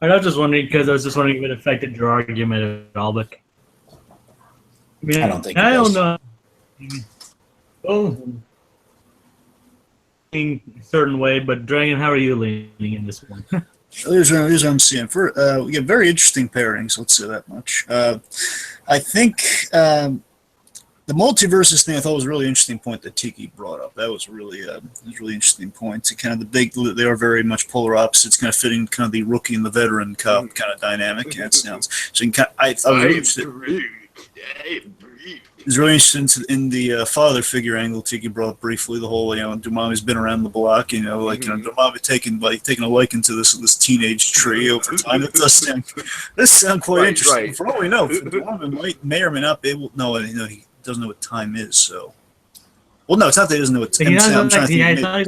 I was just wondering if it affected your argument at all, but I don't think it I does. don't know. Oh, in a certain way, but Dragon, how are you leaning in this one? Here's what I'm seeing. We get very interesting pairings, let's say that much. I think the multiverses thing I thought was a really interesting point that Tiki brought up. That was really interesting point. To kind of they are very much polar opposites, kind of fitting kind of the rookie and the veteran cop kind of dynamic. Yeah, it sounds so. You can I was really interested. It's really interesting in the father figure angle Tiki brought up briefly. The whole Dormammu's been around the block. Dormammu taking a liking to this teenage tree over time. It does sound quite interesting. Right. For all we know, Dormammu may or may not be able. No, he doesn't know what time is. So, well, no, it's not that he doesn't know what time is. He's not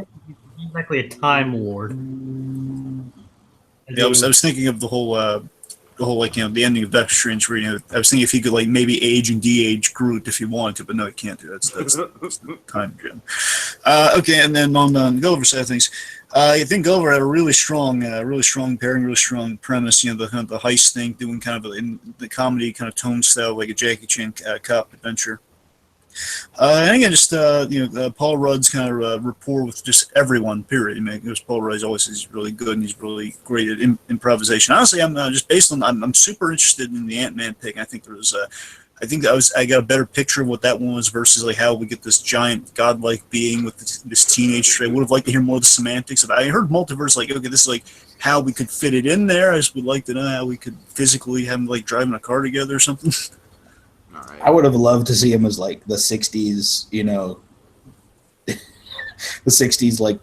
exactly a time lord. Yeah, I was thinking of the whole the ending of Doctor Strange, where I was thinking if he could like maybe age and de-age Groot if he wanted to, but no, he can't do that. That's the time gem. Okay, and then on the Gulliver side of things, I think Gulliver had a really strong pairing, really strong premise. The heist thing, doing kind of in the comedy kind of tone style, like a Jackie Chan cop adventure. And again, just Paul Rudd's kind of rapport with just everyone. Period. Paul Rudd always is really good, and he's really great at improvisation. Honestly, I'm just based on. I'm super interested in the Ant-Man pick. I think I got a better picture of what that one was versus like how we get this giant godlike being with this teenage trait. I would have liked to hear more of the semantics of it. I heard multiverse like, okay, this is like how we could fit it in there. I just would like to know how we could physically have them like driving a car together or something. Right. I would have loved to see him as like the 60s, the 60s like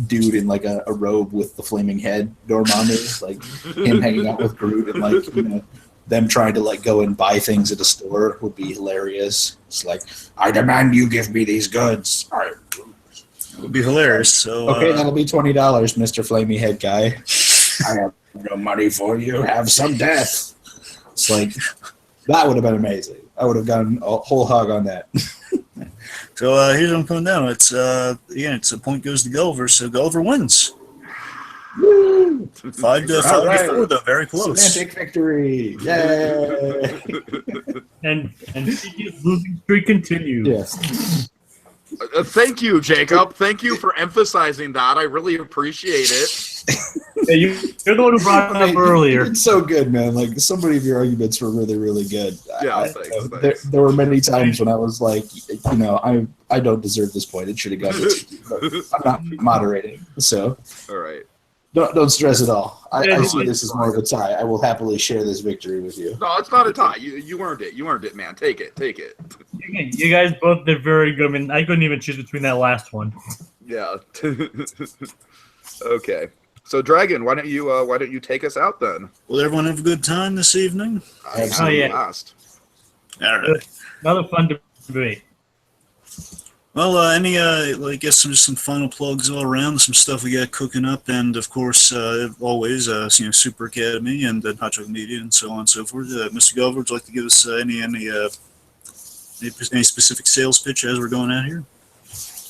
dude in like a robe with the flaming head, Dormammu, like him hanging out with Groot and like them trying to like go and buy things at a store would be hilarious. It's like, I demand you give me these goods. All right. It would be hilarious. So Okay, that'll be $20, Mr. Flamey Head Guy. I have no money for you. Have some death. It's like, that would have been amazing. I would have gotten a whole hog on that. So here's what I'm coming down. It's a point goes to Gulliver, so Gulliver wins. Woo! 5 to All right. 4, though. Very close. Semantic victory! Yay! And Tiki's losing streak continues. Yes. Thank you, Jacob. Thank you for emphasizing that. I really appreciate it. Hey, you're the one who brought it up earlier. It's so good, man. Like, so many of your arguments were really, really good. Yeah, thanks. There were many times when I was like, I don't deserve this point. It should have gone to Tiki, but I'm not moderating, so All right. don't stress at all. I see this as more of a tie. I will happily share this victory with you. No, it's not a tie. You earned it. You earned it, man. Take it. Take it. You guys both did very good. I mean, I couldn't even choose between that last one. Yeah. Okay. So, Dragon, why don't you take us out then? Will everyone have a good time this evening? Oh, yeah. Last. All right. Another fun debate. Well, I guess some final plugs all around, some stuff we got cooking up, and of course, always, Super Academy and Hot Chocolate Media and so on and so forth. Mr. Gulliver, would you like to give us any specific sales pitch as we're going out here?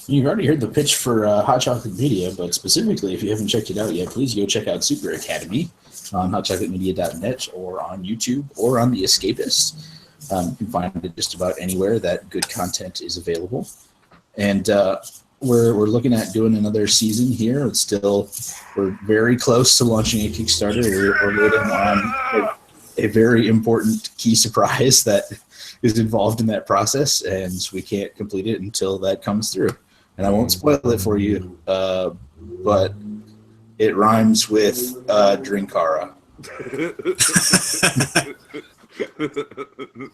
You've already heard the pitch for Hot Chocolate Media, but specifically, if you haven't checked it out yet, please go check out Super Academy on hotchocolatemedia.net or on YouTube or on The Escapist. You can find it just about anywhere that good content is available. And we're looking at doing another season here. We're very close to launching a Kickstarter. We're waiting on a very important key surprise that is involved in that process, and we can't complete it until that comes through. And I won't spoil it for you, but it rhymes with Drinkara.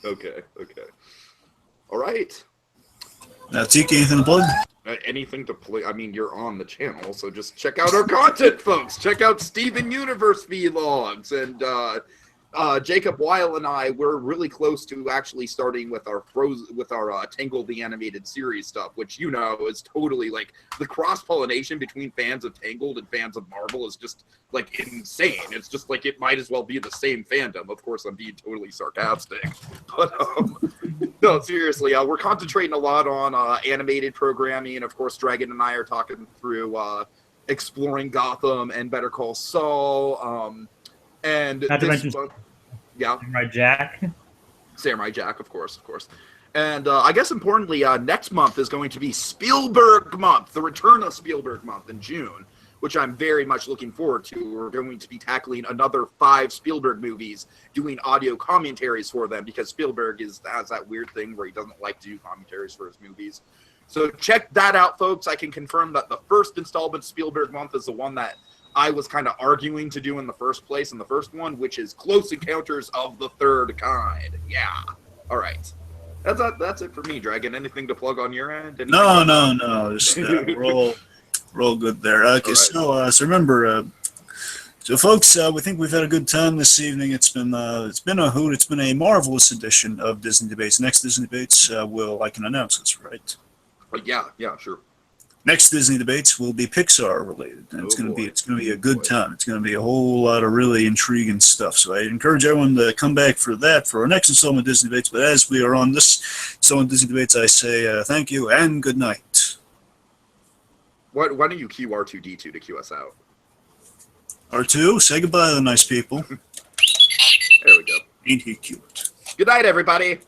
Okay. All right. Now, Tiki, anything to plug? Anything to play? I mean, you're on the channel, so just check out our content, folks. Check out Steven Universe vlogs and Jacob Weil and I. We're really close to actually starting with our Tangled the Animated Series stuff, which is totally like the cross pollination between fans of Tangled and fans of Marvel is just like insane. It's just like it might as well be the same fandom. Of course, I'm being totally sarcastic, but no, seriously, we're concentrating a lot on animated programming, and of course, Dragon and I are talking through exploring Gotham and Better Call Saul. And Not to mention yeah, Samurai Jack, of course. And I guess importantly, next month is going to be Spielberg month, the return of Spielberg month in June, which I'm very much looking forward to. We're going to be tackling another 5 Spielberg movies, doing audio commentaries for them, because Spielberg has that weird thing where he doesn't like to do commentaries for his movies. So check that out, folks. I can confirm that the first installment, Spielberg month, is the one that I was kind of arguing to do in the first place in the first one, which is Close Encounters of the Third Kind. Yeah. All right. That's it for me, Dragon. Anything to plug on your end? No. Just, we're all good there. Okay, right. So remember, folks, we think we've had a good time this evening. It's been a hoot. It's been a marvelous edition of Disney Debates. Next Disney Debates, I can announce this, right? Yeah, sure. Next Disney Debates will be Pixar related, and it's going to be a good time. It's going to be a whole lot of really intriguing stuff. So I encourage everyone to come back for that for our next installment of Disney Debates. But as we are on this installment of Disney Debates, I say thank you and good night. Why don't you cue R2D2 to cue us out? R2, say goodbye to the nice people. There we go. Ain't he cute? Good night, everybody.